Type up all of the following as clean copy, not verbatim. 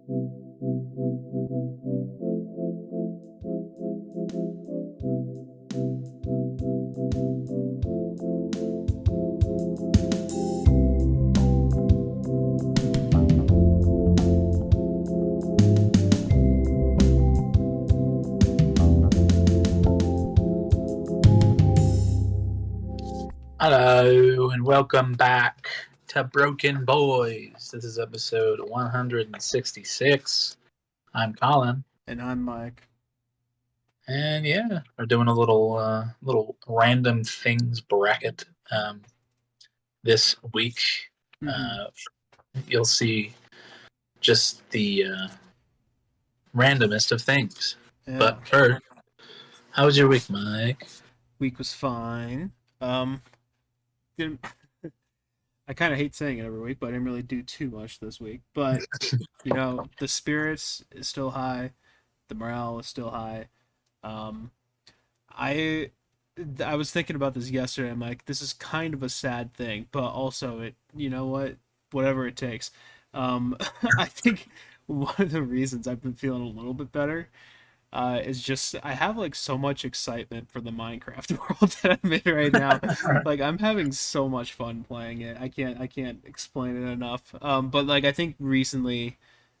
Hello and welcome back to BrokeN Boys. This is episode 166. I'm Colin, And I'm Mike. and yeah, we're doing a little random things bracket this week. You'll see just the randomest of things. Yeah. But first, how was your week, Mike? Week was fine. Didn't I kind of hate saying it every week, but I didn't really do too much this week. But you know, the spirits is still high, the morale is still high. I was thinking about this yesterday. I'm like, this is kind of a sad thing, but also you know what, whatever it takes. I think one of the reasons I've been feeling a little bit better is just I have like so much excitement for the Minecraft world that I'm in right now. Like I'm having so much fun playing it. I can't explain it enough. But like I think recently,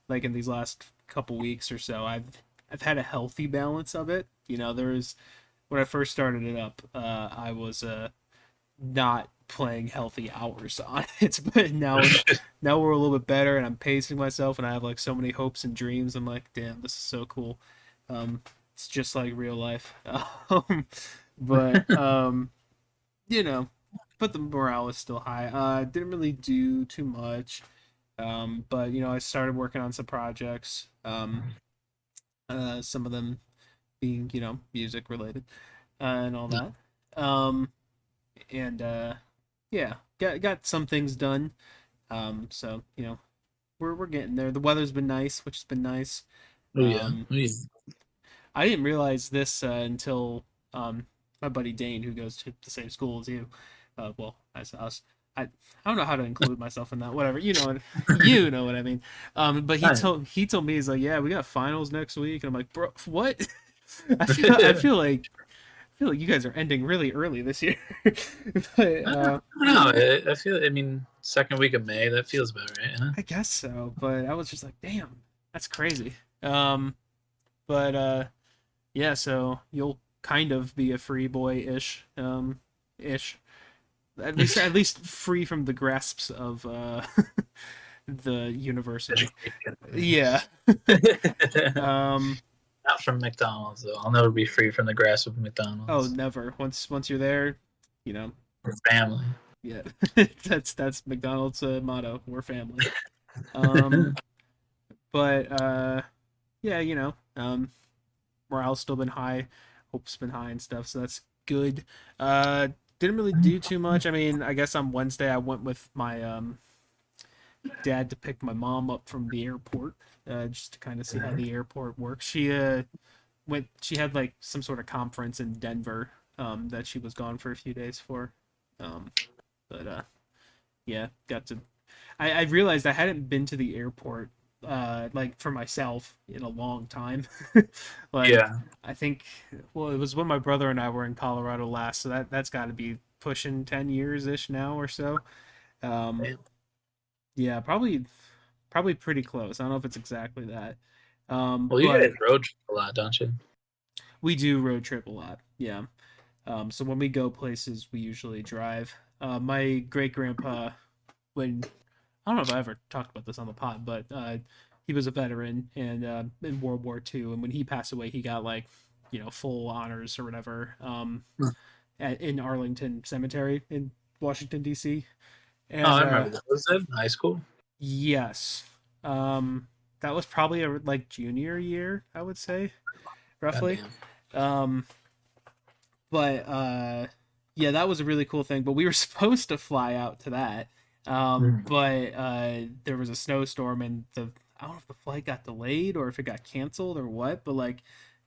like in these last couple weeks or so, I've had a healthy balance of it. You know, there's when I first started it up, I was not playing healthy hours on it, but now we're a little bit better, and I'm pacing myself, and I have like so many hopes and dreams. I'm like, damn, this is so cool. It's just like real life. But you know, but the morale is still high. Didn't really do too much. But you know, I started working on some projects. Some of them being, you know, music related, and all that. And yeah, got some things done. So you know, we're getting there. The weather's been nice, which has been nice. Oh yeah. I didn't realize this until my buddy Dane, who goes to the same school as you, well, as us. I don't know how to include myself in that. Whatever, you know what I mean. But he told me, he's like, yeah, we got finals next week, and I'm like, bro, what? I feel like you guys are ending really early this year. But no, I feel. I mean, second week of May. That feels about right. Huh? I guess so. But I was just like, damn, that's crazy. But yeah, so you'll kind of be a free boy ish, ish. At least free from the grasps of the university. Yeah. Not from McDonald's though. I'll never be free from the grasp of McDonald's. Oh, never. Once you're there, you know. We're family. Yeah, that's McDonald's motto. We're family. But yeah, you know, morale's still been high, hope's been high and stuff, so that's good. Didn't really do too much. I mean, I guess on Wednesday I went with my dad to pick my mom up from the airport, just to kind of see how the airport works. She had like some sort of conference in Denver that she was gone for a few days for. But yeah, got to. I realized I hadn't been to the airport like for myself in a long time. Like, yeah, I think, well, it was when my brother and I were in Colorado last, so that's got to be pushing 10 years ish now or so. Yeah, probably pretty close. I don't know if it's exactly that. Well, you guys road trip a lot, don't you? We do road trip a lot. Yeah. So when we go places, we usually drive. My great grandpa, when I don't know if I ever talked about this on the pod, but he was a veteran and in World War II, and when he passed away, he got like, you know, full honors or whatever in Arlington Cemetery in Washington D.C. And, I remember that. Was that in high school? Yes. That was probably a like junior year, I would say, roughly. But yeah, that was a really cool thing. But we were supposed to fly out to that. But there was a snowstorm, and I don't know if the flight got delayed or if it got canceled or what, but like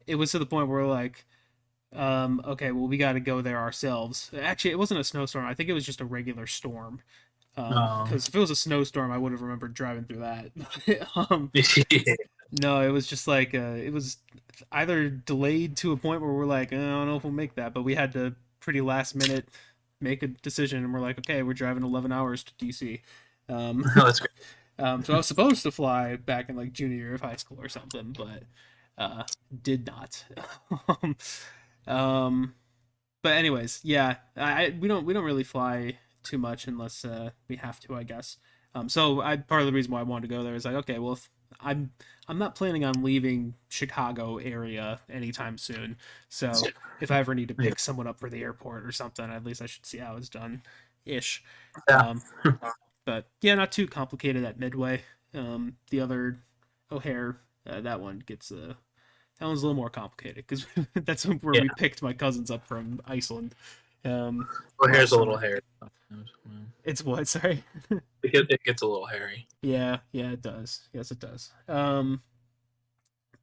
it was to the point where we're like, okay, well, we got to go there ourselves. Actually, it wasn't a snowstorm. I think it was just a regular storm. Oh. Because if it was a snowstorm, I would have remembered driving through that. Yeah. No, it was just like it was either delayed to a point where we're like, I don't know if we'll make that, but we had to pretty last minute make a decision, and we're like, okay, we're driving 11 hours to DC. Um, No, that's great. so I was supposed to fly back in like junior year of high school or something, but uh, did not. um, um, but anyways, yeah, we don't really fly too much unless we have to, I guess. So I part of the reason why I wanted to go there is like, okay, well, if I'm not planning on leaving Chicago area anytime soon, so if I ever need to Yeah. pick someone up for the airport or something, at least I should see how it's done, ish. Yeah. Um, but yeah, not too complicated at Midway. The other O'Hare, that one gets that one's a little more complicated because that's where Yeah. we picked my cousins up from Iceland. Well, here's Last a little summer. hairy. It's what? Sorry. It gets a little hairy. Yeah, yeah, it does. Yes, it does.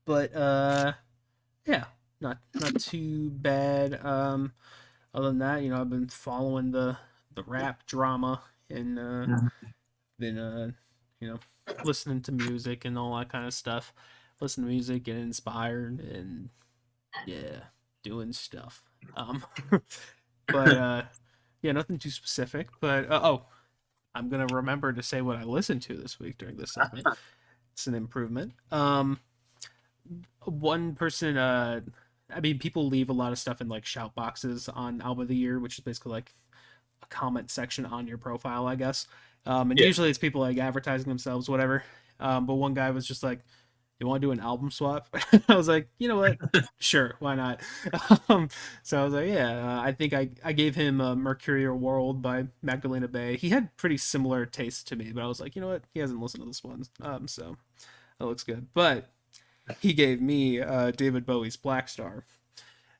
But yeah, not too bad. Other than that, I've been following the rap drama and Mhm. been you know, listening to music and all that kind of stuff. Listen to music, get inspired, and yeah, doing stuff. Um, but yeah, nothing too specific. But oh, I'm gonna remember to say what I listened to this week during this segment. It's an improvement. One person, I mean, people leave a lot of stuff in like shout boxes on album of the year, which is basically like a comment section on your profile, I guess. And Yeah. usually it's people like advertising themselves, whatever. But one guy was just like, "You want to do an album swap?" I was like, "You know what? Sure, why not?" um, so I was like, "Yeah." I think I gave him "Mercurial World" by Magdalena Bay. He had pretty similar tastes to me, but I was like, "You know what? He hasn't listened to this one, so that looks good." But he gave me David Bowie's Black Star,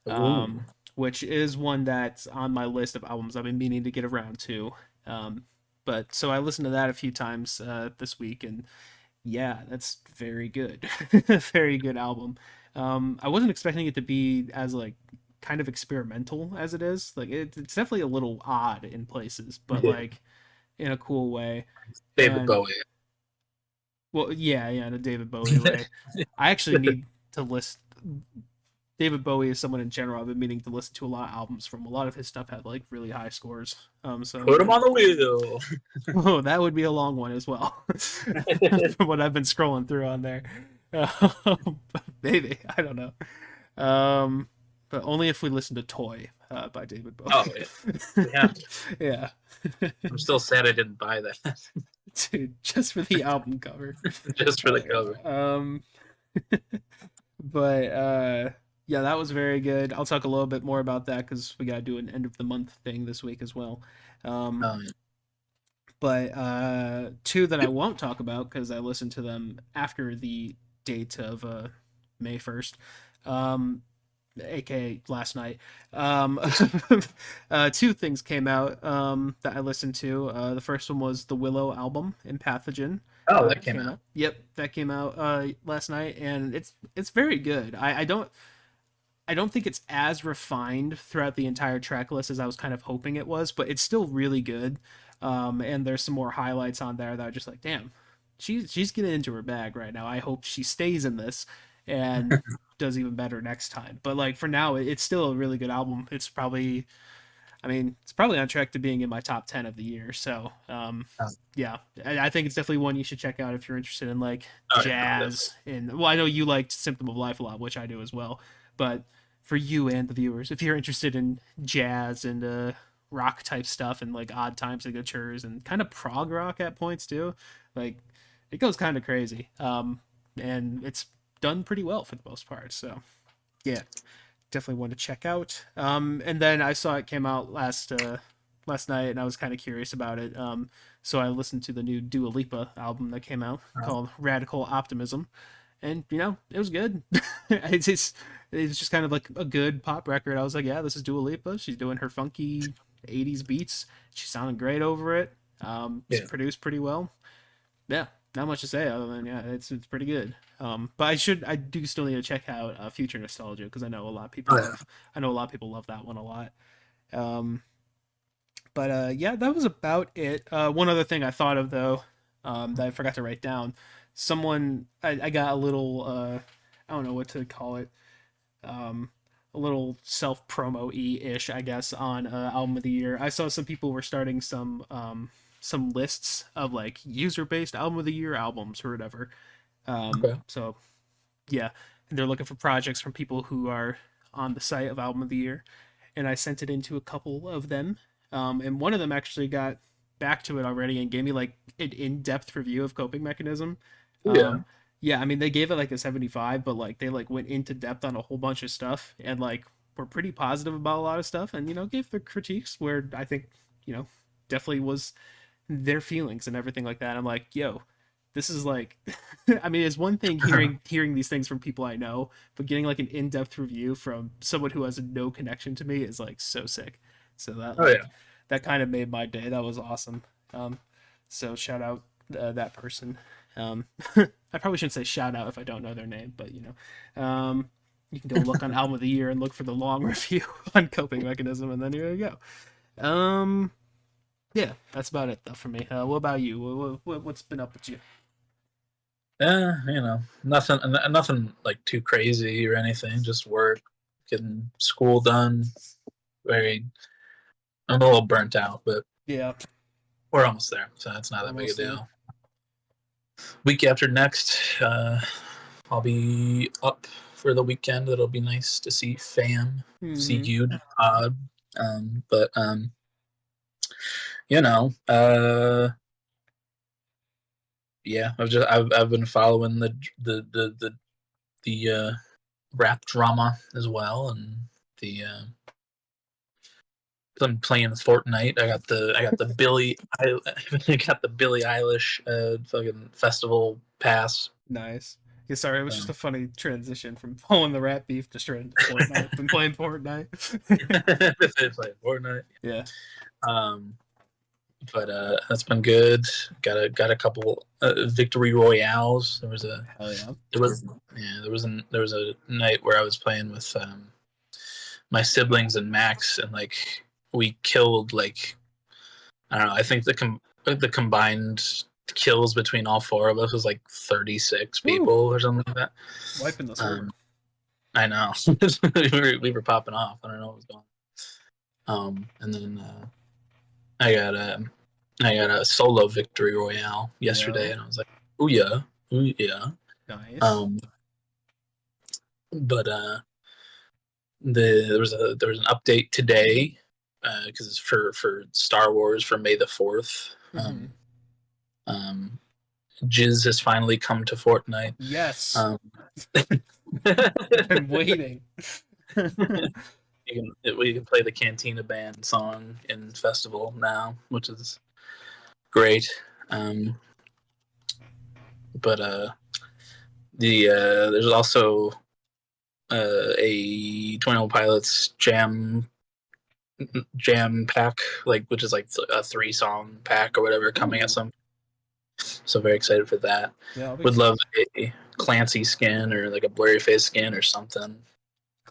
Ooh. which is one that's on my list of albums I've been meaning to get around to. Um, but so I listened to that a few times this week, and yeah, that's very good, very good album. I wasn't expecting it to be as like kind of experimental as it is. Like it's definitely a little odd in places, but Yeah. like in a cool way. David And Bowie. well, yeah, yeah, in a David Bowie way. I actually need to list David Bowie is someone in general I've been meaning to listen to a lot of albums from. A lot of his stuff had like really high scores. So Put him on the wheel. oh, that would be a long one as well. From what I've been scrolling through on there. Maybe I don't know. Um, but only if we listen to "Toy" by David Oh Bowie. yeah. We have to. Yeah, I'm still sad I didn't buy that dude, just for the album cover. just for the cover. Um, but yeah, that was very good. I'll talk a little bit more about that because we gotta do an end of the month thing this week as well. Um, Um, but two that I won't talk about because I listened to them after the date of May 1st, aka last night. Um, two things came out that I listened to. The first one was the Willow album in Pathogen. oh, that came Came out. out. Yep, that came out last night, and it's very good. I don't think it's as refined throughout the entire track list as I was kind of hoping it was, but it's still really good. And there's some more highlights on there that are just like, damn, she's getting into her bag right now. I hope she stays in this and does even better next time. But like for now, it's still a really good album. I mean, it's probably on track to being in my top 10 of the year. So, Um, yeah, I think it's definitely one you should check out if you're interested in like oh yeah, no, jazz. And well, I know you liked Symptom of Life a lot, which I do as well. But for you and the viewers, if you're interested in jazz and rock type stuff and like odd time signatures and kind of prog rock at points too, like it goes kind of crazy. And it's done pretty well for the most part. So, yeah, definitely one to check out. And then I saw it came out last night, and I was kind of curious about it. So I listened to the new Dua Lipa album that came out uh, called Radical Optimism, and it was good. It's just kind of like a good pop record. I was like, yeah, this is Dua Lipa. She's doing her funky '80s beats. She's sounding great over it. It's yeah. produced pretty well. Yeah, not much to say other than yeah, it's pretty good. But I do still need to check out Future Nostalgia because I know a lot of people Oh yeah. love I know a lot of people love that one a lot. Um, But yeah, that was about it. One other thing I thought of though, that I forgot to write down. I got a little I don't know what to call it. Um, a little self promo ish, I guess, on album of the year. I saw some people were starting some lists of like user based album of the year albums or whatever. Okay. So yeah, and they're looking for projects from people who are on the site of album of the year, and I sent it into a couple of them, and one of them actually got back to it already and gave me like an in-depth review of Coping Mechanism. Yeah. Um, yeah, I mean they gave it like a 75, but like they like went into depth on a whole bunch of stuff and like were pretty positive about a lot of stuff, and gave their critiques where I think definitely was their feelings and everything like that. I'm like, yo, this is like I mean, it's one thing hearing these things from people I know, but getting like an in-depth review from someone who has no connection to me is like so sick. So that Oh yeah. that kind of made my day. That was awesome. So shout out that person. I probably shouldn't say shout out if I don't know their name, but you can go look on album of the year and look for the long review on Coping Mechanism, and then here you go. Yeah, that's about it though for me. What about you? What's been up with you? Nothing like too crazy or anything. Just work, getting school done. Very, I'm a little burnt out, but Yeah, we're almost there, so it's not that big a almost there. deal. Week after next, I'll be up for the weekend. It'll be nice to see fam, see Mm-hmm. you, Odd. But you know, yeah, I've been following the rap drama as well, and the I'm playing Fortnite. I got the I got the Billie Eilish fucking festival pass. Nice. Yeah, sorry, it was just So. a funny transition from following the rat beef to straight into Fortnite. Been playing Fortnite. It's like Fortnite. Yeah. Um, but that's been good. Got a couple victory royales. Hell yeah. There was yeah there was a night where I was playing with my siblings and Max, and like we killed like I don't know. I think the combined kills between all four of us was like 36 Woo! people or something like that. Wiping the Um, sword. I know we were popping off. I don't know what was going on. And then I got a I got a solo victory royale yesterday, Yo. and I was like, oh yeah, ooh yeah. Nice. Um, but there was an update today because it's for Star Wars for May the 4th. Mm-hmm. Um, Jizz has finally come to Fortnite. Yes. Um, Been waiting. we can play the Cantina Band song in Festival now, which is great. But there's also a 21 Pilots jam pack, like which is like a 3-song pack or whatever coming at Ooh. some. So very excited for that. Yeah, I'll be Would love a Clancy skin or like a blurry face skin or something.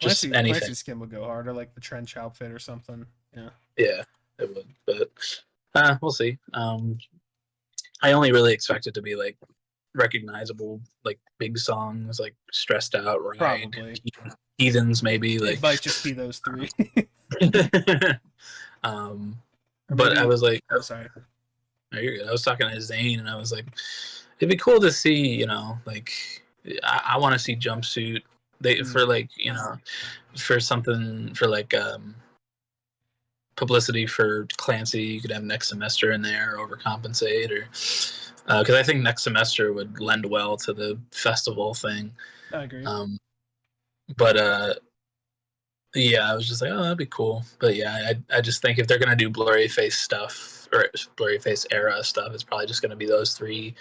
Just anything. Clancy skin would go hard, or like the trench outfit or something. Yeah. Yeah, it would. But we'll see. I only really expect it to be like recognizable, like big songs, like Stressed Out, Ride, Probably. Heathens, maybe It like. might just be those three. um, Or but I maybe. was like, Oh, sorry. oh, you're good. I was talking to Zane, and I was like, it'd be cool to see, like I want to see Jumpsuit. They Mm. for like for something for like publicity for Clancy. You could have Next Semester in there, or Overcompensate, or because I think Next Semester would lend well to the festival thing. I agree. But yeah, I was just like, oh, that'd be cool. But yeah, I just think if they're gonna do blurry face stuff or blurry face era stuff, it's probably just gonna be those three.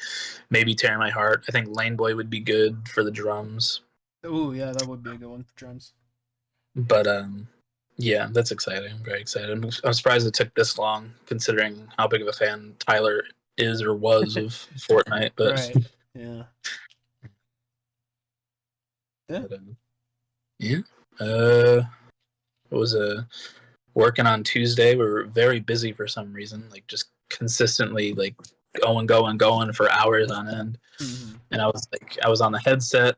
Maybe Tear My Heart. I think Lane Boy would be good for the drums. Oh yeah, that would be a good one for drums. But yeah, that's exciting. I'm very excited. I'm surprised it took this long, considering how big of a fan Tyler is or was of Fortnite. But, Right. Yeah. Yeah. but yeah. Uh, what was working on Tuesday. We were very busy for some reason, like just consistently like going for hours on end. Mm-hmm. And I was on the headset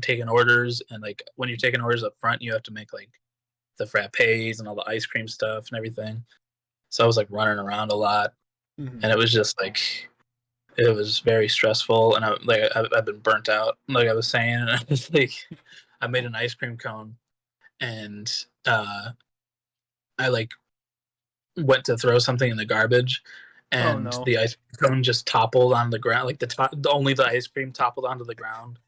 taking orders, and like when you're taking orders up front, you have to make like the frappes and all the ice cream stuff and everything. So I was like running around a lot, Mm-hmm. and it was just like it was very stressful, and I've been burnt out, like I was saying. And I was like, I made an ice cream cone, and I like went to throw something in the garbage, Oh and no. the ice cream cone just toppled on the ground, like only the ice cream toppled onto the ground,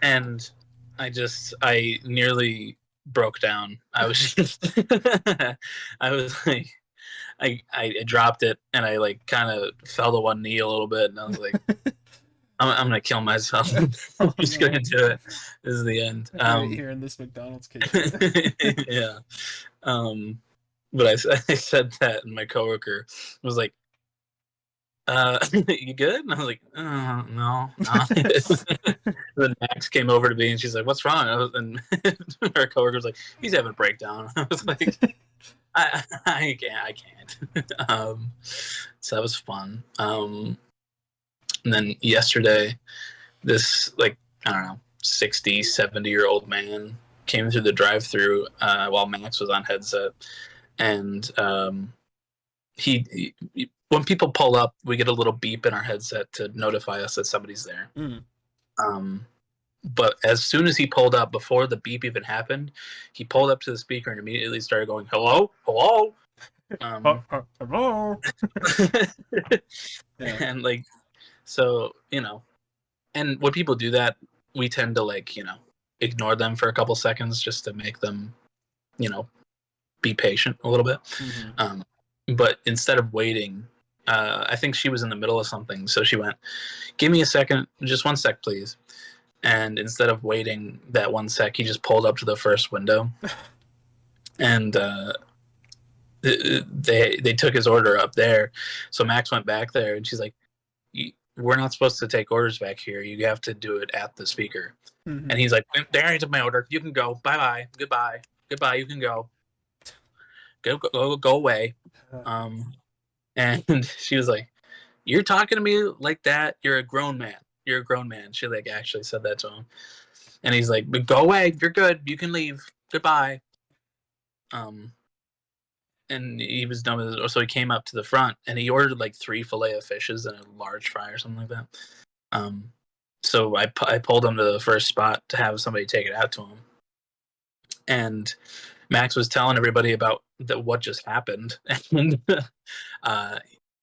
and I nearly broke down. I was just I was like I dropped it, and I like kind of fell to one knee a little bit, and I was like, I'm gonna kill myself. I'm Oh just no. gonna do it. This is the end. Right here in this McDonald's kitchen. Yeah. Um, but I said that, and my coworker was like, you good? And I was like, no, no. Then Max came over to me, and she's like, what's wrong? And our coworker was like, he's having a breakdown. I was like, I can't. So that was fun. And then yesterday, this like, I don't know, 60, 70-year-old man came through the drive-through while Max was on headset, and he when people pull up, we get a little beep in our headset to notify us that somebody's there. Mm. But as soon as he pulled up, before the beep even happened, he pulled up to the speaker and immediately started going, "Hello, hello." Hello. Yeah. And like, so and when people do that, we tend to like ignore them for a couple seconds just to make them be patient a little bit. Mm-hmm. But instead of waiting, I think she was in the middle of something, so she went, "Give me a second, just 1 sec, please." And instead of waiting that 1 sec, he just pulled up to the first window, and they took his order up there. So Max went back there, and she's like, "We're not supposed to take orders back here. You have to do it at the speaker." Mm-hmm. And he's like, "There, I took my order. You can go. Bye bye. Goodbye. Goodbye. You can go. Go away." And she was like, "You're talking to me like that? You're a grown man. You're a grown man." She like actually said that to him, and he's like, "But go away. You're good. You can leave. Goodbye." And he was done with it. So he came up to the front, and he ordered like 3 fillet of fishes and a large fry or something like that. So I pulled him to the first spot to have somebody take it out to him, and Max was telling everybody about what just happened, and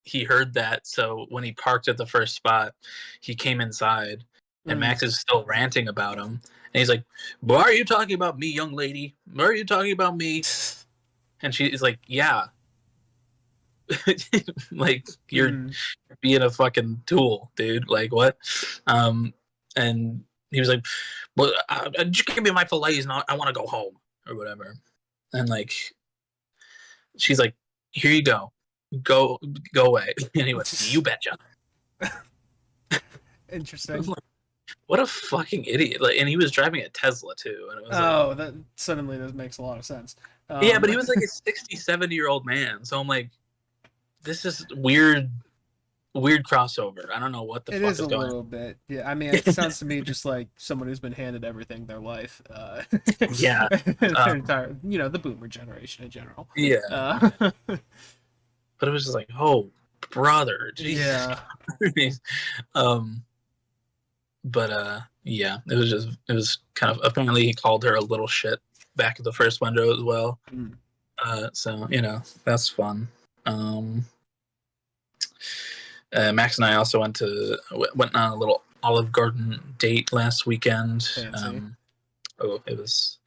he heard that. So when he parked at the first spot, he came inside, and Max is still ranting about him, and he's like, "Why are you talking about me, young lady? Why are you talking about me?" And she's like, "Yeah." Like you're being a fucking tool, dude. Like what? And he was like, "Well, just give me my fillets, and I want to go home or whatever." And like, she's like, "Here you go away." And he went, "You betcha." Interesting. Like, what a fucking idiot! Like, and he was driving a Tesla too, and it was like, that suddenly that makes a lot of sense. yeah, but he was like a 60, 70-year-old man. So I'm like, this is weird crossover. I don't know what the It fuck is is a going on. little bit. Yeah, I mean, it sounds to me just like someone who's been handed everything their life. Yeah. Their entire, the boomer generation in general. Yeah. Uh, But it was just like, oh, brother, Jesus. yeah. But yeah, it was kind of, apparently he called her a little shit back at the first window as well. Mm. So that's fun. Max and I also went on a little Olive Garden date last weekend. Fancy. It was.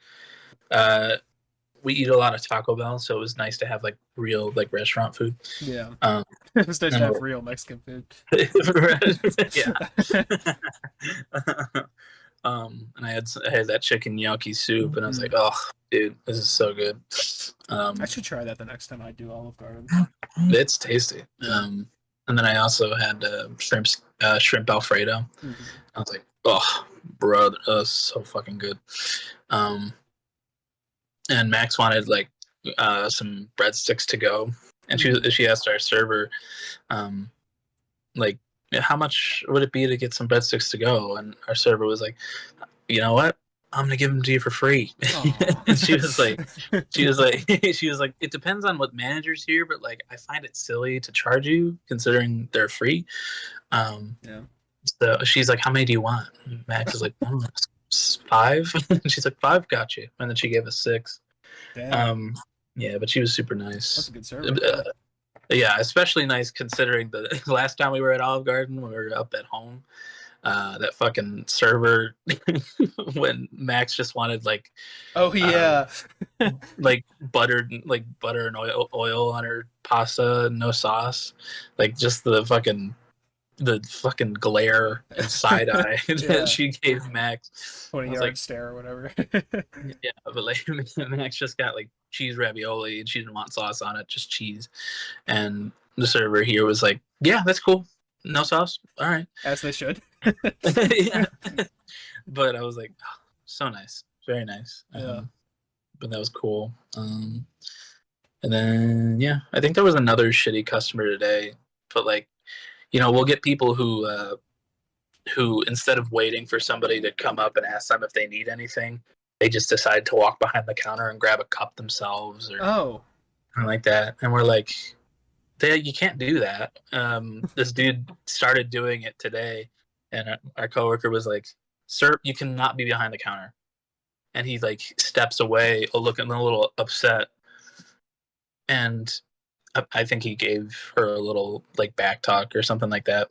We eat a lot of Taco Bell, so it was nice to have like real like restaurant food. Yeah. Um, It was nice to and have real Mexican food. yeah. And I had that chicken gnocchi soup, and I was like, oh, dude, this is so good. I should try that the next time I do Olive Garden. It's tasty. And then I also had shrimp Alfredo. Mm-hmm. I was like, oh, bro, that's so fucking good. And Max wanted like some breadsticks to go, and Mm. she asked our server, um, like, how much would it be to get some breadsticks to go? And our server was like, you know what? I'm gonna give them to you for free. Aw. And she was like, she was like, it depends on what manager's here, but like, I find it silly to charge you considering they're free. Um, Yeah. so she's like, how many do you want? And Max is like, I don't know, 5. And she's like, 5, got you. And then she gave us 6. Dang. Um, yeah, but she was super That's nice. a good server. Yeah. Yeah, especially nice considering the last time we were at Olive Garden, we were up at home. That fucking server when Max just wanted Oh uh, yeah. butter and oil on her pasta, no sauce, like just the fucking glare and side eye that Yeah. she gave Max. I 20 was yard like, stare or whatever. yeah, but like Max just got like cheese ravioli and she didn't want sauce on it, just cheese. And the server here was like, yeah, that's cool, no sauce, all right. As they should. Yeah, but I was like, oh, so nice, very nice. Yeah. But that was cool. And then yeah, I think there was another shitty customer today, but like, we'll get people who instead of waiting for somebody to come up and ask them if they need anything, they just decide to walk behind the counter and grab a cup themselves or Oh. something like that. And we're like, you can't do that. This dude started doing it today, and our coworker was like, "Sir, you cannot be behind the counter." And he like steps away, looking a little upset, and I think he gave her a little like back talk or something like that.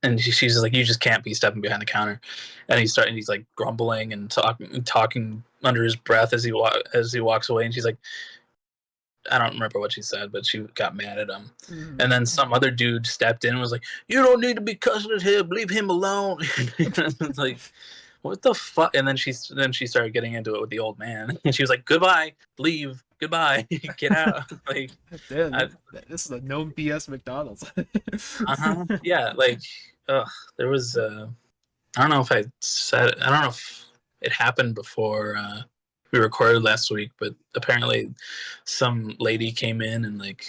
And she's like, "You just can't be stepping behind the counter." And he's like grumbling and talking under his breath as he walks away. And she's like, I don't remember what she said, but she got mad at him. Mhm. And then some other dude stepped in and was like, "You don't need to be cussing at him. Leave him alone." It's like, what the fuck? And then she started getting into it with the old man, and she was like, "Goodbye, leave, goodbye, get out." Like, Damn, I, this is a no BS McDonald's. yeah, like, there was. I don't know if I said it. I don't know if it happened before we recorded last week, but apparently some lady came in and like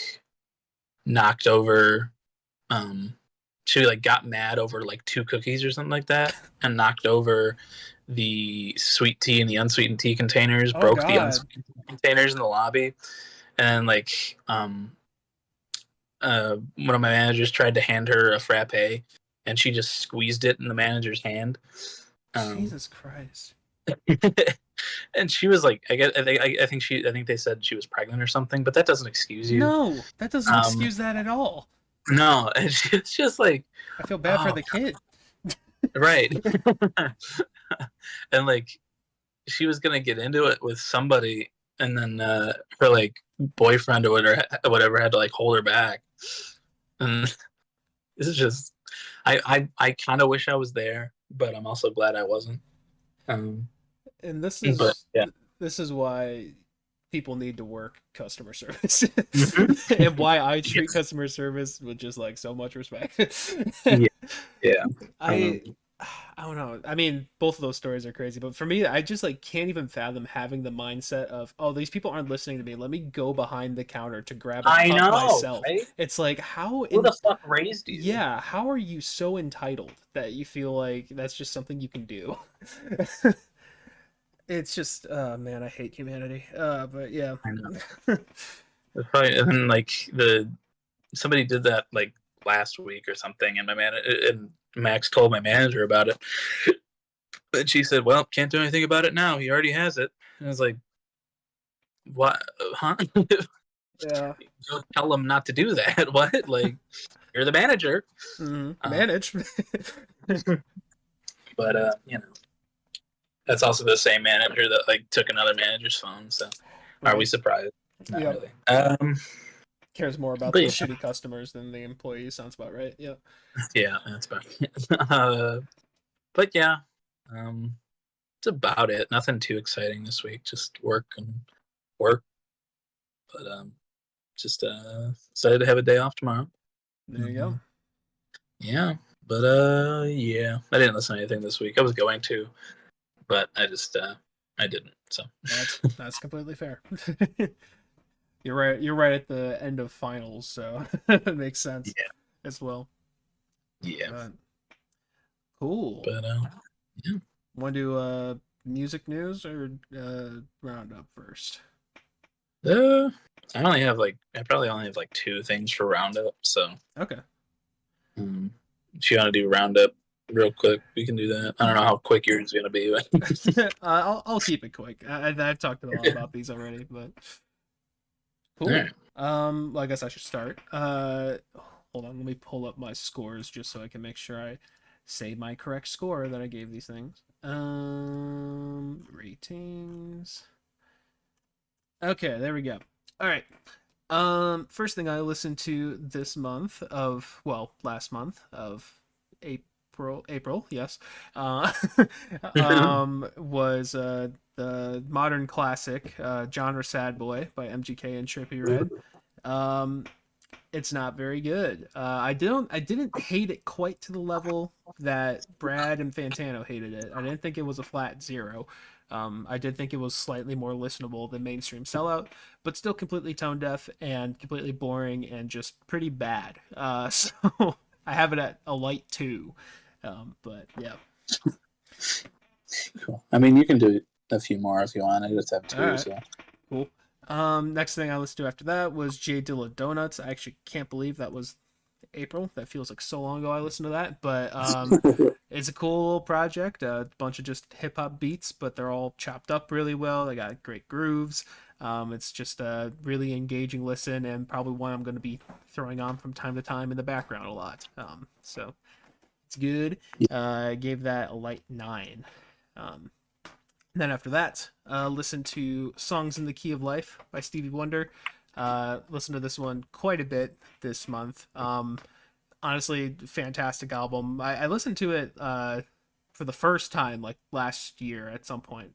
knocked over she like got mad over like 2 cookies or something like that and knocked over the sweet tea and the unsweetened tea containers, Oh broke the God. unsweetened containers in the lobby, and like one of my managers tried to hand her a frappe and she just squeezed it in the manager's hand. um Jesus Christ. and she was like, I think they said she was pregnant or something, but that doesn't excuse you. No, that doesn't um excuse that at all. no. And it's just like, I feel bad for oh, the kid. right. And like, she was gonna get into it with somebody, and then her like boyfriend or whatever had to like hold her back. And this is just, I kind of wish I was there, but I'm also glad I wasn't. um And but yeah. this is why people need to work customer service. Mhm. And why I treat Yes. customer service with just like so much respect. Yeah, yeah. I I don't know. I mean, both of those stories are crazy, but for me, I just like can't even fathom having the mindset of, oh, these people aren't listening to me. Let me go behind the counter to grab a I cup know, myself. right? It's like how Who in the fuck raised you? yeah, how are you so entitled that you feel like that's just something you can do? It's just man, I hate humanity. But yeah. I know. It's probably, and then like somebody did that like last week or something, and and Max told my manager about it, and she said, "Well, can't do anything about it now. He already has it." And I was like, "What? Huh?" Yeah. Don't tell him not to do that. What? Like, you're the manager. Um, Manage. but that's also the same manager that like took another manager's phone. So, are we Right. surprised? Not Yep. really. Cares more about But the yeah, shitty customers than the employees. Sounds about right. Yep. yeah, that's about it. But yeah, um, it's about it. Nothing too exciting this week. Just work and work. But just excited to have a day off tomorrow. There you go. Yeah, but yeah, I didn't listen to anything this week. I was going to, but I just I didn't. So That's completely fair. You're right. You're right at the end of finals, so it makes sense Yeah, as well. yeah. But cool. But yeah. Want to do music news or roundup first? Uh, I probably only have like two things for roundup. So, Okay. um, if you want to do roundup real quick, we can do that. I don't know how quick yours is gonna be, but I'll keep it quick. I've talked a lot about these already, but all cool. right. Well, I guess I should start. Hold on, let me pull up my scores just so I can make sure I say my correct score that I gave these things. Ratings. Okay, there we go. All right. First thing I listened to this month of, well, last month of April, yes, uh, was the modern classic, Genre Sad Boy by MGK and Trippie Redd. Um, it's not very good. I didn't hate it quite to the level that Brad and Fantano hated it. I didn't think it was a flat zero. I did think it was slightly more listenable than mainstream sellout, but still completely tone deaf and completely boring and just pretty bad. So I have it at a light two. But yeah. Cool. I mean, you can do a few more if you want. I just have All two, right. so. Cool. Next thing I listened to after that was J Dilla Donuts. I actually can't believe that was April. That feels like so long ago I listened to that, but it's a cool little project. A bunch of just hip hop beats, but they're all chopped up really well. They got great grooves. It's just a really engaging listen, and probably one I'm going to be throwing on from time to time in the background a lot. So it's good. I gave that a light nine. Um, then after that, listen to "Songs in the Key of Life" by Stevie Wonder. Listen to this one quite a bit this month. Honestly, fantastic album. I listened to it for the first time like last year at some point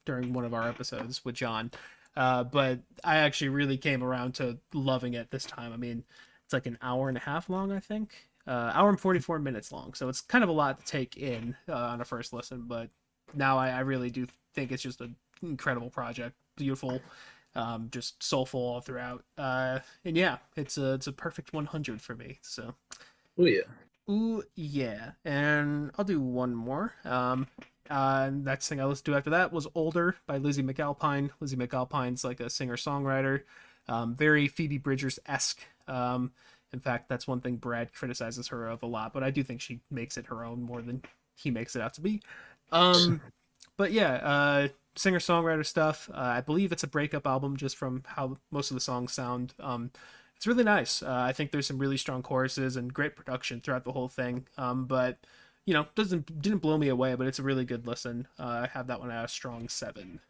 during one of our episodes with John. But I actually really came around to loving it this time. I mean, it's like an hour and a half long, I think. Hour and 44 minutes long. So it's kind of a lot to take in on a first listen. But now I really do think it's just an incredible project. Beautiful, just soulful all throughout. And yeah, it's a perfect 100 for me. So, Oh yeah. ooh yeah, and I'll do one more. Next thing I listened to after that was "Older" by Lizzie McAlpine. Lizzie McAlpine's like a singer songwriter, very Phoebe Bridgers esque. In fact, that's one thing Brad criticizes her of a lot, but I do think she makes it her own more than he makes it out to be. Um, but yeah, singer songwriter stuff. I believe it's a breakup album just from how most of the songs sound. It's really nice. I think there's some really strong choruses and great production throughout the whole thing. But you know, didn't blow me away, but it's a really good listen. I have that one at a strong seven.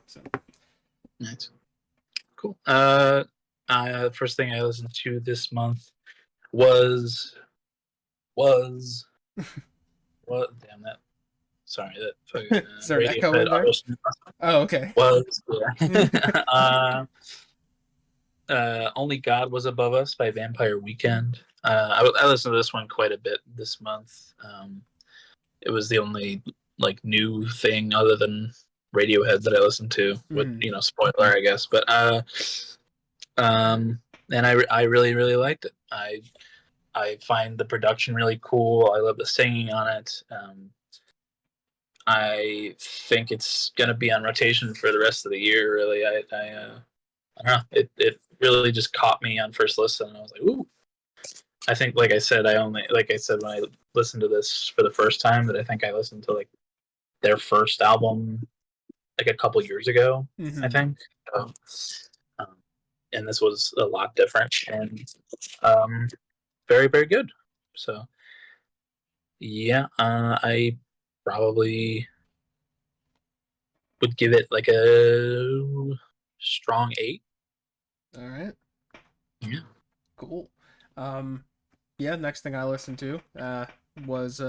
So Nice. Cool. First thing I listened to this month was was what? Damn that! Sorry, that fucking is there an echo Radiohead in there? auto Oh, okay. was. Yeah. Only God Was Above Us by Vampire Weekend. I listened to this one quite a bit this month. It was the only like new thing other than Radiohead that I listened to. With Mm, spoiler, I guess. But and I really really liked it. I find the production really cool. I love the singing on it. I think it's gonna be on rotation for the rest of the year. Really, I don't know. It really just caught me on first listen. And I was like, ooh. I think, like I said when I listened to this for the first time, that I think I listened to like their first album like a couple years ago. I mm-hmm. think, um, um, and this was a lot different and um, very very good. So yeah, I probably would give it like a strong eight. All right. Yeah. Cool. Um, yeah, next thing I listened to was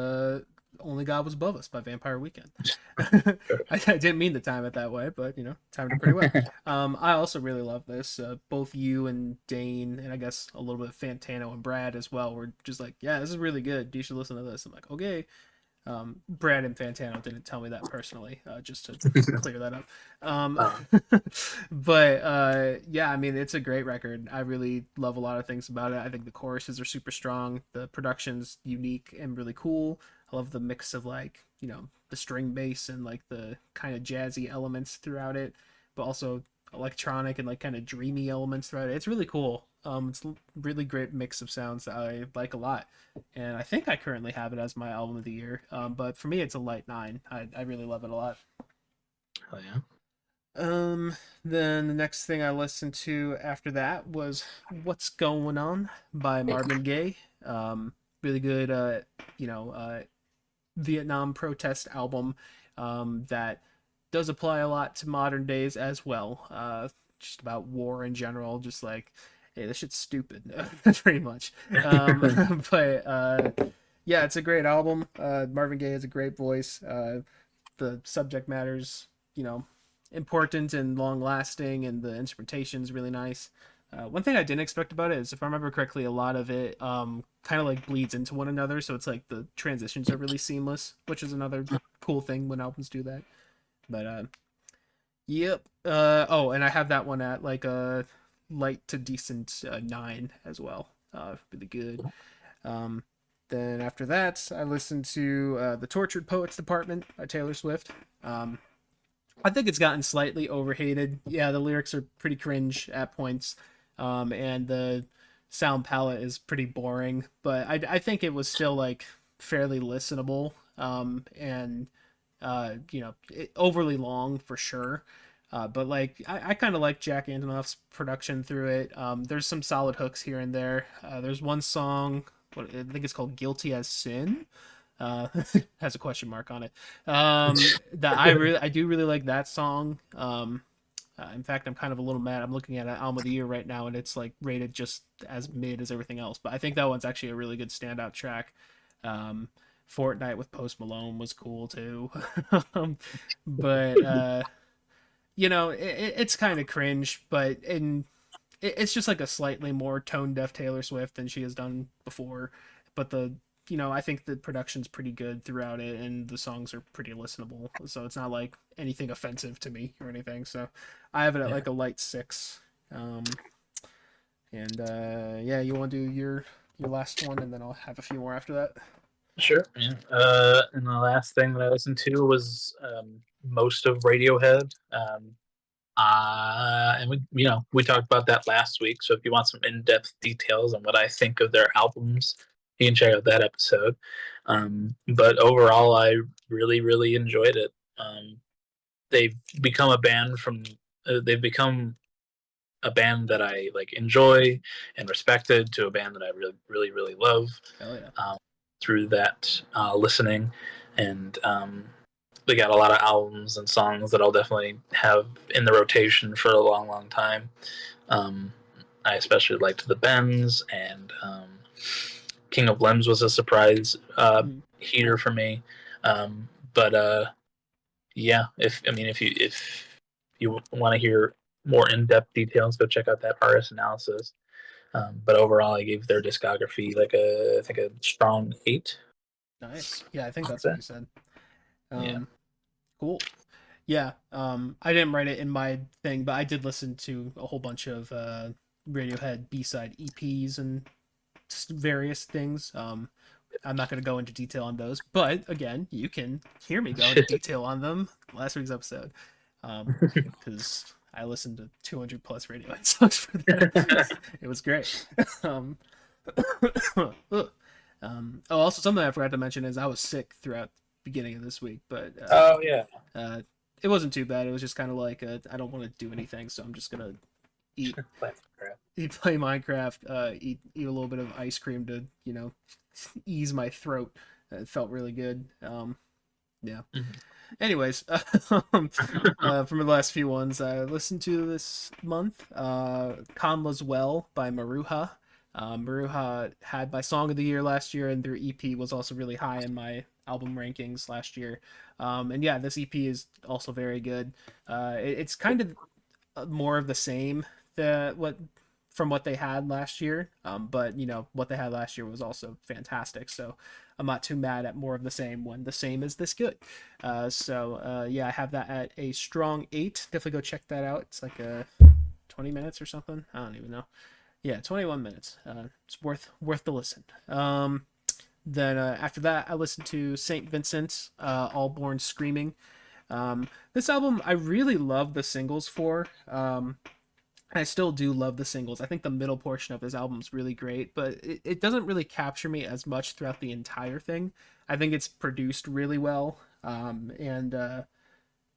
"Only God Was Above Us" by Vampire Weekend. I didn't mean to time it that way, but you know, timed it pretty well. I also really love this. Both you and Dane, and I guess a little bit of Fantano and Brad as well, were just like, "Yeah, this is really good. You should listen to this." I'm like, "Okay." Brandon Fantano didn't tell me that personally, just to clear that up. Um, uh, but yeah, I mean, it's a great record. I really love a lot of things about it. I think the choruses are super strong. The production's unique and really cool. I love the mix of like, the string bass and like the kind of jazzy elements throughout it, but also electronic and like kind of dreamy elements throughout it. It's really cool. It's a really great mix of sounds that I like a lot, and I think I currently have it as my album of the year. But for me, it's a light nine. I really love it a lot. oh yeah. Um, then the next thing I listened to after that was "What's Going On" by Marvin Gaye. Really good, you know, uh, Vietnam protest album that does apply a lot to modern days as well. Just about war in general, just like, hey, this shit's stupid, pretty much. But yeah, it's a great album. Marvin Gaye has a great voice. The subject matter's, you know, important and long lasting, and the instrumentation's really nice. One thing I didn't expect about it is, if I remember correctly, a lot of it kind of like bleeds into one another, so it's like the transitions are really seamless, which is another cool thing when albums do that. But yep. Oh, and I have that one at like a light to decent nine as well. Really good. Um, then after that, I listened to the Tortured Poets Department by Taylor Swift. Um, I think it's gotten slightly overhated. Yeah, the lyrics are pretty cringe at points, and the sound palette is pretty boring. But I think it was still like fairly listenable, and overly long for sure. But like I kind of like Jack Antonoff's production through it. There's some solid hooks here and there. There's one song, what I think it's called "Guilty as Sin." Uh, has a question mark on it. That I do really like that song. In fact, I'm kind of a little mad. I'm looking at an album of the year right now, and it's like rated just as mid as everything else. But I think that one's actually a really good standout track. Um, Fortnite with Post Malone was cool too. But it's kind of cringe, but it's just like a slightly more tone deaf Taylor Swift than she has done before. But I think the production's pretty good throughout it, and the songs are pretty listenable. So it's not like anything offensive to me or anything. So I have it at Yeah. like a light six. And yeah, you want to do your last one, and then I'll have a few more after that. Sure. Yeah. And the last thing that I listened to was most of Radiohead. And we talked about that last week. So if you want some in-depth details on what I think of their albums, you can check out that episode. But overall, I really, really enjoyed it. They've become a band from. They've become a band that I like enjoy and respected to a band that I really, really, really love. Hell yeah. Um, Through that listening, and they got a lot of albums and songs that I'll definitely have in the rotation for a long, long time. Um, I especially liked the Bends, and King of Limbs was a surprise Mm, heater for me. But yeah, if you want to hear more in depth details, go check out that artist analysis. But overall, I gave their discography like I think a strong 8. nice. Yeah, I think Like that's what that. you said. Yeah. Um, cool. Yeah, I didn't write it in my thing, but I did listen to a whole bunch of Radiohead B-side EPs and various things. I'm not going to go into detail on those, but again, you can hear me go into detail on them last week's episode, because I listened to 200 plus Radiohead songs for that. It was great. Um, also something I forgot to mention is I was sick throughout the beginning of this week, but Oh yeah. uh, it wasn't too bad. It was just kind of like I don't want to do anything, so I'm just gonna eat, Crap. play Minecraft, eat a little bit of ice cream to ease my throat. It felt really good. Yeah. Mhm. Anyways, from the last few ones I listened to this month, "Conla's Well" by Maruha. Maruha had my song of the year last year, and their EP was also really high in my album rankings last year. And yeah, this EP is also very good. It's kind of more of the same, the what from what they had last year. But what they had last year was also fantastic. So I'm not too mad at more of the same when the same is this good. Yeah, I have that at a strong 8. Definitely go check that out. It's like 20 minutes or something. I don't even know. Yeah, 21 minutes. It's worth the listen. Then after that, I listened to Saint Vincent, All Born Screaming. This album, I really love the singles for. I still do love the singles. I think the middle portion of this album is really great, but it doesn't really capture me as much throughout the entire thing. I think it's produced really well. And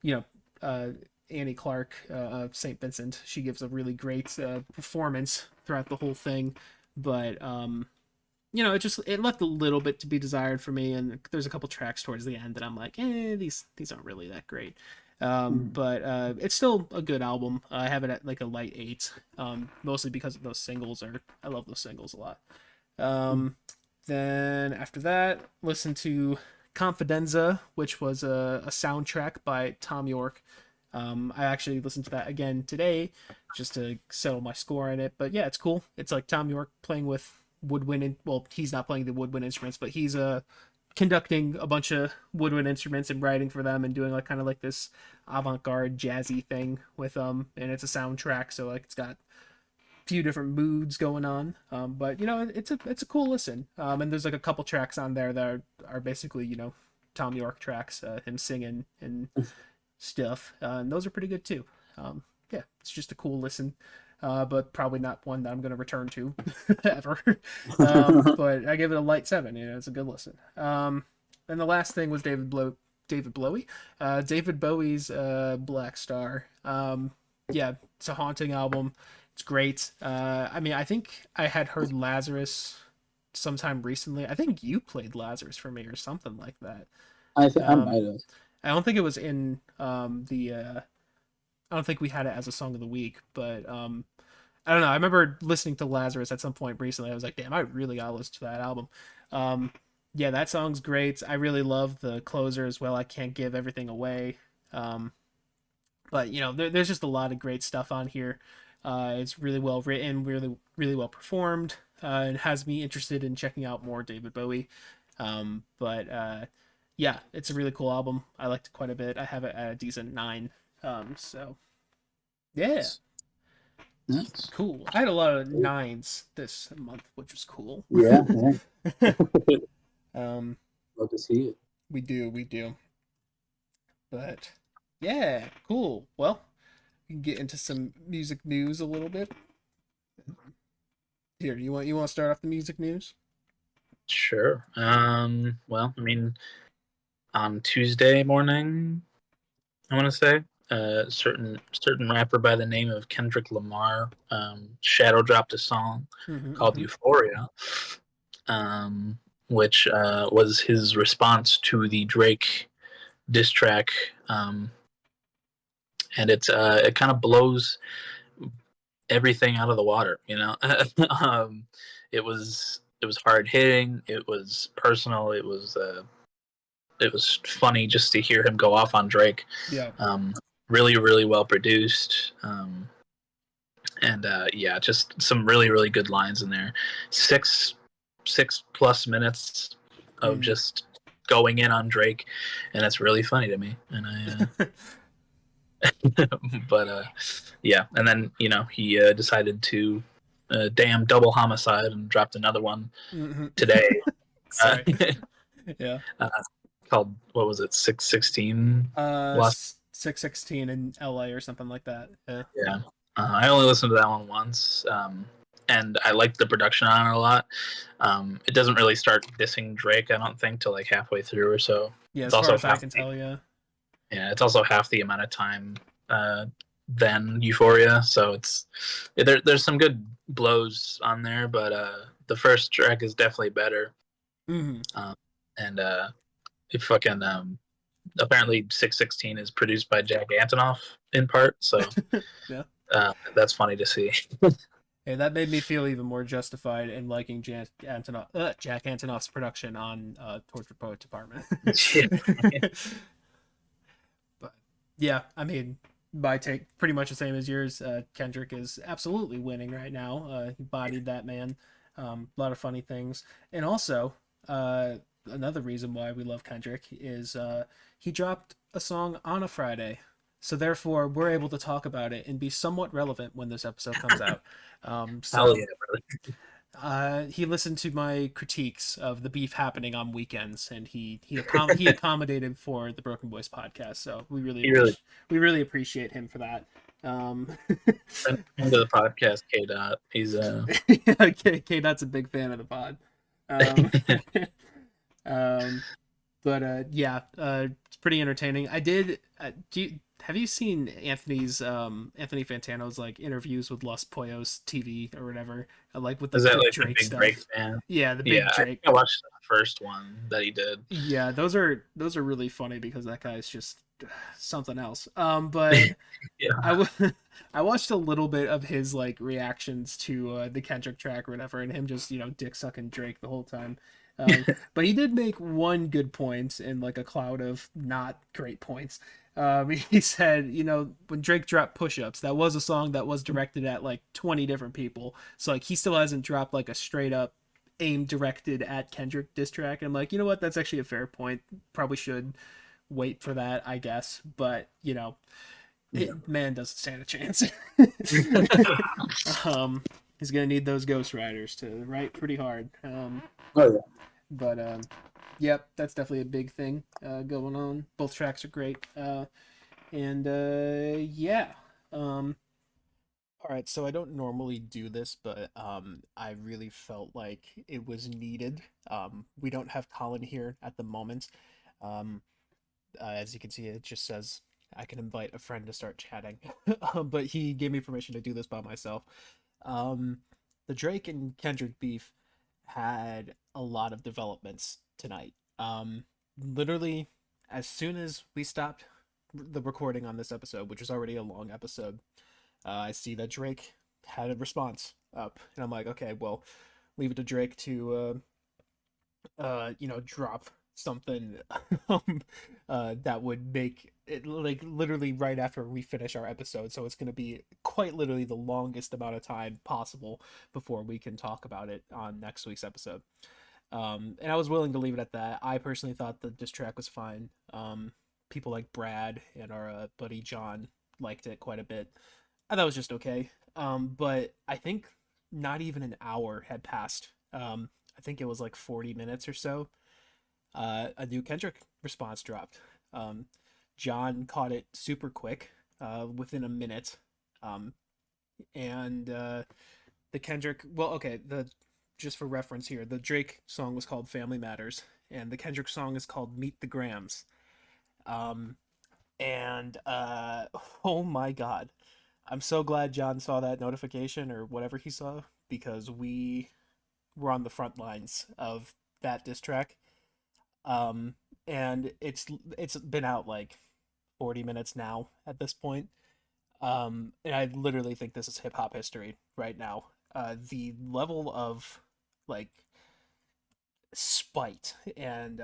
you know, Annie Clark of St. Vincent, she gives a really great performance throughout the whole thing. But it left a little bit to be desired for me, and there's a couple tracks towards the end that I'm like, these aren't really that great. But it's still a good album. I have it at like a light 8, mostly because of those singles. I love those singles a lot. Then after that, listen to Confidenza, which was a soundtrack by Tom York. I actually listened to that again today just to settle my score on it. But yeah, it's cool. It's like Tom York playing with woodwind. Well, he's not playing the woodwind instruments, but he's conducting a bunch of woodwind instruments and writing for them and doing like kind of like this avant-garde jazzy thing with and it's a soundtrack, so like it's got a few different moods going on. But it's a cool listen. And there's like a couple tracks on there that are basically Tom York tracks, him singing and stuff, and those are pretty good too. Yeah, it's just a cool listen, but probably not one that I'm going to return to ever. But I give it a light 7. It's a good listen. And the last thing was David Bowie's Black Star. Yeah, it's a haunting album. It's great. I think I had heard Lazarus sometime recently. I think you played Lazarus for me or something like that. I think I Um, might have. I don't think it was in I don't think we had it as a song of the week, but I don't know. I remember listening to Lazarus at some point recently. I was like, damn, I really gotta listen to that album. Yeah, that song's great. I really love the closer as well. I can't give everything away. But there's just a lot of great stuff on here. It's really well written, really really well performed. It has me interested in checking out more David Bowie. But yeah, it's a really cool album. I liked it quite a bit. I have it at a decent 9. So yeah, Nice. cool. I had a lot of 9s this month, which was cool. Yeah, yeah. um, Love to see it. we do. But yeah, cool. Well, we can get into some music news a little bit. Here, you want to start off the music news? Sure. Well, I mean, on Tuesday morning, I want to say, certain rapper by the name of Kendrick Lamar shadow dropped a song called Euphoria, which was his response to the Drake diss track, and it kind of blows everything out of the water. It was hard hitting. It was personal. It was funny just to hear him go off on Drake. Yeah. Really, really well produced. And yeah, just some really, really good lines in there. 6+ minutes of just going in on Drake, and it's really funny to me. And but yeah, and then he decided to damn double homicide and dropped another one today. Sorry. Yeah. Called, what was it, 616? 616 in LA or something like that. Yeah. I only listened to that one once, and I liked the production on it a lot. It doesn't really start dissing Drake, I don't think, till like halfway through or so. Yeah, it's as far also as I can tell, yeah. Yeah, it's also half the amount of time than Euphoria, so there's some good blows on there, but the first track is definitely better. And it fucking apparently 616 is produced by Jack Antonoff in part, so yeah, that's funny to see. Hey, that made me feel even more justified in liking Jack Antonoff's production on Tortured Poet Department. But yeah, I mean, my take pretty much the same as yours. Kendrick is absolutely winning right now. He bodied that man. A lot of funny things, and also another reason why we love Kendrick is he dropped a song on a Friday, so therefore we're able to talk about it and be somewhat relevant when this episode comes out. Hell So yeah, brother. he listened to my critiques of the beef happening on weekends, and he accommodated for the Broken Boys podcast. So He really we really appreciate him for that. sent him to the podcast, K Dot. He's Dot's a big fan of the pod. Um, um, but yeah, it's pretty entertaining. I did. Have you seen Anthony Fantano's like interviews with Los Pollos TV or whatever? Like with is that the like Drake the big stuff. Drake fan? Yeah, the Yeah, big Drake. I watched the first one that he did. Yeah, those are really funny because that guy's just something else. But Yeah. I watched a little bit of his like reactions to the Kendrick track or whatever, and him just dick sucking Drake the whole time. But he did make one good point in like a cloud of not great points. He said, when Drake dropped Push Ups, that was a song that was directed at like 20 different people. So like he still hasn't dropped like a straight up aim directed at Kendrick diss track. And I'm like, you know what? That's actually a fair point. Probably should wait for that, I guess. But man doesn't stand a chance. He's gonna need those Ghost Riders to write pretty hard. Oh yeah. But yep, that's definitely a big thing going on. Both tracks are great. And yeah. All right, so I don't normally do this, but I really felt like it was needed. We don't have Colin here at the moment. As you can see, it just says I can invite a friend to start chatting, but he gave me permission to do this by myself. The Drake and Kendrick beef had a lot of developments tonight. Literally, as soon as we stopped the recording on this episode, which was already a long episode, I see that Drake had a response up, and I'm like, okay, well, leave it to Drake to, drop something that would make it like literally right after we finish our episode. So it's going to be quite literally the longest amount of time possible before we can talk about it on next week's episode. And I was willing to leave it at that. I personally thought the diss track was fine. People like Brad and our buddy John liked it quite a bit. I thought it was just okay. But I think not even an hour had passed. I think it was like 40 minutes or so. A new Kendrick response dropped. John caught it super quick, within a minute. And the Kendrick, well, okay, just for reference here, the Drake song was called Family Matters, and the Kendrick song is called Meet the Grams. And oh my God. I'm so glad John saw that notification or whatever he saw, because we were on the front lines of that diss track. And it's been out like 40 minutes now at this point. And I literally think this is hip hop history right now. The level of like spite and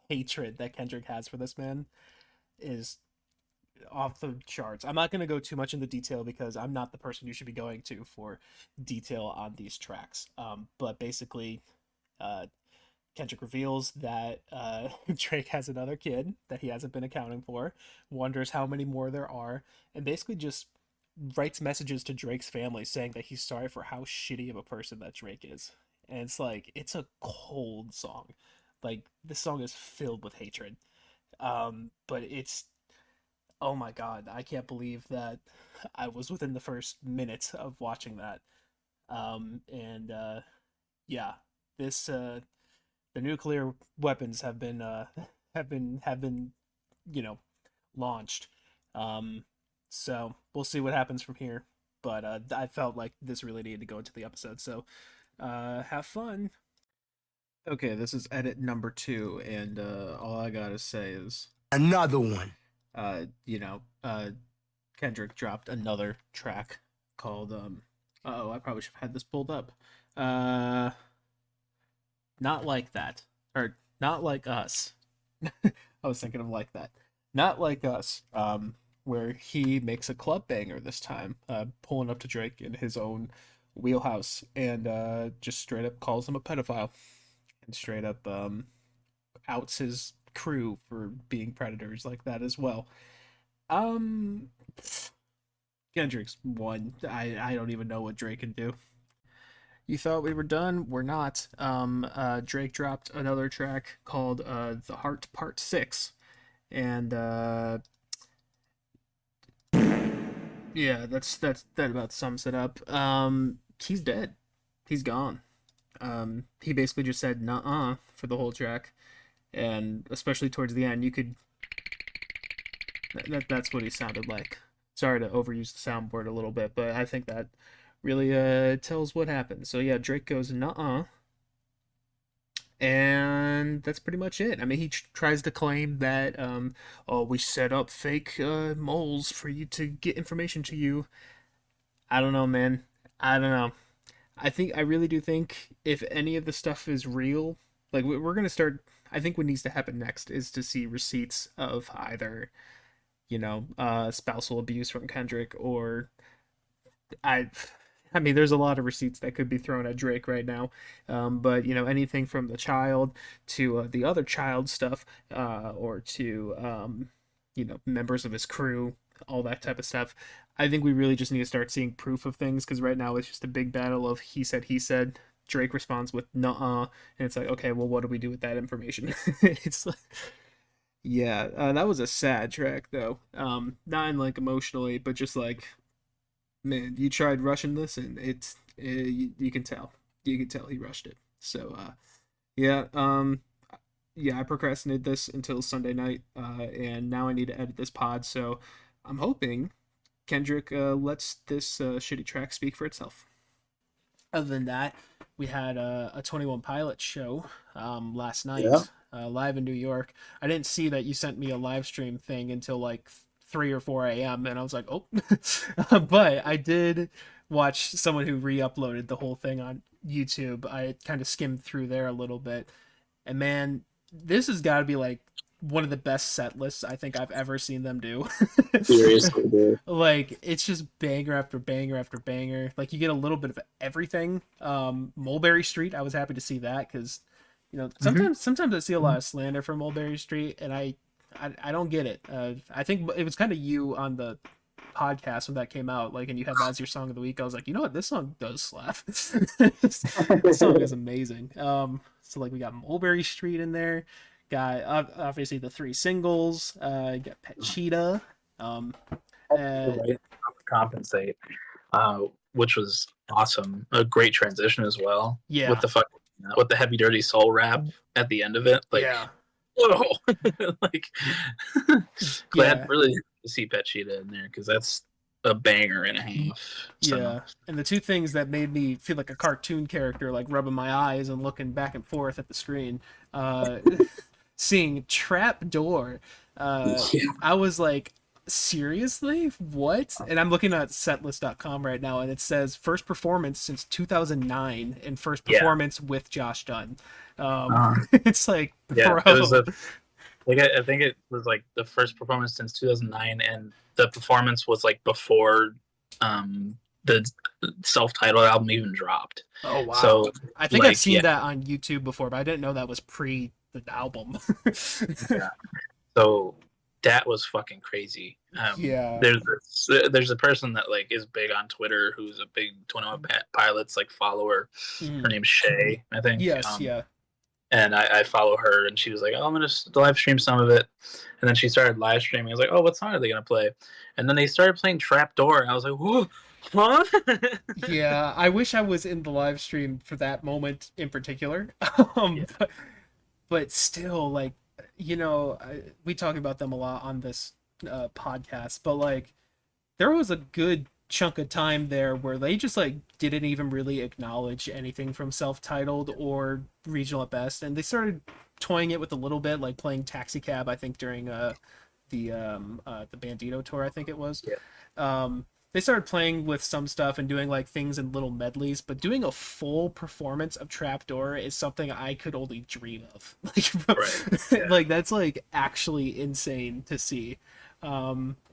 hatred that Kendrick has for this man is off the charts. I'm not going to go too much into detail because I'm not the person you should be going to for detail on these tracks. But basically, Kendrick reveals that Drake has another kid that he hasn't been accounting for, wonders how many more there are, and basically just writes messages to Drake's family saying that he's sorry for how shitty of a person that Drake is. And it's like, it's a cold song. Like, this song is filled with hatred. But it's, oh my God, I can't believe that I was within the first minute of watching that. And yeah, this, the nuclear weapons have been launched. So we'll see what happens from here. But I felt like this really needed to go into the episode. So have fun. Okay, this is edit number 2, and all I gotta say is another one. Kendrick dropped another track called I probably should have had this pulled up. Not Like That, or Not Like Us. I was thinking of Like That. Not Like Us, where he makes a club banger this time, pulling up to Drake in his own wheelhouse, and just straight up calls him a pedophile, and straight up outs his crew for being predators like that as well. Um, Kendrick's won. I don't even know what Drake can do. You thought we were done? We're not. Drake dropped another track called "The Heart Part 6," and yeah, that about sums it up. He's dead. He's gone. He basically just said "nuh-uh" for the whole track, and especially towards the end, you could. That's what he sounded like. Sorry to overuse the soundboard a little bit, but I think that really tells what happened. So yeah, Drake goes "nuh-uh," and that's pretty much it. I mean, he tries to claim that oh, we set up fake moles for you to get information to you. I don't know, man. I don't know. I really do think if any of the stuff is real, like we're gonna start. I think what needs to happen next is to see receipts of either, spousal abuse from Kendrick, or I I mean, there's a lot of receipts that could be thrown at Drake right now, but anything from the child to the other child stuff, or to members of his crew, all that type of stuff. I think we really just need to start seeing proof of things, because right now it's just a big battle of he said, he said. Drake responds with "nuh-uh," and it's like, okay, well, what do we do with that information? It's like, yeah, that was a sad track though. Not in like emotionally, but just like, man, you tried rushing this, and you can tell, he rushed it. So yeah, yeah, I procrastinated this until Sunday night, and now I need to edit this pod. So I'm hoping Kendrick lets this shitty track speak for itself. Other than that, we had a 21 Pilots show last night, Yeah. live in New York. I didn't see that you sent me a live stream thing until like 3 or 4 a.m. and I was like, oh. But I did watch someone who re-uploaded the whole thing on YouTube. I kind of skimmed through there a little bit, and man, this has got to be like one of the best set lists I think I've ever seen them do. Seriously, dude. Like, it's just banger after banger after banger. Like, you get a little bit of everything. Mulberry Street, I was happy to see that, because sometimes I see a lot of slander for Mulberry Street, and I don't get it. I think it was kind of you on the podcast when that came out, like, and you had that as your song of the week. I was like, you know what, this song does slap. This song is amazing. So like, we got Mulberry Street in there, got obviously the 3 singles, got Pet Cheetah, Compensate, which was awesome. A great transition as well. Yeah. With the heavy dirty soul rap at the end of it, like, yeah, whoa, like, glad yeah. really to see Pet Cheetah in there, because that's a banger and a half. So. Yeah, and the two things that made me feel like a cartoon character, like rubbing my eyes and looking back and forth at the screen, seeing Trap Door, I was like, seriously? What? And I'm looking at setlist.com right now, and it says first performance since 2009 and first performance with Josh Dunn. It's like, bro. It was I think it was like the first performance since 2009, and the performance was like before the self-titled album even dropped. Oh wow! So I think I've seen that on YouTube before, but I didn't know that was pre the album. Yeah. So that was fucking crazy. Yeah. There's a person that like is big on Twitter who's a big 21 Pilots like follower. Mm. Her name's Shay, I think. Yes. Yeah. And I follow her, and she was like, oh, I'm going to live stream some of it. And then she started live streaming. I was like, oh, what song are they going to play? And then they started playing Trapdoor, and I was like, whoa, huh? Yeah, I wish I was in the live stream for that moment in particular. But still, like, we talk about them a lot on this podcast, but like, there was a good chunk of time there where they just like didn't even really acknowledge anything from self-titled or regional at best, and they started toying it with a little bit, like playing Taxi Cab, I think, during the Bandito tour, I think it was. They started playing with some stuff and doing like things in little medleys, but doing a full performance of Trapdoor is something I could only dream of. Like, Right. Like, that's like actually insane to see.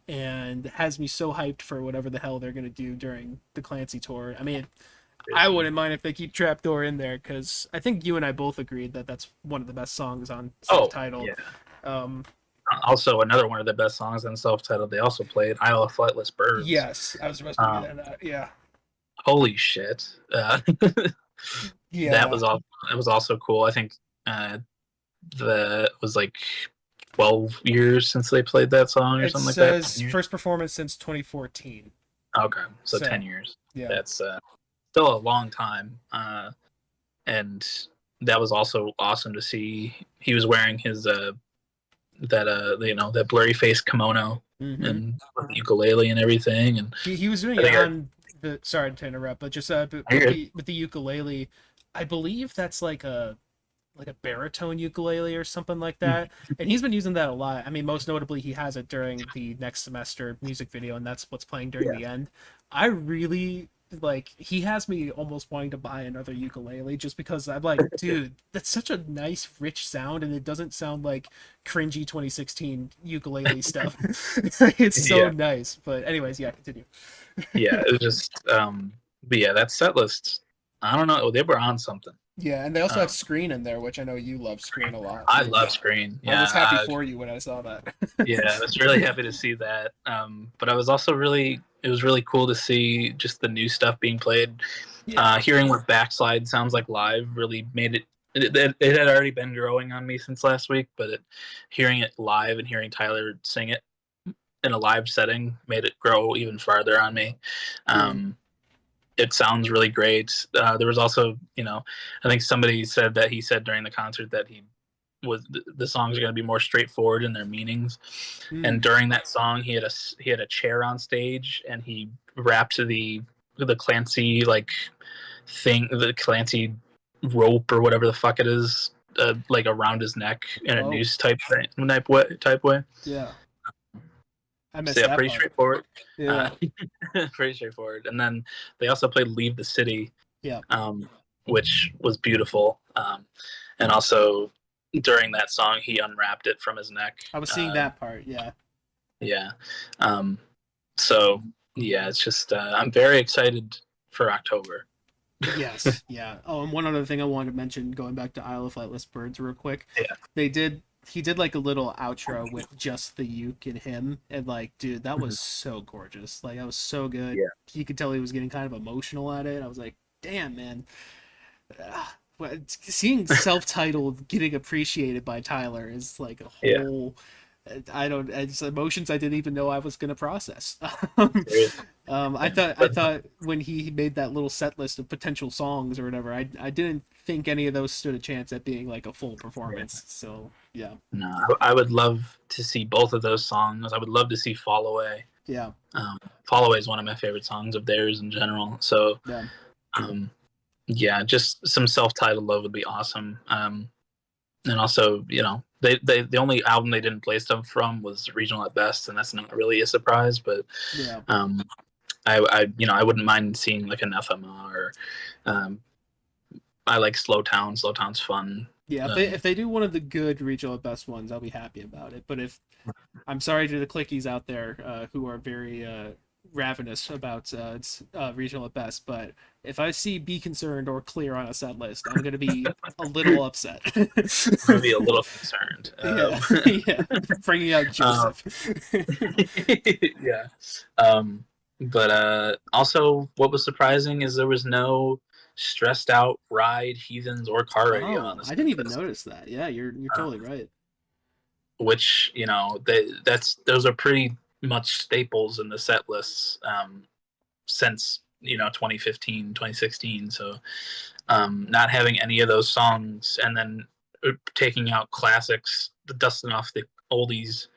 and has me so hyped for whatever the hell they're gonna do during the Clancy tour. I mean, I wouldn't mind if they keep Trapdoor in there, because I think you and I both agreed that that's one of the best songs on self-titled. Yeah. Also, another one of the best songs on self-titled. They also played "Isle of Flightless Birds." Yes, I was supposed to get that. Yeah. Holy shit! Yeah. That was also cool. I think that was like 12 years since they played that song or something like that. It says first performance since 2014. Okay, so 10 years. Yeah. That's still a long time. And that was also awesome to see. He was wearing his that blurry face kimono and with the ukulele and everything. And he was doing it on the. Sorry to interrupt, but just with the ukulele, I believe that's like a baritone ukulele or something like that, and he's been using that a lot. I mean, most notably, he has it during the Next Semester music video, and that's what's playing during the end. I really like. He has me almost wanting to buy another ukulele just because I'm like, dude, that's such a nice, rich sound, and it doesn't sound like cringy 2016 ukulele stuff. It's so nice. But anyways, yeah, continue. Yeah, it was just, but yeah, that set list. I don't know. They were on something. Yeah, and they also have Screen in there, which I know you love Screen a lot. I love Screen. Yeah, I was happy for you when I saw that. Yeah, I was really happy to see that. But I was also it was really cool to see just the new stuff being played. Yeah. Hearing what Backslide sounds like live really made it had already been growing on me since last week, but hearing it live and hearing Tyler sing it in a live setting made it grow even farther on me. It sounds really great. There was also, I think somebody said that he said during the concert that the songs are going to be more straightforward in their meanings. And during that song, he had a chair on stage, and he wrapped the Clancy thing, the Clancy rope or whatever the fuck it is, around his neck in a noose type way. Yeah. I missed that pretty part. Straightforward. Yeah. Pretty straightforward. And then they also played "Leave the City," yeah, which was beautiful. And also during that song, he unwrapped it from his neck. I was seeing that part. Yeah. Yeah. So yeah, it's just I'm very excited for October. Yes. Yeah. Oh, and one other thing I wanted to mention, going back to Isle of Flightless Birds real quick. Yeah. He did like a little outro with just the uke and him, and dude, that was so gorgeous. That was so good. Yeah. You could tell he was getting kind of emotional at it. I was like, damn, man. Seeing self-titled getting appreciated by Tyler is like a whole. It's emotions I didn't even know I was gonna process. I thought when he made that little set list of potential songs or whatever, I didn't think any of those stood a chance at being like a full performance. So yeah. No, I would love to see both of those songs. I would love to see "Fall Away." Yeah. "Fall Away" is one of my favorite songs of theirs in general. So yeah, just some self-titled love would be awesome. And also, the only album they didn't play stuff from was Regional at Best, and that's not really a surprise. But I wouldn't mind seeing like an FMA or I like Slow Town. Slow Town's fun. Yeah, if they do one of the good Regional at Best ones, I'll be happy about it. But I'm sorry to the clickies out there who are very ravenous about Regional at Best, but if I see Be Concerned or Clear on a set list, I'm going to be a little upset. I'm going to be a little concerned. Yeah, bringing out Joseph. Yeah. But also, what was surprising is there was no Stressed Out, Ride, Heathens, or Car Radio on this. I didn't even notice that. Yeah, you're totally right. Which, those are pretty much staples in the set lists since 2015, 2016. So not having any of those songs and then taking out classics, dusting off the oldies,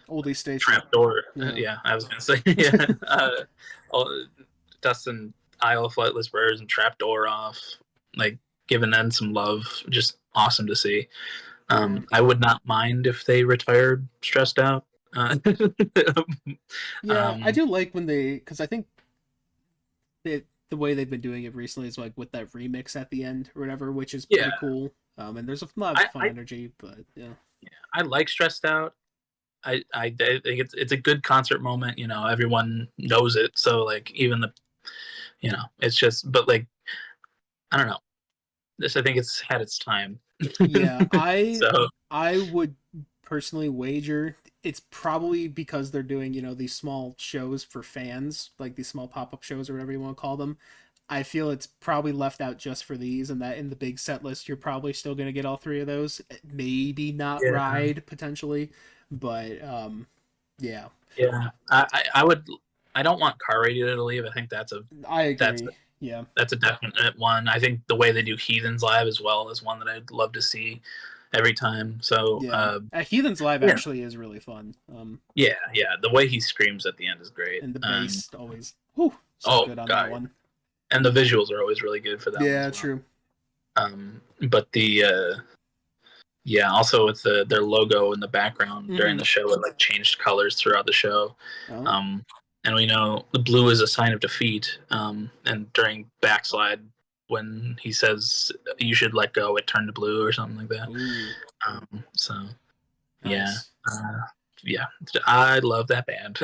oldies station, Trapdoor. Yeah, I was gonna say dusting Isle of Flightless Birds and Trapdoor off, giving them some love. Just awesome to see. I would not mind if they retired Stressed Out. I do like when because I think the way they've been doing it recently is with that remix at the end or whatever, which is pretty cool. And there's a lot of fun energy, but yeah, I like Stressed Out. think it's a good concert moment. You know, everyone knows it, so like even the, you know, it's just, but like I don't know. This, I think it's had its time. Yeah, So I would personally wager it's probably because they're doing, these small shows for fans, like these small pop-up shows or whatever you want to call them. I feel it's probably left out just for these, and that in the big set list you're probably still going to get all three of those. Maybe not yeah, Ride potentially, but yeah. yeah. I would. I don't want Car Radio to leave. I think I that's agree. Yeah. that's a definite one. I think the way they do Heathens live as well is one that I'd love to see every time. So Yeah. Heathens Live yeah, actually is really fun. yeah. The way he screams at the end is great. And the bass always so Oh good on that god, one. and the visuals are always really good for that one Yeah, as well. true. But the yeah, also with their logo in the background during the show, it like changed colors throughout the show. Oh. And we know the blue is a sign of defeat. And during Backslide, when he says you should let go, it turned to blue or something like that. Ooh. So yeah, Nice. yeah, I love that band.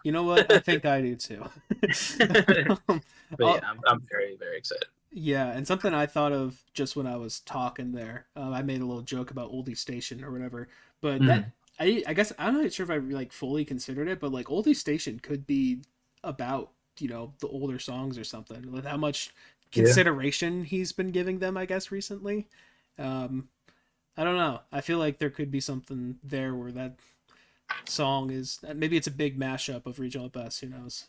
You know what? I think I do too. But yeah, I'm very very excited. Yeah, and something I thought of just when I was talking there, I made a little joke about Oldie Station or whatever, but that I guess I'm not sure if I like fully considered it, but like Oldie Station could be about the older songs or something, with how much Yeah. consideration he's been giving them, I guess recently. I don't know. I feel like there could be something there where that song is maybe it's a big mashup of regional best. Who knows?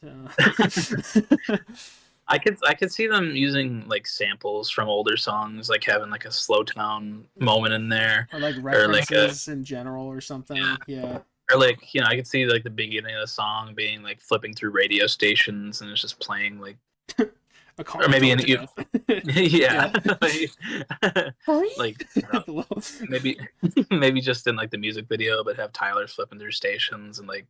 I could see them using like samples from older songs, like having like a slow town moment in there, Or like or like a references in general or something. Yeah. or like I could see like the beginning of the song being like flipping through radio stations and it's just playing like, A car or maybe drove an to death. yeah, Hurry! like maybe maybe just in like the music video, but have Tyler flipping through stations and like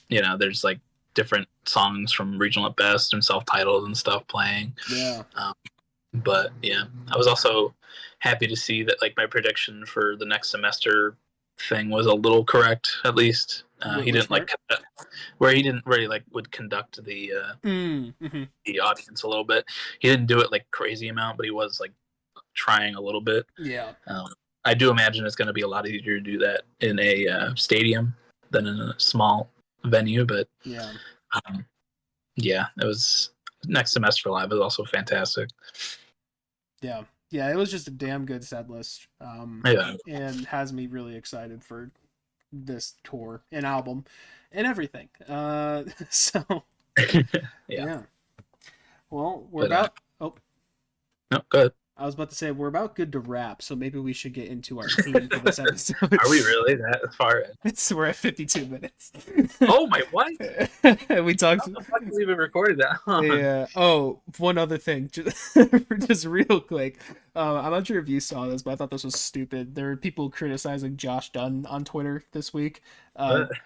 there's like different songs from Regional at Best and self-titled and stuff playing. Yeah. But yeah, I was also happy to see that like my prediction for the next semester thing was a little correct, at least. He didn't like where he didn't really like would conduct the audience a little bit. He didn't do it like crazy amount, but he was like trying a little bit. Yeah. I do imagine it's going to be a lot easier to do that in a stadium than in a small venue, but yeah, yeah, it was next semester live was also fantastic. yeah, yeah. It was just a damn good set list, Yeah, and has me really excited for this tour and album and everything. So yeah. Well, we're about. No, go ahead. I was about to say we're about good to wrap, so maybe we should get into our theme for this episode. Are we really that far in? We're at 52 minutes. Oh my what? We talked. How the fuck did we even recorded that? Yeah. Oh, one other thing, just real quick. I'm not sure if you saw this, but I thought this was stupid. There were people criticizing Josh Dunn on Twitter this week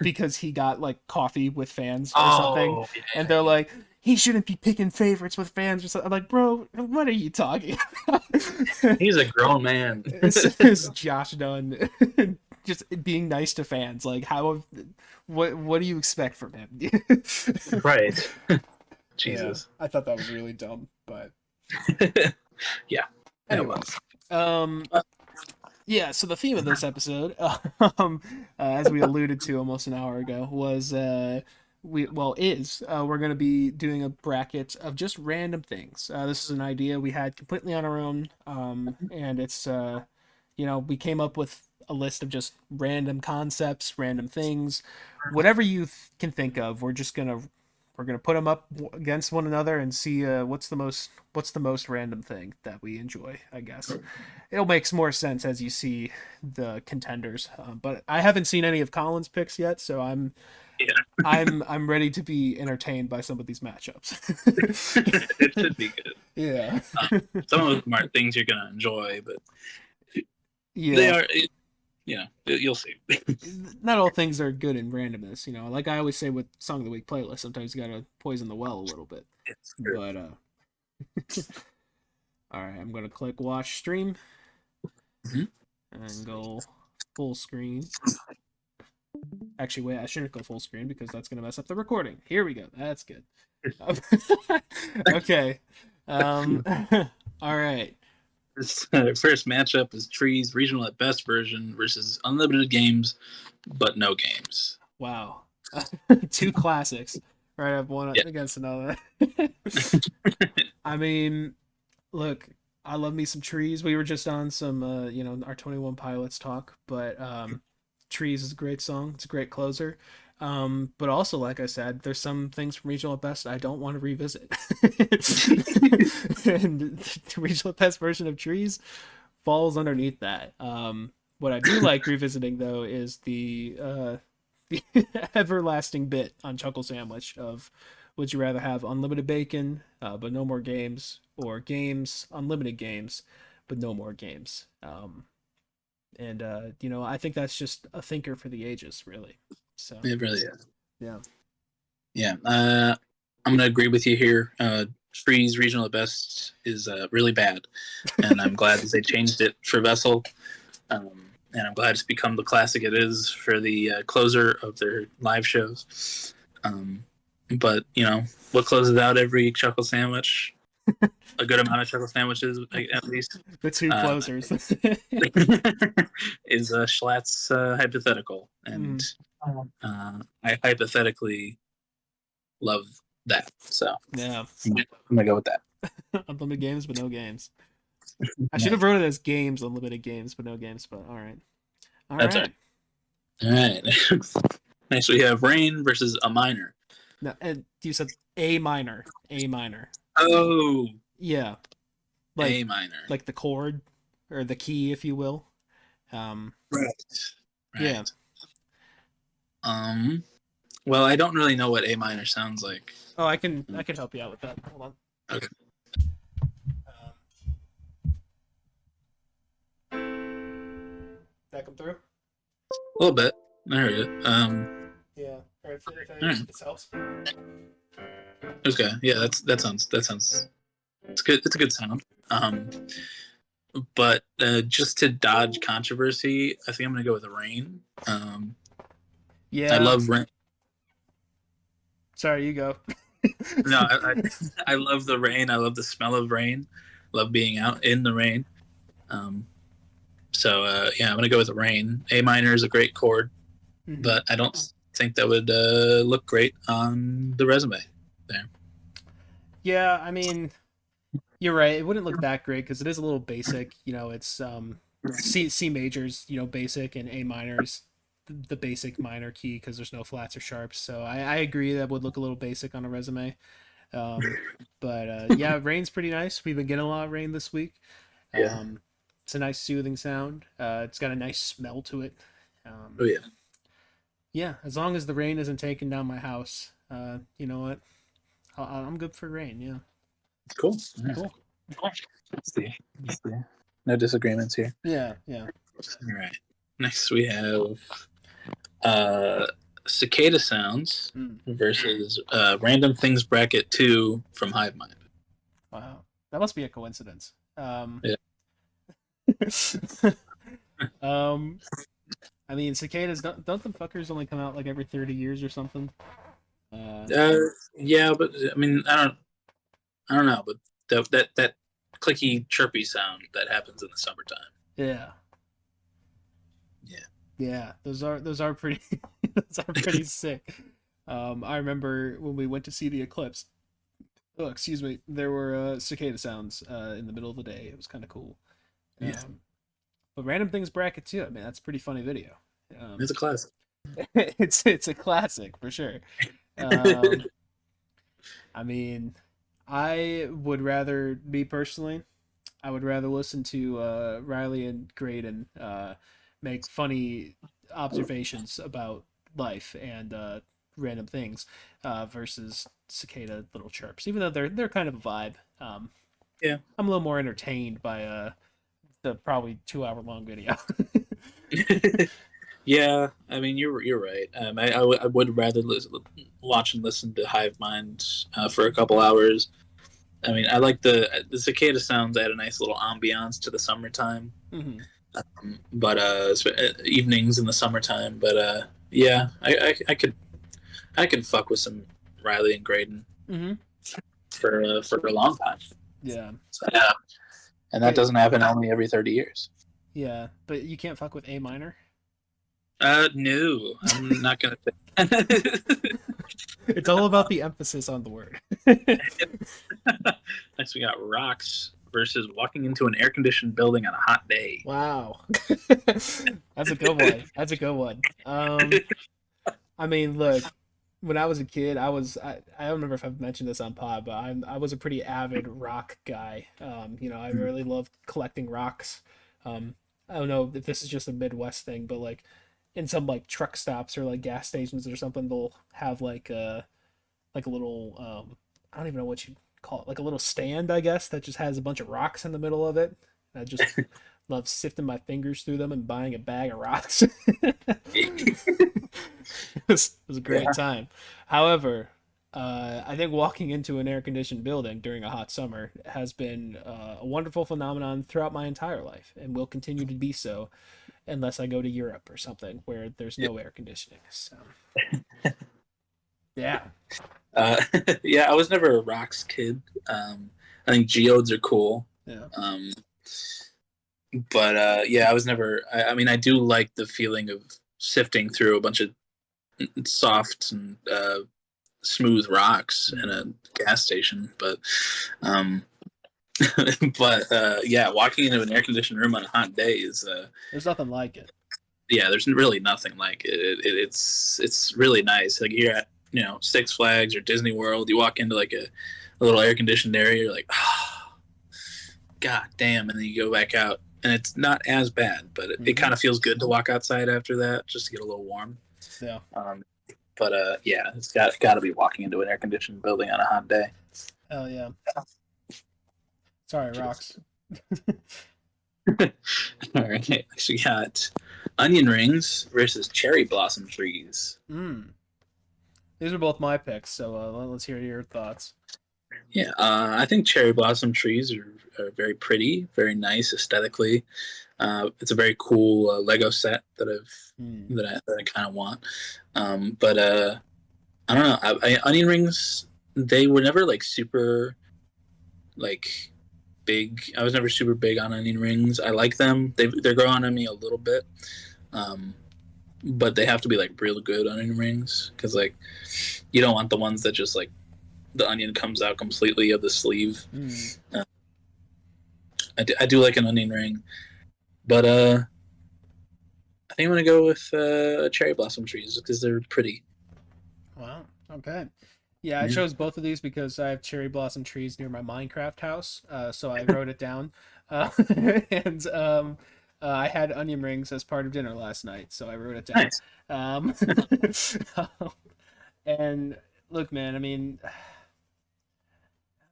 because he got like coffee with fans or something, and they're like, he shouldn't be picking favorites with fans or something. I'm like, bro, what are you talking about? He's a grown man. It's Josh Dunn just being nice to fans. Like, what do you expect from him? Right. Jesus. Yeah, I thought that was really dumb, but yeah. anyways. Yeah, so the theme of this episode, as we alluded to almost an hour ago, was we're going to be doing a bracket of just random things. This is an idea we had completely on our own, and it's we came up with a list of just random concepts, random things, whatever you can think of. We're gonna put them up against one another and see what's the most random thing that we enjoy. I guess it'll make more sense as you see the contenders. But I haven't seen any of Colin's picks yet, so I'm ready to be entertained by some of these matchups. It should be good. Yeah. Some of them aren't things you're gonna enjoy, but yeah, they are. You'll see. Not all things are good in randomness, like I always say with Song of the Week playlist, sometimes you gotta poison the well a little bit. It's true. But all right, I'm gonna click watch stream and go full screen. Actually, wait, I shouldn't go full screen because that's gonna mess up the recording. Here we go. That's good. Okay. All right. This first matchup is Trees Regional at Best version versus Unlimited Games, but no games. Wow. Two classics right up one against another. I mean, look, I love me some Trees. We were just on some our 21 Pilots talk, but Trees is a great song. It's a great closer. But also, like I said, there's some things from Regional at Best I don't want to revisit. And the Regional at Best version of Trees falls underneath that. What I do like revisiting though is the everlasting bit on Chuckle Sandwich of would you rather have unlimited bacon but no more games, or games, unlimited games but no more games. And I think that's just a thinker for the ages, really. So It really is. Yeah. I'm gonna agree with you here. Trees Regional at Best is really bad, and I'm glad that they changed it for Vessel. And I'm glad it's become the classic it is for the closer of their live shows. But what closes out every Chuckle Sandwich? A good amount of Chuckle Sandwiches, at least. The two closers. Is Schlatt's hypothetical, and I hypothetically love that. So Yeah, I'm gonna go with that. unlimited games but no games. I should have wrote it as games, unlimited games but no games. But all right. That's right. All right. Next we have Rain versus a minor. No, and you said A minor. A minor. Oh. Yeah. A minor. Like the chord or the key, if you will. Right. Yeah. Well, I don't really know what A minor sounds like. Oh, I can help you out with that. Hold on. Okay. That come through? A little bit. I heard it. Yeah. All right. Right. This helps. Okay. Yeah, that sounds. It's good. It's a good sound. But just to dodge controversy, I think I'm gonna go with Rain. Yeah. I love Rain. Sorry, you go. No, I love the rain. I love the smell of rain. Love being out in the rain. So I'm gonna go with the Rain. A minor is a great chord, but I don't think that would look great on the resume there. Yeah, I mean, you're right. It wouldn't look that great because it is a little basic. It's C major's basic, and A minor's the basic minor key because there's no flats or sharps. So I agree that would look a little basic on a resume. But Rain's pretty nice. We've been getting a lot of rain this week. It's a nice soothing sound. It's got a nice smell to it. Oh yeah. Yeah, as long as the rain isn't taking down my house, you know what? I'm good for rain. Yeah. Cool. Cool. Let's see. No disagreements here. Yeah. All right. Next we have Cicada Sounds versus Random Things Bracket 2 from Hive Mind. Wow. That must be a coincidence. Yeah. I mean, cicadas don't them fuckers only come out like every 30 years or something? Yeah, but I mean, I don't know, but that clicky chirpy sound that happens in the summertime. Yeah. Yeah, those are pretty those are pretty sick. I remember when we went to see the eclipse. Oh, excuse me. There were cicada sounds in the middle of the day. It was kind of cool. Yeah. But Random Things Bracket 2, I mean, that's a pretty funny video. It's a classic. It's a classic for sure. I mean, me personally, I would rather listen to Riley and Graydon make funny observations about life and random things versus cicada little chirps, even though they're kind of a vibe. Yeah, I'm a little more entertained by the probably 2-hour long video. Yeah, I mean you're right. I would rather watch and listen to Hive Mind for a couple hours. I mean, I like the cicada sounds add a nice little ambiance to the summertime. Mm-hmm. But evenings in the summertime. But Yeah, I could fuck with some Riley and Graydon Mm-hmm. for a long time. Yeah. So, yeah, and that But doesn't happen only every 30 years. yeah, but you can't fuck with A minor. No, I'm not gonna say. It's all about the emphasis on the word. Next, we got rocks versus walking into an air-conditioned building on a hot day. Wow. That's a good one. That's a good one. I mean, look, when I was a kid, I don't remember if I've mentioned this on pod, but I was a pretty avid rock guy. I really loved collecting rocks. I don't know if this is just a Midwest thing, but like in some like truck stops or like gas stations or something, they'll have like a little I don't even know what you call it, like a little stand, I guess, that just has a bunch of rocks in the middle of it. I just love sifting my fingers through them and buying a bag of rocks. It was a great Yeah. time. However, I think walking into an air conditioned building during a hot summer has been a wonderful phenomenon throughout my entire life and will continue to be so unless I go to Europe or something where there's no air conditioning. So, yeah. Uh, yeah, I was never a rocks kid. I think geodes are cool. Yeah. But yeah, I was never. I mean, I do like the feeling of sifting through a bunch of soft and smooth rocks in a gas station. But yeah, walking into an air conditioned room on a hot day is There's nothing like it. yeah. There's really nothing like it. It's really nice. Like you're at Six Flags or Disney World. You walk into like a little air conditioned area. You're like, oh, god damn, and then you go back out. And it's not as bad, but it kind of feels good to walk outside after that just to get a little warm. Yeah. But yeah, it's got to be walking into an air conditioned building on a hot day. Hell yeah. Sorry, rocks. All right, next we got onion rings versus cherry blossom trees. These are both my picks, so let's hear your thoughts. Yeah, I think cherry blossom trees are very pretty, very nice aesthetically. It's a very cool Lego set that I kind of want. But I don't know. Onion rings, they were never like super like big. I was never super big on onion rings. I like them. They're growing on me a little bit. But they have to be like real good onion rings because like you don't want the ones that just like the onion comes out completely of the sleeve. I do like an onion ring, but I think I'm gonna go with cherry blossom trees because they're pretty. Wow. Okay. Yeah, I chose both of these because I have cherry blossom trees near my Minecraft house, so I wrote it down. And I had onion rings as part of dinner last night, so I wrote it down. Nice. And look, man, I mean,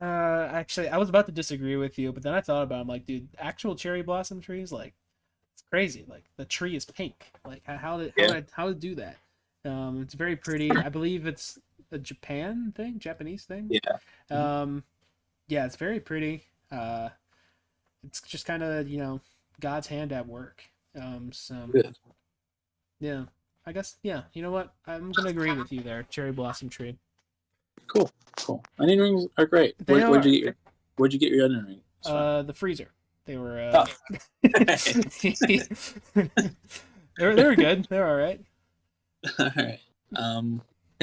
actually, I was about to disagree with you, but then I thought about it. I'm like, dude, actual cherry blossom trees, like, it's crazy. Like, the tree is pink. Like, how to do that? It's very pretty. I believe it's a Japanese thing. Yeah. Yeah, it's very pretty. It's just kind of God's hand at work. So Good. yeah, I guess yeah. You know what? I'm gonna agree with you there. Cherry blossom tree. Cool. Onion rings are great. They Where'd are. you get your onion rings from? The freezer. They were. Oh. they were good. They're all right. All right.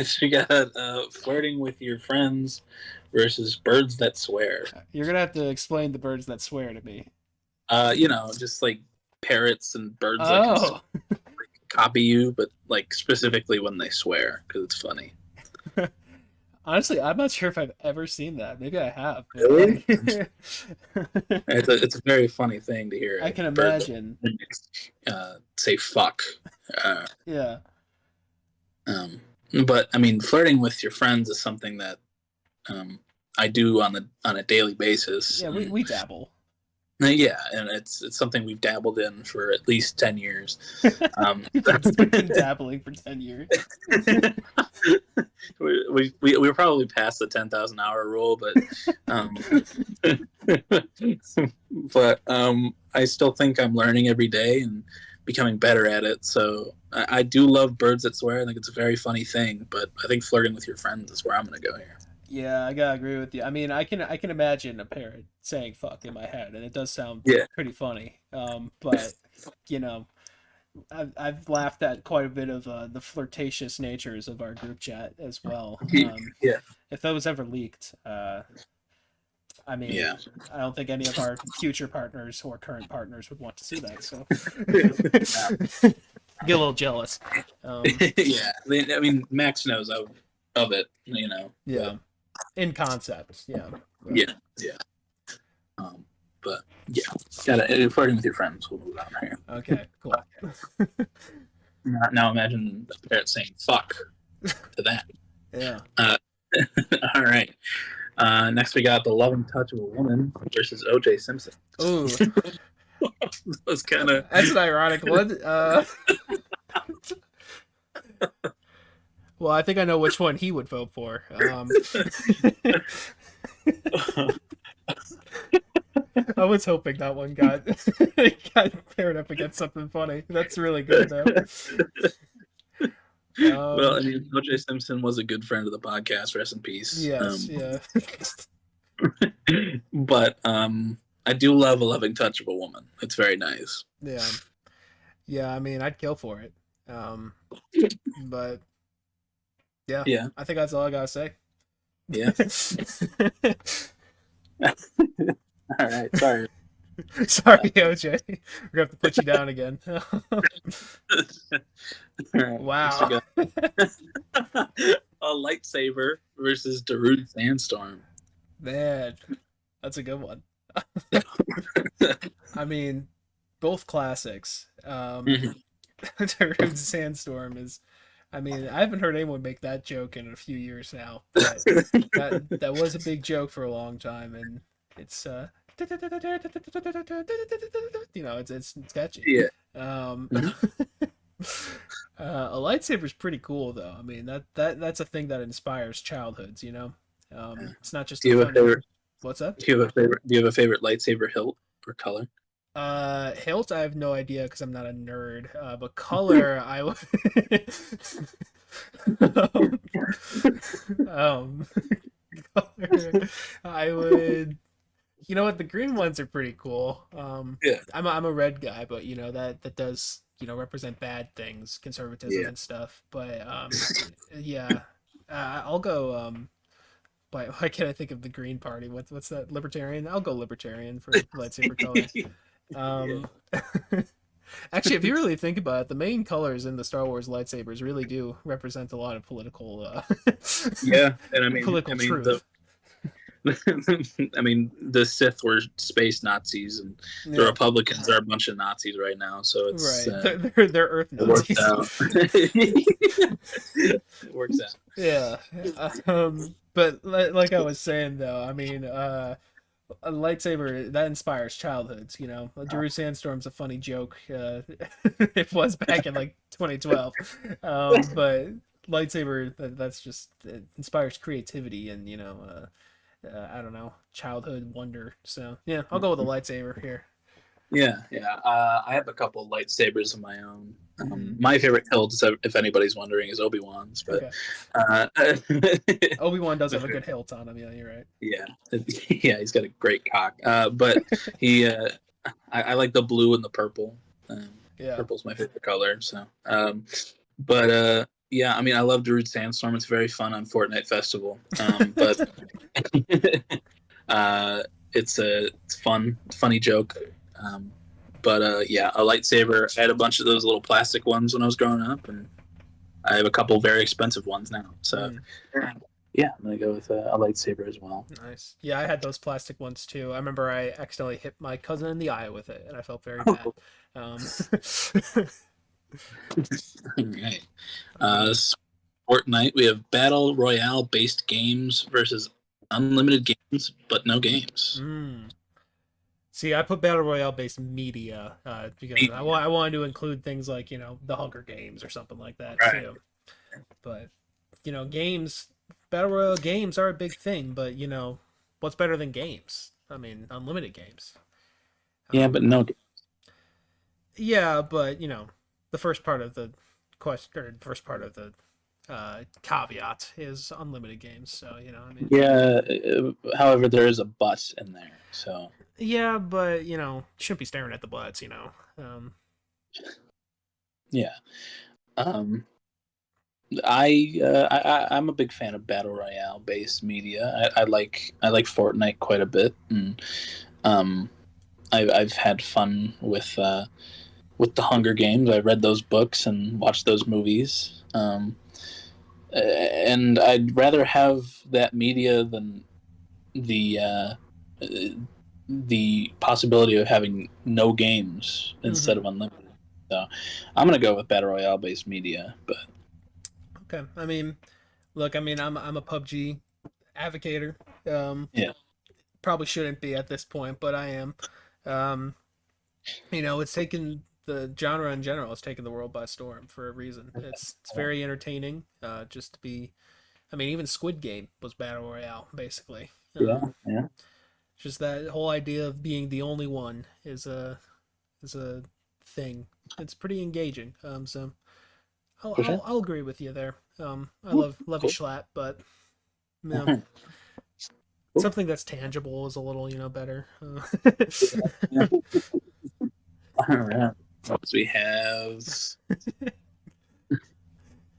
So you got flirting with your friends versus birds that swear. You're gonna have to explain the birds that swear to me. Just like parrots and birds Oh. that can copy you, but like specifically when they swear because it's funny. Honestly, I'm not sure if I've ever seen that. Maybe I have. Really? It's a very funny thing to hear. I can imagine. Say fuck. Yeah. But I mean, flirting with your friends is something that I do on a daily basis. Yeah, we dabble. Yeah, and it's something we've dabbled in for at least 10 years. We've been dabbling for 10 years. We're probably past the 10,000 hour rule, but I still think I'm learning every day, and becoming better at it. So I do love birds that swear. I think it's a very funny thing, but I think flirting with your friends is where I'm going to go here. Yeah, I gotta agree with you. I mean, I can imagine a parrot saying "fuck" in my head, and it does sound Yeah. pretty funny. But you know, I've laughed at quite a bit of the flirtatious natures of our group chat as well. Yeah. If that was ever leaked, I mean, Yeah. I don't think any of our future partners or current partners would want to see that. So get a little jealous. Yeah. I mean, Max knows of it, Yeah, in concept. Yeah. But, yeah. Yeah. But yeah, flirting with your friends. We'll move on here. okay. Cool. Now imagine the parrot saying "fuck" to that. Yeah. All right. Next, we got the loving touch of a woman versus O.J. Simpson. Ooh. That was kind of. That's an ironic one. Well, I think I know which one he would vote for. I was hoping that one got paired up against something funny. That's really good, though. Well, I mean, O.J. Simpson was a good friend of the podcast. Rest in peace. Yes, yeah. But I do love a loving touch of a woman. It's very nice. Yeah. Yeah, I mean, I'd kill for it. But yeah, I think that's all I gotta say. Yeah. All right. Sorry. Sorry, OJ. We're gonna have to put you down again. Right, wow. A lightsaber versus Darude Sandstorm. Man, that's a good one. I mean, both classics. Darude Sandstorm is. I mean, I haven't heard anyone make that joke in a few years now. But that was a big joke for a long time, and it's it's catchy. Yeah. A lightsaber is pretty cool, though. I mean, that's a thing that inspires childhoods. It's not just. Do you have a favorite? What's that? Do you have a favorite lightsaber hilt or color? Hilt, I have no idea because I'm not a nerd. But color, I would. Color, I would. You know what? The green ones are pretty cool. Yeah. I'm a red guy, but that does represent bad things, conservatism and stuff. But yeah, I'll go. Why can't I think of the Green Party? What's that? Libertarian? I'll go Libertarian for lightsaber color. Actually, if you really think about it, the main colors in the Star Wars lightsabers really do represent a lot of political. Yeah, and I mean, political truth. I mean, the Sith were space Nazis, and the Republicans are a bunch of Nazis right now. So it's right. They're Earth Nazis. It works out. Yeah. But like I was saying, though, I mean, a lightsaber that inspires childhoods. Darude Sandstorm's a funny joke. It was back in like 2012, but lightsaber that's just it inspires creativity and I don't know, childhood wonder. So yeah, I'll go with a lightsaber here. Yeah. I have a couple lightsabers of my own. My favorite hilt, if anybody's wondering, is Obi-Wan's. But Obi-Wan does have a good hilt on him. Yeah, you're right. Yeah, he's got a great cock. But he, I like the blue and the purple. Purple's my favorite color. So, yeah, I mean, I love Darude Sandstorm. It's very fun on Fortnite Festival. But it's funny joke. Yeah, a lightsaber. I had a bunch of those little plastic ones when I was growing up, and I have a couple very expensive ones now. So, yeah, I'm gonna go with a lightsaber as well. Nice. Yeah, I had those plastic ones too. I remember I accidentally hit my cousin in the eye with it, and I felt very bad. Right. Fortnite. We have battle royale based games versus unlimited games, but no games. See, I put battle royale based media because I wanted to include things like the Hunger Games or something like that too. But games, battle royale games are a big thing. But what's better than games? I mean, unlimited games. Yeah, but no games. Yeah, but the first part of the question, or the first part of the caveat is unlimited games. So I mean, Yeah. However, there is a but in there. So yeah, but shouldn't be staring at the butts. yeah. Um, I'm a big fan of battle royale based media. I like Fortnite quite a bit, and um, I've had fun with the Hunger Games. I read those books and watched those movies. And I'd rather have that media than the the possibility of having no games instead of unlimited. So I'm gonna go with battle royale based media, but Okay, I mean, look, I mean, I'm a PUBG advocator. yeah, Probably shouldn't be at this point, but I am. Um, it's taken the genre in general. It's taken the world by storm for a reason. It's very entertaining. Just to be, I mean, even Squid Game was battle royale basically. yeah, yeah, Just that whole idea of being the only one is a thing. It's pretty engaging. So I'll, for I'll sure. I'll agree with you there. I Cool. love you, Cool. Schlatt, but you know, Cool. something that's tangible is a little better. Yeah. All right. What we have?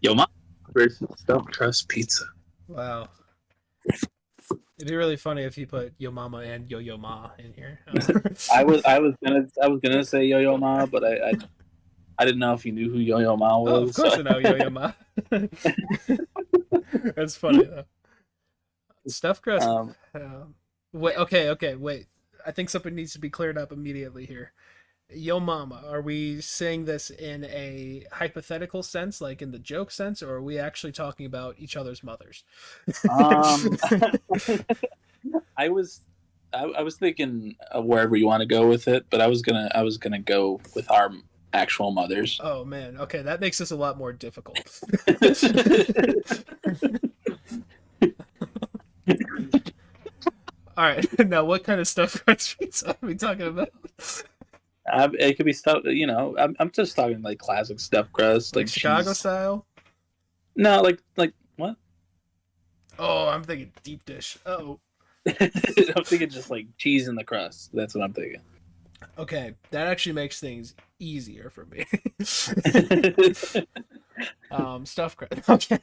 Yo Ma versus stuffed crust pizza. Wow. It'd be really funny if you put Yo Mama and Yo Yo Ma in here. I was gonna say Yo Yo Ma, but I didn't know if you knew who Yo Yo Ma Oh, of was. course So I know Yo Yo Ma. That's funny though. Stuffed crust. um, Wait. Okay. Okay. Wait. I think something needs to be cleared up immediately here. Yo Mama, are we saying this in a hypothetical sense, like in the joke sense, or are we actually talking about each other's mothers? um, I was I was thinking wherever you want to go with it, but I was gonna go with our actual mothers. Oh man, okay, that makes this a lot more difficult. All right, now what kind of stuffed crust pizza are we talking about? It could be stuff. I'm just talking like classic stuffed crust, Like like Chicago cheese. style? No, like what? Oh, I'm thinking deep dish. Oh, I'm thinking just like cheese in the crust. That's what I'm thinking. okay, that actually makes things easier for me. Stuffed crust. Okay.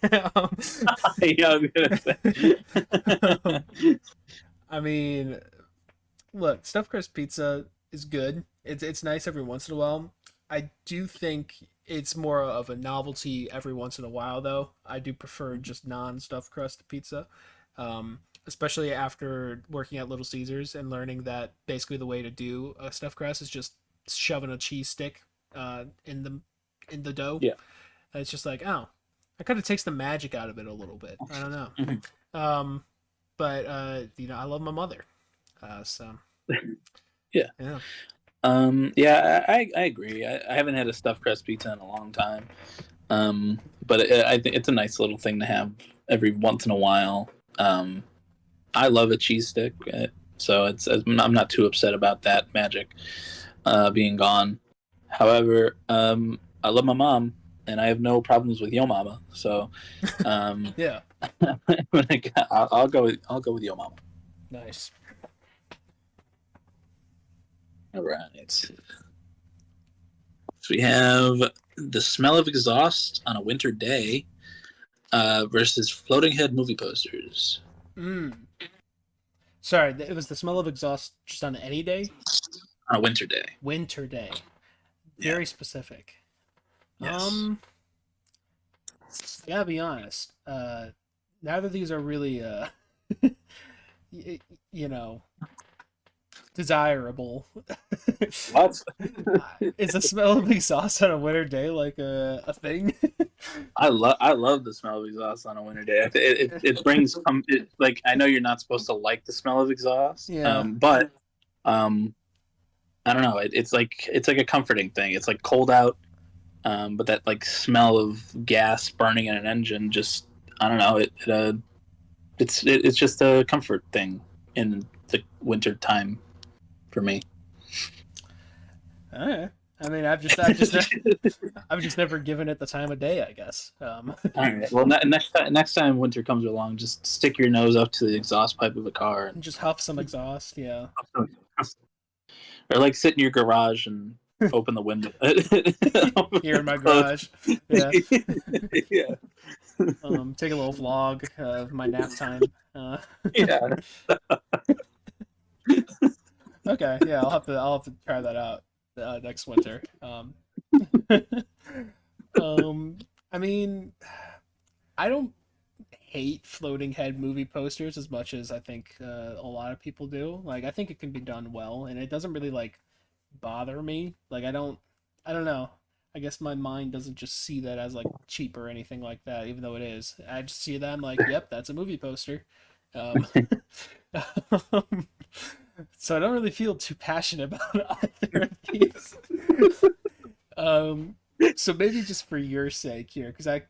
Yeah, I was gonna Um, say. I mean, look, stuffed crust pizza is good. It's nice every once in a while. I do think it's more of a novelty every once in a while, though. I do prefer just non-stuffed crust pizza, especially after working at Little Caesars and learning that basically the way to do a stuffed crust is just shoving a cheese stick in the dough. Yeah. And it's just like, oh, that kind of takes the magic out of it a little bit. I don't know. Mhm. But I love my mother. So Yeah. yeah. Yeah, I agree. I haven't had a stuffed crust pizza in a long time. But I think it's a nice little thing to have every once in a while. I love a cheese stick, so I'm not too upset about that magic being gone. However, I love my mom, and I have no problems with Yo Mama. So, um, Yeah. I'll go with Yo Mama. Nice. All right. So we have the smell of exhaust on a winter day versus floating head movie posters Mm. Sorry, it was the smell of exhaust just on any day? on a winter day. Winter day. Yeah. Very specific. Yes. Gotta be honest. Neither of these are really you know, desirable. What? Is the smell of exhaust on a winter day like a thing? I love the smell of exhaust on a winter day. It brings like I know you're not supposed to like the smell of exhaust, Yeah. but um, I don't know. It's like a comforting thing. It's like cold out, but that like smell of gas burning in an engine just I don't know. It's just a comfort thing in the winter time for me. Alright. I mean, I've just never given it the time of day, I guess. All right. Well, next time winter comes along, just stick your nose up to the exhaust pipe of a car and Just huff some exhaust, yeah. or like sit in your garage and open the window. Here in my garage, yeah. Yeah. Take a little vlog of my nap time. Yeah. Okay, yeah, I'll have to try that out next winter. I mean, I don't hate floating head movie posters as much as I think a lot of people do. Like, I think it can be done well, and it doesn't really like bother me. Like, I don't know. I guess my mind doesn't just see that as like cheap or anything like that, even though it is. I just see that I'm like, yep, that's a movie poster. Um, so I don't really feel too passionate about either of these. Um, so maybe just for your sake here, because I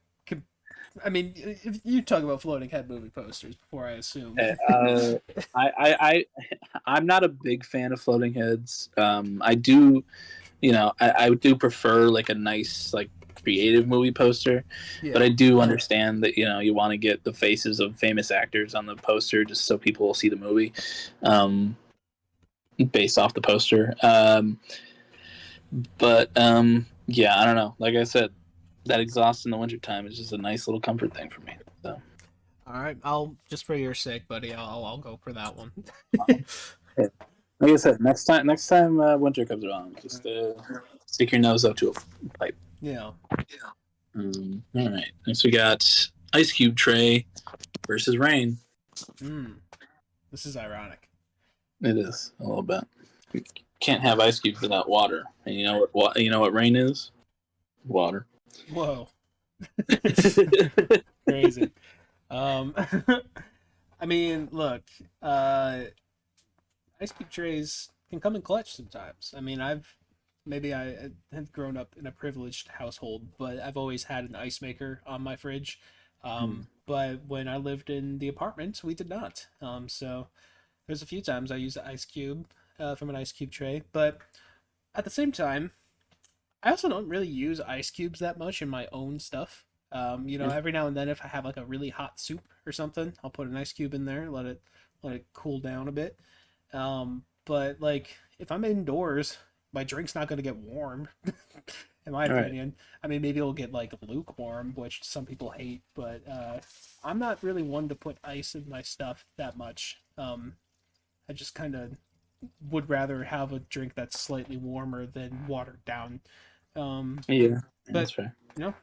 mean, if you talk about floating head movie posters before, I assume. I'm not a big fan of floating heads. I do, I do prefer like a nice like creative movie poster, Yeah. but I do understand that you want to get the faces of famous actors on the poster just so people will see the movie, based off the poster. But yeah, I don't know. Like I said, that exhaust in the wintertime is just a nice little comfort thing for me. So. All right, I'll just for your sake, buddy. I'll go for that one. Like I said, next time winter comes around, just stick your nose up to a pipe. Yeah. All right. Next we got ice cube tray versus rain. This is ironic. It is a little bit. You can't have ice cubes without water, and you know what rain is? Water. Whoa. Crazy. I mean, look, ice cube trays can come in clutch sometimes. I mean, I have grown up in a privileged household, but I've always had an ice maker on my fridge. But when I lived in the apartment, we did not. So there's a few times I used the ice cube from an ice cube tray, but at the same time, I also don't really use ice cubes that much in my own stuff. Every now and then if I have like a really hot soup or something, I'll put an ice cube in there, let it cool down a bit. But like if I'm indoors, my drink's not gonna get warm, in my opinion. I mean, maybe it'll get like lukewarm, which some people hate, but I'm not really one to put ice in my stuff that much. I just kind of would rather have a drink that's slightly warmer than watered down. Yeah, but that's fair.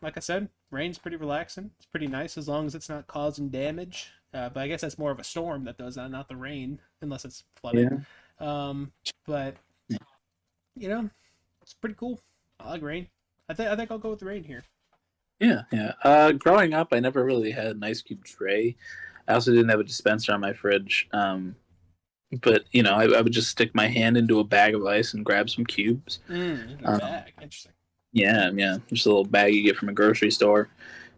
Like I said, rain's pretty relaxing. It's pretty nice as long as it's not causing damage. But I guess that's more of a storm that does that, not the rain, unless it's flooding. Yeah. But it's pretty cool. I like rain. I think I'll go with the rain here. Yeah. Growing up, I never really had an ice cube tray. I also didn't have a dispenser on my fridge. But I would just stick my hand into a bag of ice and grab some cubes. Bag. Interesting. Yeah. Just a little bag you get from a grocery store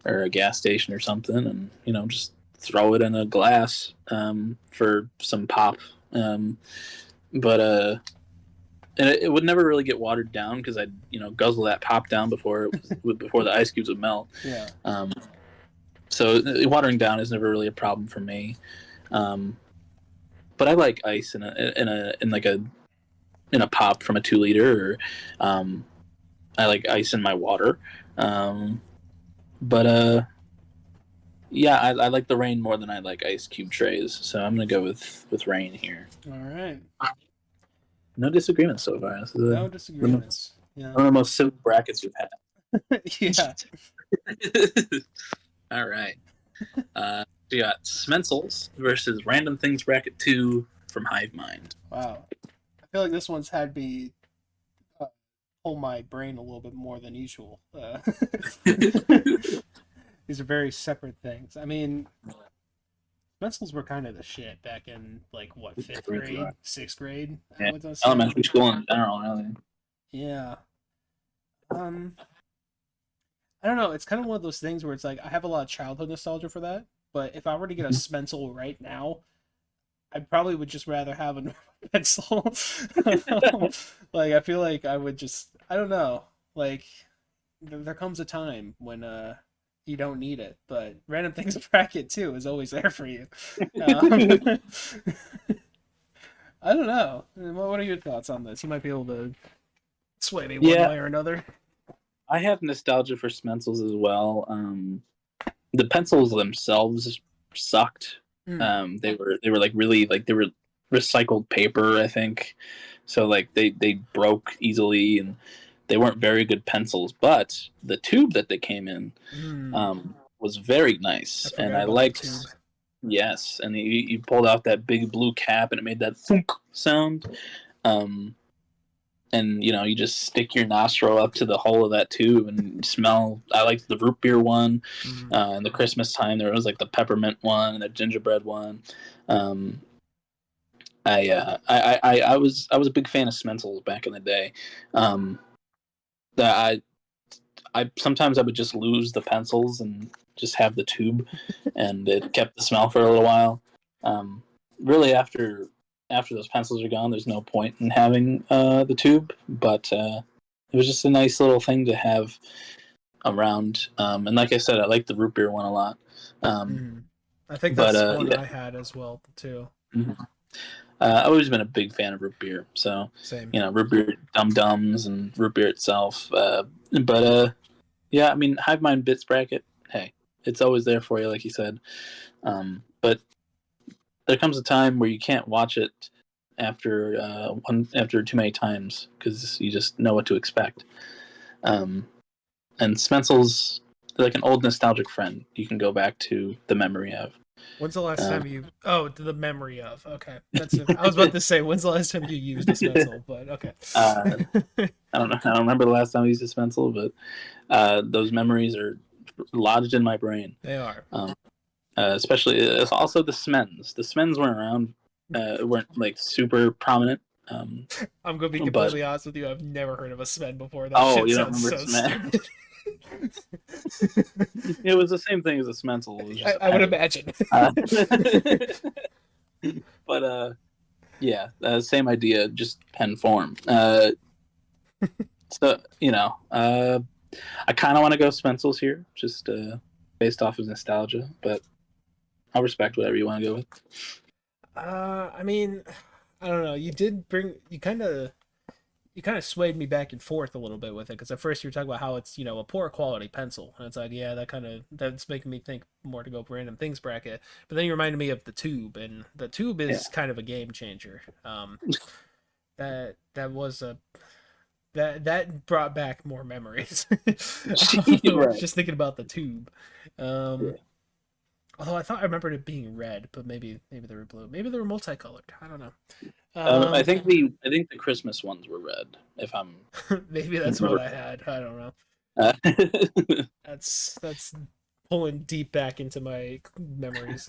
or a gas station or something, and just throw it in a glass for some pop. But it would never really get watered down because I'd guzzle that pop down before the ice cubes would melt. Yeah. So watering down is never really a problem for me. But I like ice in a pop from a 2 liter, or I like ice in my water. But yeah, I like the rain more than I like ice cube trays, so I'm gonna go with rain here. All right. No disagreements so far. No disagreements. One of the most civil brackets we've had. Yeah. All right. We got Smencils versus RaNdom Things Bracket 2 from Hive Mind. Wow. I feel like this one's had me pull my brain a little bit more than usual. These are very separate things. I mean, Smencils were kind of the shit back in, like, what, 5th grade? 6th grade? Yeah. Elementary school in general, really. Yeah. I don't know. It's kind of one of those things where it's like I have a lot of childhood nostalgia for that. But if I were to get a Smencil right now, I probably would just rather have a normal pencil. Like I feel like I I don't know. Like, there comes a time when you don't need it, but random things bracket too is always there for you. Um, I don't know. What are your thoughts on this? You might be able to sway me one Yeah, way or another. I have nostalgia for Spencils as well. The pencils themselves sucked. Mm, They were like really like they were recycled paper, I think. So like they broke easily and they weren't very good pencils. But the tube that they came in mm. was very I nice, and forgot I about the tube. liked. Yes, and you pulled out that big blue cap and it made that thunk sound. Um, and you just stick your nostril up to the hole of that tube and smell. I liked the root beer one. Mm. In the Christmas time, there was like the peppermint one and the gingerbread one. Um, I was a big fan of Smentals back in the day. That I sometimes I would just lose the pencils and just have the tube, and it kept the smell for a little while. Really, after those pencils are gone, there's no point in having the tube. But it was just a nice little thing to have around. And like I said, I like the root beer one a lot. Mm. I think But that's one yeah, I had as well too. mhm. I've always been a big fan of root beer. So Same. root beer dum dums and root beer itself. But yeah, I mean, Hive Mind Bits bracket. Hey, it's always there for you, like you said. But there comes a time where you can't watch it after too many times because you just know what to expect. Um, and Spencel's like an old nostalgic friend. You can go back to the memory of. When's the last Um, time you? Oh, to the memory of. Okay, that's. I was about to say when's the last time you used a Spencer, but okay. uh, I don't know. I don't remember the last time I used a Spencel, but those memories are lodged in my brain. They are. Especially also the Smens. The Smens weren't around, weren't like super prominent. I'm gonna be But completely honest with you. I've never heard of a Sven before. That oh, shit you don't sounds remember so Smen? stupid. It was the same thing as a Smensel. It was just a I would pen. imagine. Uh, but yeah, same idea, just pen form. So I kind of want to go Spencels here, just based off of nostalgia. But I'll respect whatever you want to go with. I mean, I don't know. You kind of swayed me back and forth a little bit with it because at first you were talking about how it's a poor quality pencil, and it's like yeah, that's making me think more to go random things bracket. But then you reminded me of the tube, and the tube Yeah. is kind of a game changer. That was a that brought back more memories. Right. Just thinking about the tube. Yeah. Although I thought I remembered it being red, but maybe they were blue. Maybe they were multicolored. I don't know. I think the Christmas ones were red. If I'm Maybe that's what remember. I had. I don't know. Uh, That's pulling deep back into my memories.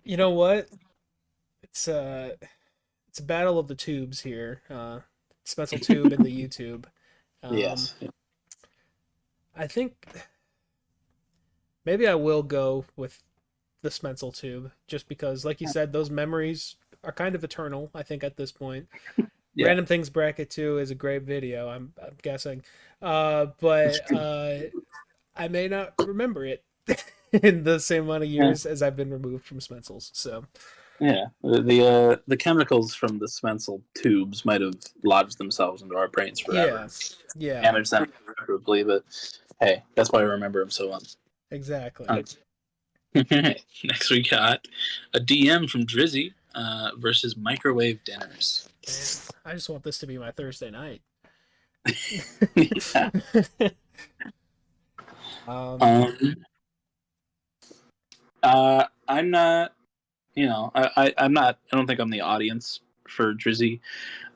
You know what? It's a it's a battle of the tubes here. Special tube and the YouTube. Um, yes. I think maybe I will go with the Spencer tube just because, like you said, those memories are kind of eternal. I think at this point, Yeah. Random Things Bracket 2 is a great video. I'm guessing, but I may not remember it in the same amount of Yeah. years as I've been removed from Spencel's. So Yeah. The chemicals from the Spencel tubes might have lodged themselves into our brains forever. yeah, Damaged them irreparably, but hey, that's why I remember them so well. exactly. Next, we got a DM from Drizzy versus microwave dinners. Man, I just want this to be my Thursday night. Yeah. um, I'm not. I'm not. I don't think I'm the audience for Drizzy.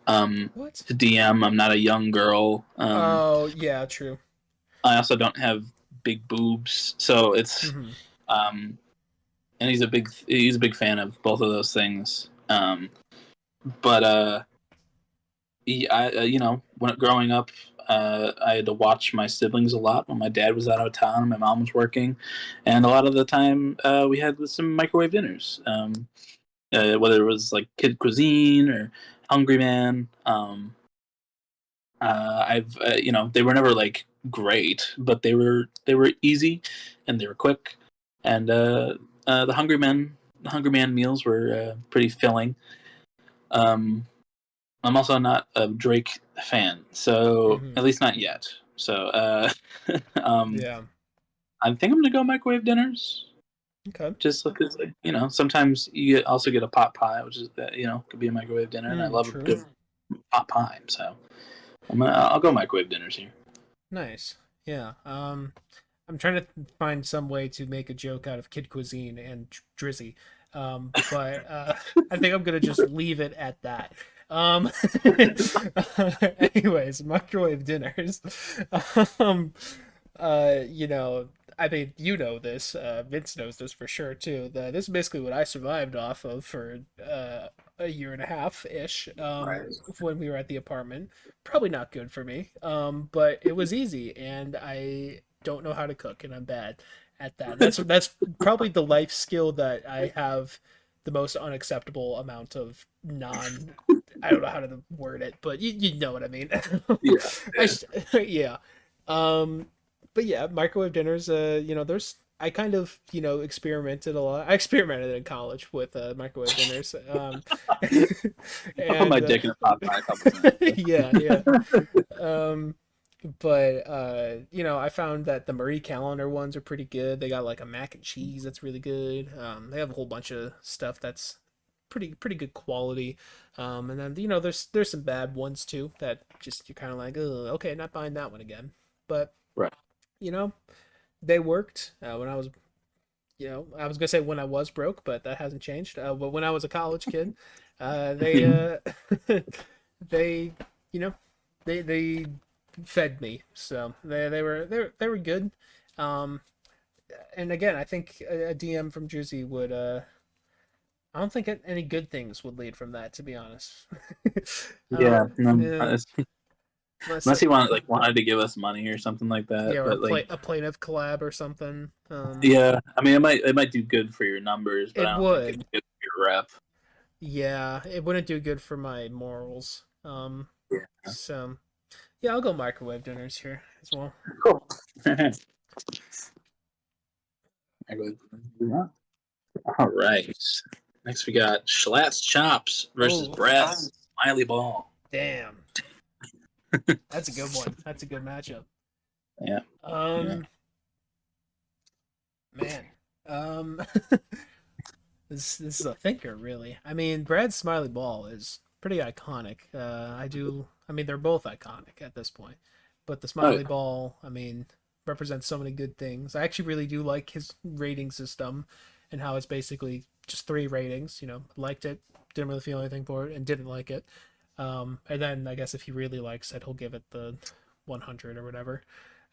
what? To DM, I'm not a young girl. Oh yeah, true. I also don't have big boobs, so it's. Hmm. And he's a big fan of both of those things. But when growing up, I had to watch my siblings a lot when my dad was out of town and my mom was working, and a lot of the time we had some microwave dinners, whether it was like Kid Cuisine or Hungry Man. I've they were never like great, but they were easy and they were quick, and the Hungry Man meals were pretty filling. Um, I'm also not a Drake fan, so Mhm. at least not yet. So um, Yeah. I think I'm gonna go microwave dinners. Okay. Just because, like, sometimes you also get a pot pie, which is could be a microwave dinner, and I love a True. good pot pie. So I'll go microwave dinners here. Nice. Yeah. I'm trying to find some way to make a joke out of Kid Cuisine and Drizzy. But I think I'm gonna just leave it at that. Um, anyways, microwave dinners. Um, you know, I mean, you know this. Vince knows this for sure too. This is basically what I survived off of for a year and a half ish. Right. When we were at the apartment. Probably not good for me. But it was easy, and I don't know how to cook, and I'm bad at that. That's probably the life skill that I have the most unacceptable amount of non. I don't know how to word it, but you know what I mean. Yeah. Yeah. Um, but yeah, microwave dinners. There's I kind of experimented a lot. I experimented in college with microwave dinners. I put my And dick in a pot pie a couple times. yeah, yeah. Um, but I found that the Marie Callender ones are pretty good. They got like a mac and cheese that's really good. They have a whole bunch of stuff that's pretty good quality. And then there's some bad ones too that just you're kind of like, oh, okay, not buying that one again. But Right. you know, they worked when I was. I was gonna say when I was broke, but that hasn't changed. But when I was a college kid, they they you know they fed me, so they were good. Um, and again, I think a DM from Jersey would. I don't think any good things would lead from that, to be honest. Yeah. No, Yeah, unless he wanted to give us money or something like that. yeah, or But like, a plaintiff collab or something. yeah, I mean, it might do good for your numbers, but It I don't think it's would. good for your rep. Yeah, it wouldn't do good for my morals. Yeah. So yeah, I'll go microwave dinners here as well. Cool. Microwave. All right. Next, we got Schlatt's Chops versus Oh, Brad's Smiley Ball. damn. That's a good one. That's a good matchup. Yeah. Um, man. Um, this is a thinker, really. I mean, Brad's Smiley Ball is pretty iconic. I mean, they're both iconic at this point, but the Oh, Smiley Ball, I mean, represents so many good things. I actually really do like his rating system, and how it's basically just three ratings. Liked it, didn't really feel anything for it, and didn't like it. And then I guess if he really likes it, he'll give it the 100 or whatever.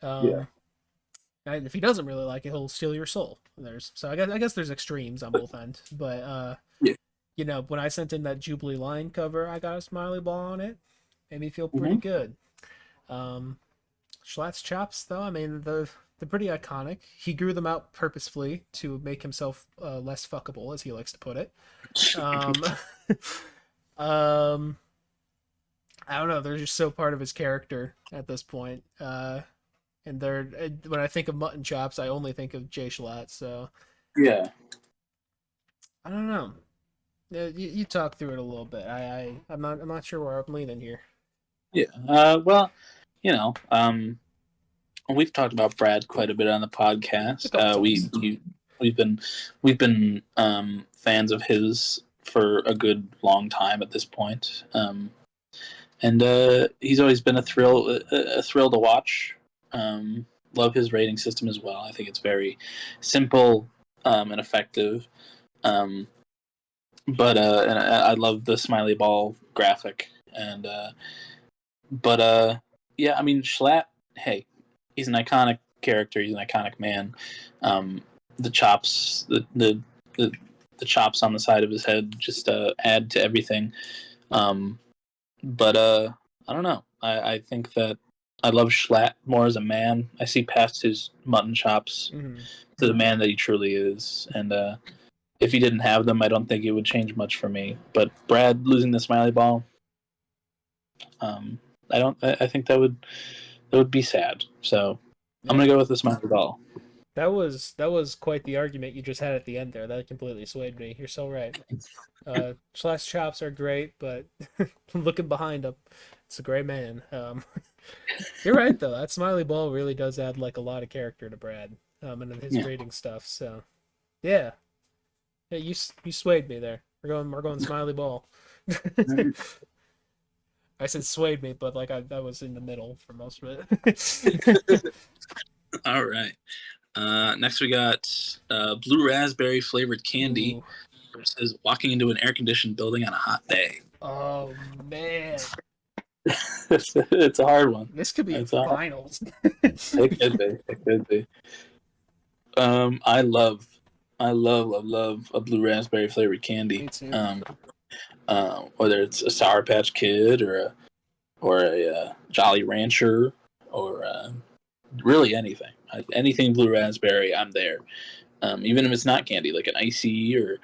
yeah. And if he doesn't really like it, he'll steal your soul. I guess there's extremes on both ends, but Yeah. when I sent in that Jubilee line cover, I got a Smiley Ball on it. Made me feel pretty Mm-hmm. good. Um, Schlatt's chops, though, I mean, they're pretty iconic. He grew them out purposefully to make himself less fuckable, as he likes to put it. Um, um, I don't know. They're just so part of his character at this point. And when I think of mutton chops, I only think of Jay Schlatt. So Yeah. I don't know. Yeah, you talk through it a little bit. I'm not sure where I'm leaning here. Yeah. Well, we've talked about Brad quite a bit on the podcast. A couple We, times. we've been fans of his for a good long time at this point. And he's always been a thrill to watch. Love his rating system as well. I think it's very simple and effective. Um, and I love the smiley ball graphic. And yeah, I mean Schlatt. Hey, he's an iconic character. He's an iconic man. The chops, the chops on the side of his head just add to everything. But I don't know. I think that I love Schlatt more as a man. I see past his mutton chops Mm-hmm. to the man that he truly is. And if he didn't have them, I don't think it would change much for me. But Brad losing the smiley ball, I think that would be sad. So I'm gonna go with the smiley ball. That was quite the argument you just had at the end there. That completely swayed me. You're so right. Slash chops are great, but looking behind him, it's a great man. You're right though. That smiley ball really does add like a lot of character to Brad, and his rating stuff. So, yeah, you swayed me there. We're going smiley ball. I said swayed me, but like I was in the middle for most of it. All right. Next we got blue raspberry flavored candy Ooh. versus walking into an air conditioned building on a hot day. Oh man, It's a hard one. this could be It's a finals. It could be. It could be. I love a blue raspberry flavored candy. Me too. Whether it's a Sour Patch Kid or a Jolly Rancher or really anything. Anything blue raspberry, I'm there. Even if it's not candy, like an icy or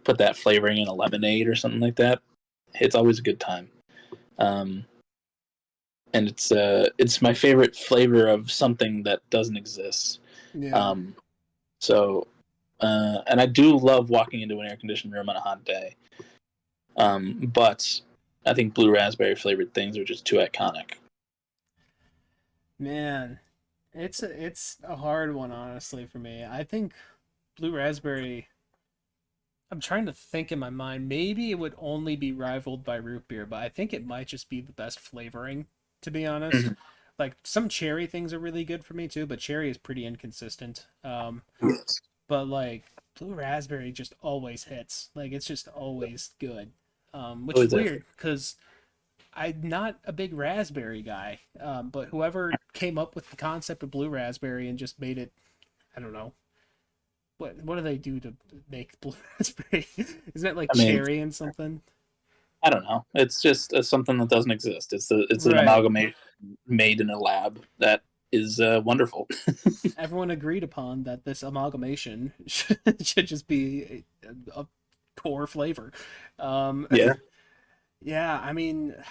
put that flavoring in a lemonade or something like that. It's always a good time. And it's my favorite flavor of something that doesn't exist. Yeah. And I do love walking into an air conditioned room on a hot day. But I think blue raspberry flavored things are just too iconic. Man, it's a hard one, honestly, for me. I think blue raspberry. I'm trying to think in my mind. Maybe it would only be rivaled by root beer, but I think it might just be the best flavoring, to be honest. Like some cherry things are really good for me too, but cherry is pretty inconsistent. But like blue raspberry just always hits. Like it's just always good. Which is weird because I'm not a big raspberry guy. But whoever came up with the concept of blue raspberry and just made it, I don't know. What do they do to make blue raspberry? Isn't it like cherry and something? I don't know. It's just something that doesn't exist. It's an Right. amalgamation made in a lab that is wonderful. Everyone agreed upon that this amalgamation should just be a core flavor. Yeah. Yeah, I mean, if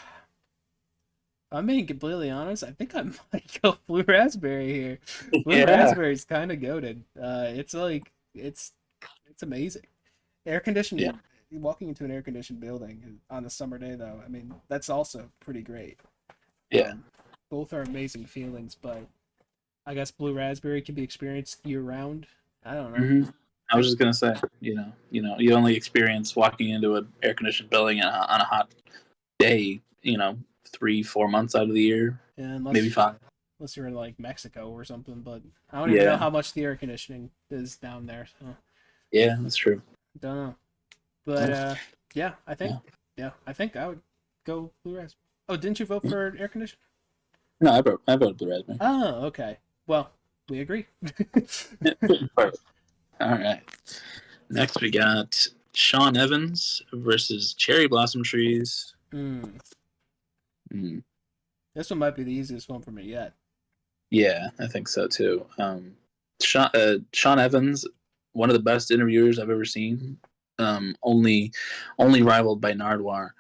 I'm being completely honest, I think I might go blue raspberry here. Blue raspberry is kind of goated. It's like it's amazing. Air conditioned. Yeah. Walking into an air conditioned building on a summer day, though, I mean that's also pretty great. Yeah. Both are amazing feelings, but I guess blue raspberry can be experienced year round. I don't know. Mm-hmm. I was just gonna say, you only experience walking into an air conditioned building on a hot day, 3-4 months out of the year, Yeah, maybe 5. Unless you're in like Mexico or something, but I don't even know how much the air conditioning is down there. So. Yeah, that's true. Don't know, but yeah, I think I would go blue raspberry. Oh, didn't you vote for air conditioning? No, I voted blue raspberry. Oh, okay. Well, we agree. Perfect. All right. Next, we got Sean Evans versus Cherry Blossom Trees. This one might be the easiest one for me yet. Yeah, I think so too. Sean Evans, one of the best interviewers I've ever seen. Only rivaled by Nardwuar.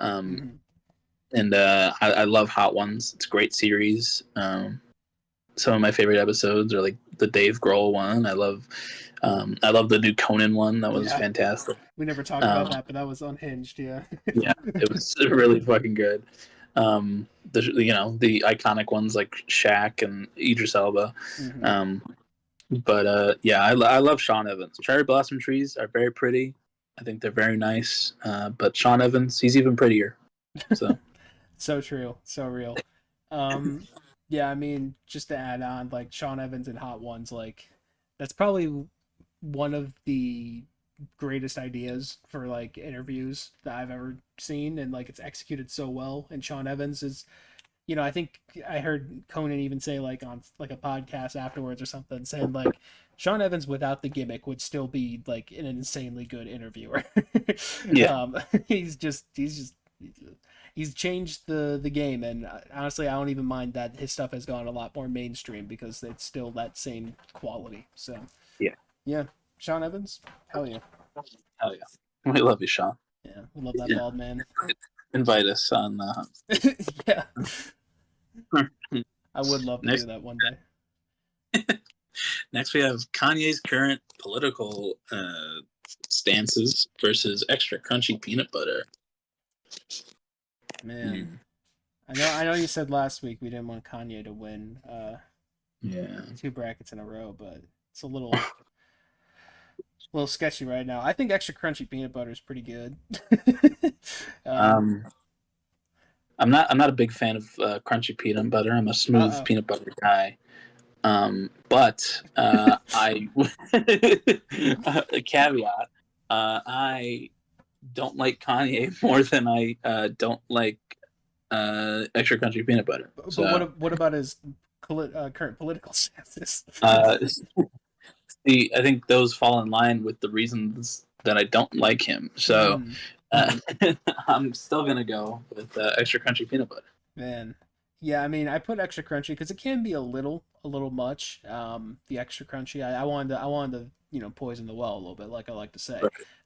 And I love Hot Ones. It's a great series. Some of my favorite episodes are like the Dave Grohl one. I love the new Conan one. That was fantastic. We never talked about that, but that was unhinged. Yeah. Yeah, it was really fucking good. The iconic ones like Shaq and Idris Elba. But I love Sean Evans. Cherry Blossom Trees are very pretty. I think they're very nice. But Sean Evans, he's even prettier. So. So true, so real. Yeah, I mean, just to add on, like Sean Evans and Hot Ones, like that's probably one of the greatest ideas for like interviews that I've ever seen, and like it's executed so well. And Sean Evans is, I think I heard Conan even say like on like a podcast afterwards or something, saying like Sean Evans without the gimmick would still be like an insanely good interviewer. Yeah. He's changed the game, and honestly, I don't even mind that his stuff has gone a lot more mainstream because it's still that same quality. So yeah, Sean Evans, hell yeah, We love you, Sean. Yeah, we love that bald man. invite us on. Yeah, I would love to Next, do that one day. next we have Kanye's current political stances versus extra crunchy peanut butter. Man, I know you said last week we didn't want Kanye to win Yeah. 2 brackets in a row, but it's a little sketchy right now. I think extra crunchy peanut butter is pretty good. I'm not a big fan of crunchy peanut butter. I'm a smooth peanut butter guy. But I a caveat. I don't like Kanye more than I don't like extra crunchy peanut butter. But So, what about his current political stances? see, I think those fall in line with the reasons that I don't like him. So, I'm still gonna go with extra crunchy peanut butter. Man, yeah, I mean, I put extra crunchy because it can be a little much. The extra crunchy, I wanted to, poison the well a little bit, like I like to say.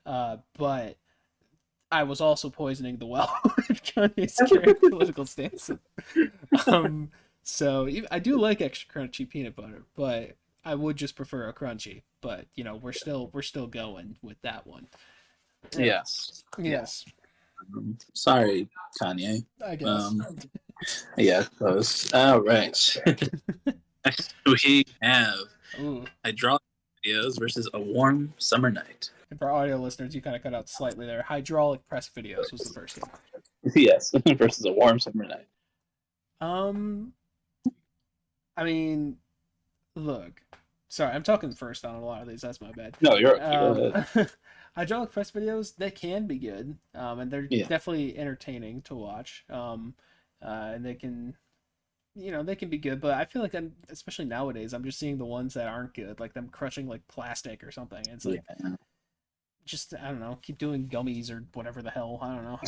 But I was also poisoning the well with Kanye's current political stance. So I do like extra crunchy peanut butter, but I would just prefer a crunchy. But we're still going with that one. Yeah. Yes. Sorry, Kanye. I guess. Yeah, close. All right. Next, we have hydraulic videos versus a warm summer night. And for audio listeners, you kind of cut out slightly there. Hydraulic press videos was the first one. Yes, versus a warm summer night. I mean, look. Sorry, I'm talking first on a lot of these. That's my bad. No, you're okay. Hydraulic press videos, they can be good, and they're definitely entertaining to watch. And they can, they can be good. But I feel like especially nowadays, I'm just seeing the ones that aren't good, like them crushing like plastic or something. It's like, just I don't know, keep doing gummies or whatever the hell. I don't know.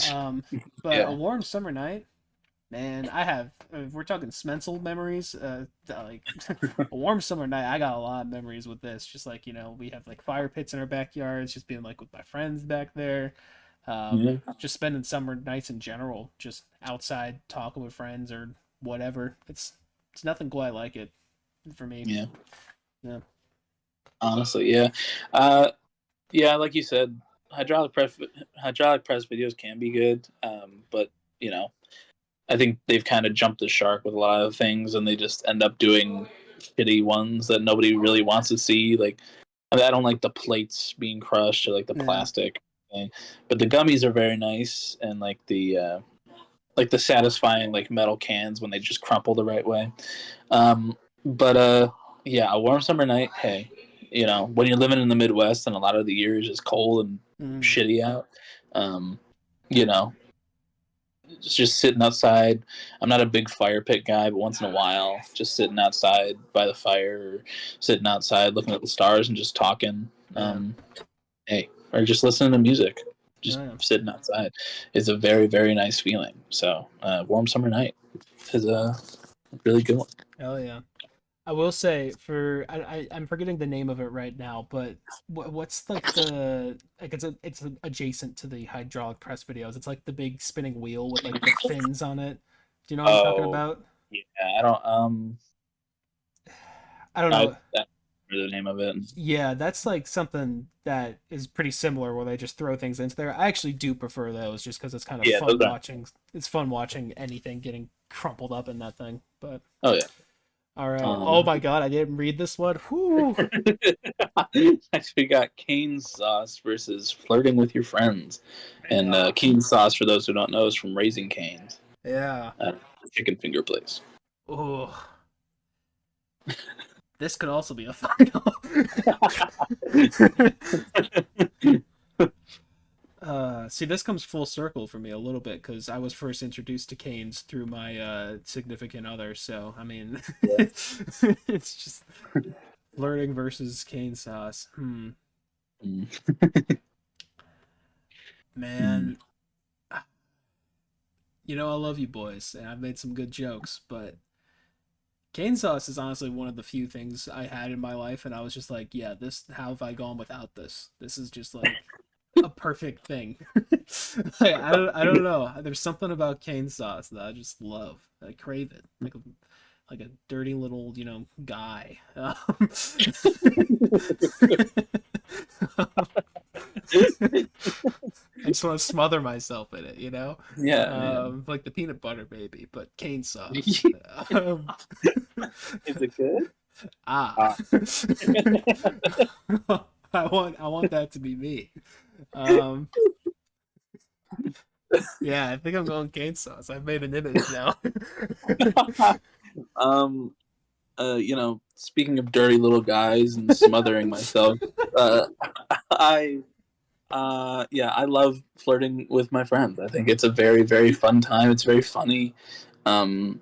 But a warm summer night. Man, I have. If we're talking Smensel memories, like a warm summer night. I got a lot of memories with this. Just like we have like fire pits in our backyards. Just being like with my friends back there. Just spending summer nights in general, just outside talking with friends or whatever. It's nothing quite like it for me. Yeah. Honestly, yeah. Yeah, like you said, hydraulic press videos can be good, but I think they've kind of jumped the shark with a lot of things, and they just end up doing shitty ones that nobody really wants to see. Like, I don't like the plates being crushed or like the plastic thing, but the gummies are very nice, and like the satisfying like metal cans when they just crumple the right way. But yeah, a warm summer night. Hey, when you're living in the Midwest and a lot of the year is just cold and shitty out, just sitting outside. I'm not a big fire pit guy, but once in a while, just sitting outside by the fire, or sitting outside looking at the stars and just talking. Hey, or just listening to music, just sitting outside is a very, very nice feeling. So, warm summer night is a really good one. Oh yeah. I will say I'm forgetting the name of it right now, but what's like it's adjacent to the hydraulic press videos. It's like the big spinning wheel with like the fins on it. Do you know what I'm talking about? Yeah, I don't know. The name of it. Yeah, that's like something that is pretty similar where they just throw things into there. I actually do prefer those just because it's kind of fun watching. It's fun watching anything getting crumpled up in that thing. But all right. Oh my god, I didn't read this one. Next, we got cane sauce versus flirting with your friends. And cane sauce, for those who don't know, is from Raising Cane's. Yeah. Chicken finger place. Oh. This could also be a final. See, this comes full circle for me a little bit because I was first introduced to canes through my significant other. So, I mean, it's just flirting versus cane sauce. Man, I love you boys, and I've made some good jokes, but cane sauce is honestly one of the few things I had in my life, and I was just like, yeah, how have I gone without this? This is just like a perfect thing. I don't know. There's something about cane sauce that I just love. I crave it like a dirty little guy. I just want to smother myself in it, Yeah, man. like the peanut butter baby, but cane sauce. Is it good? Ah. I want that to be me. Um, yeah, I think I'm going cane sauce. I've made an image now. um, speaking of dirty little guys and smothering myself, I, I love flirting with my friends. I think it's a very, very fun time. It's very funny. And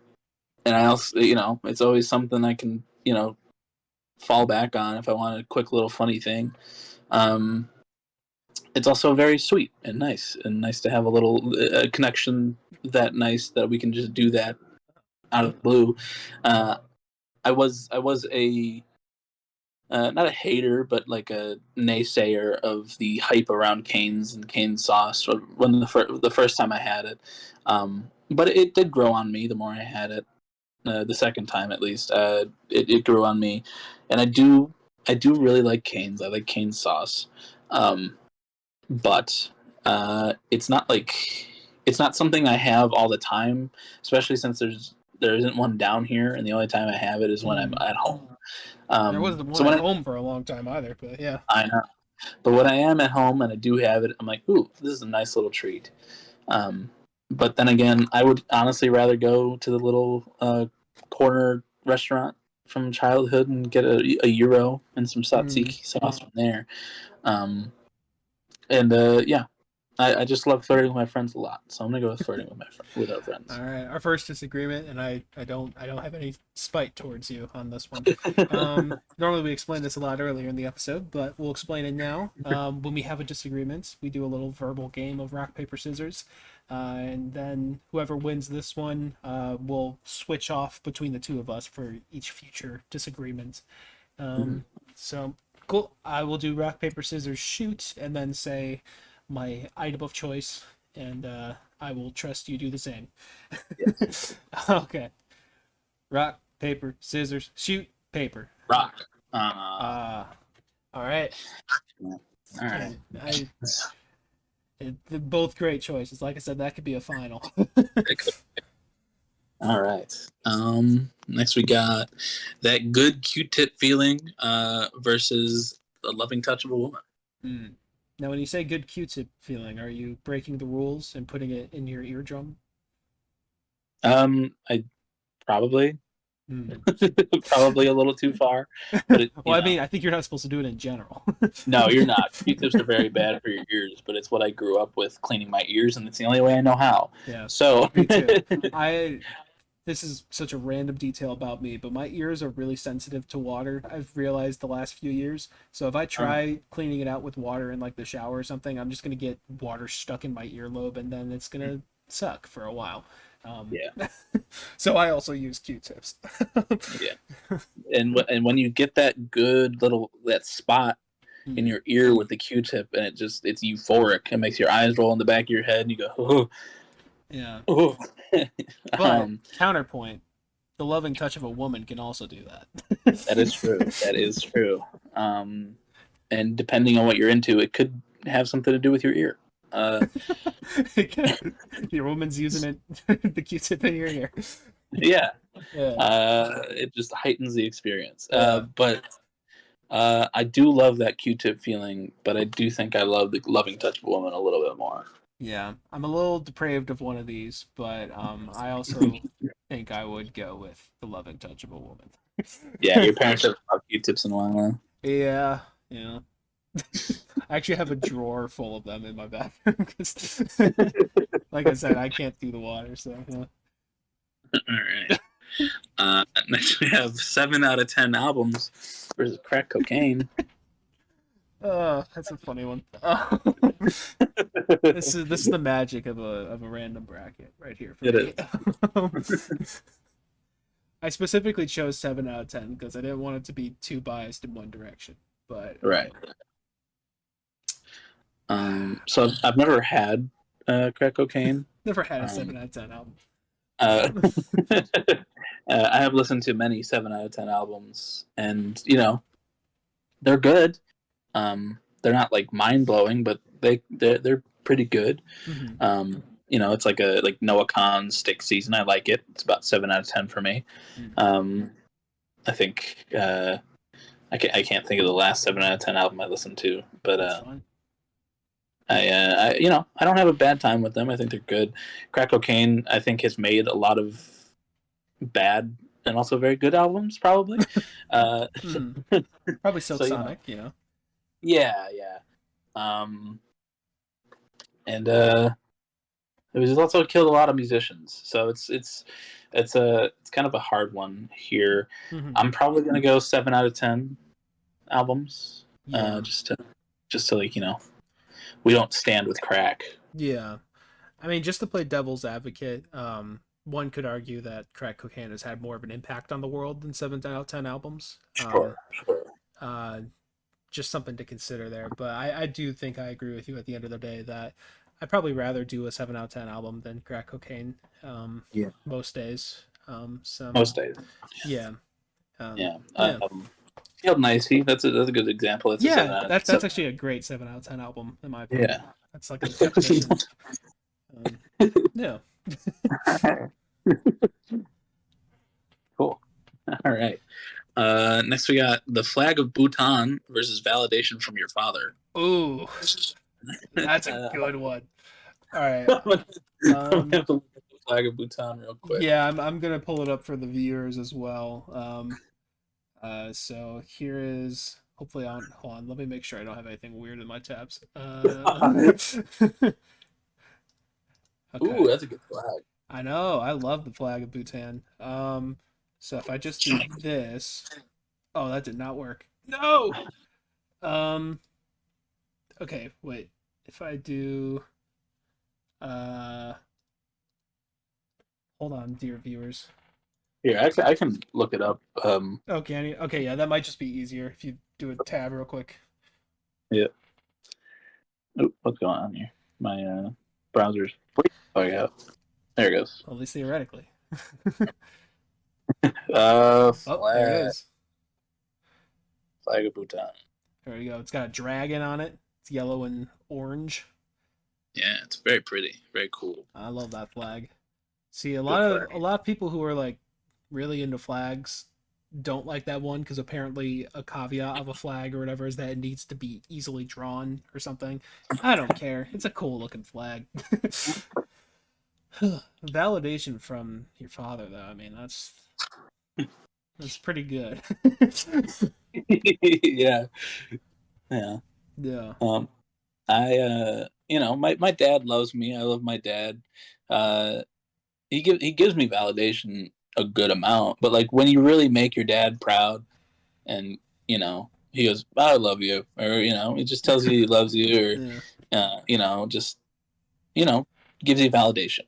I also, it's always something I can, fall back on if I want a quick little funny thing. It's also very sweet and nice to have a little connection that nice that we can just do that out of the blue. I was a not a hater, but like a naysayer of the hype around canes and cane sauce when the first time I had it. But it did grow on me the more I had it. The second time, at least, it grew on me, and I do really like canes. I like cane sauce, but it's not something I have all the time, especially since there isn't one down here, and the only time I have it is when I'm at home. There wasn't So one at home for a long time either, but yeah. I know, but when I am at home and I do have it, I'm like, ooh, this is a nice little treat. But then again, I would honestly rather go to the little corner restaurant from childhood and get a euro and some tzatziki sauce from there. And yeah, I just love flirting with my friends a lot, so I'm gonna go with flirting with our friends. All right, our first disagreement, and I don't have any spite towards you on this one. Normally we explain this a lot earlier in the episode, but we'll explain it now. When we have a disagreement, we do a little verbal game of rock paper scissors, and then whoever wins this one will switch off between the two of us for each future disagreement. So cool. I will do rock paper scissors shoot, and then say my item of choice, and I will trust you do the same. Yes. Okay. Rock, paper, scissors, shoot, paper. Rock. All right. All right. They're both great choices. Like I said, that could be a final. All right. Next we got that good Q-tip feeling versus the loving touch of a woman. Now, when you say good Q-tip feeling, are you breaking the rules and putting it in your eardrum? I probably. Probably a little too far. But I mean, I think you're not supposed to do it in general. No, you're not. Q-tips are very bad for your ears, but it's what I grew up with, cleaning my ears, and it's the only way I know how. Yeah. So Me too. This is such a random detail about me, but my ears are really sensitive to water. I've realized the last few years. So if I try cleaning it out with water in like the shower or something, I'm just gonna get water stuck in my earlobe, and then it's gonna suck for a while. Yeah. So I also use Q-tips. Yeah. And when you get that good that spot in your ear with the Q-tip, and it's euphoric. It makes your eyes roll in the back of your head, and you go, oh. Yeah. Oh. But counterpoint, the loving touch of a woman can also do that. That is true. That is true. And depending on what you're into, it could have something to do with your ear. Your woman's using it, the Q-tip in your ear. Yeah. It just heightens the experience. But I do love that Q-tip feeling, but I do think I love the loving touch of a woman a little bit more. Yeah, I'm a little depraved of one of these, but I also think I would go with the loving touch of a woman. Yeah, your parents have Q-tips and whatnot. Yeah. I actually have a drawer full of them in my bathroom. Like I said, I can't do the water, so yeah. All right. Next we have 7 out of 10 albums versus crack cocaine. That's a funny one. This is the magic of a random bracket right here for me. I specifically chose 7 out of 10 because I didn't want it to be too biased in one direction. But right. So I've never had crack cocaine. Never had a 7 out of 10 album. I have listened to many 7 out of 10 albums, and they're good. They're not like mind blowing, but they're pretty good. Mm-hmm. It's like Noah Khan's Stick Season. I like it. It's about 7 out of 10 for me. I think I can't think of the last 7 out of 10 album I listened to, but I don't have a bad time with them. I think they're good. Crack Cocaine, I think, has made a lot of bad and also very good albums, probably. Probably Silk So, Sonic, Yeah. And it was also killed a lot of musicians, so it's kind of a hard one here. Mm-hmm. I'm probably gonna go 7 out of 10 albums, Yeah. just to like we don't stand with crack. Yeah. I mean, just to play devil's advocate, one could argue that crack cocaine has had more of an impact on the world than 7 out of 10 albums. Sure. Just something to consider there. But I do think I agree with you at the end of the day that I'd probably rather do a 7 out of 10 album than crack cocaine. Most days. Most days. Yeah. Field and Icy, that's a good example. That's actually a great 7 out of 10 album in my opinion. Yeah. That's like a definition. Yeah. Cool. All right. Next we got The Flag of Bhutan versus Validation from Your Father. Ooh, that's a good one. All right. I'm gonna have to look at The Flag of Bhutan real quick. Yeah, I'm gonna pull it up for the viewers as well. So here is hopefully hold on. Let me make sure I don't have anything weird in my tabs. Okay. Ooh, that's a good flag. I know. I love the Flag of Bhutan. So if I just do this, oh, that did not work. No. Okay, wait. If I do, hold on, dear viewers. Here, I can look it up. Oh, can you? Okay, yeah, that might just be easier if you do a tab real quick. Yeah. Oh, what's going on here? My browser's. Oh yeah, there it goes. Well, at least theoretically. Flag. Oh, there it is. Flag of Bhutan. There we go. It's got a dragon on it. It's yellow and orange. Yeah, it's very pretty, very cool. I love that flag. See, a lot of people who are like really into flags don't like that one because apparently a caveat of a flag or whatever is that it needs to be easily drawn or something. I don't care. It's a cool looking flag. Validation from your father, though. I mean, that's pretty good. Yeah. I my dad loves me. I love my dad. He gives me validation a good amount, but like when you really make your dad proud, and he goes, "I love you," or he just tells you he loves you, or just gives you validation.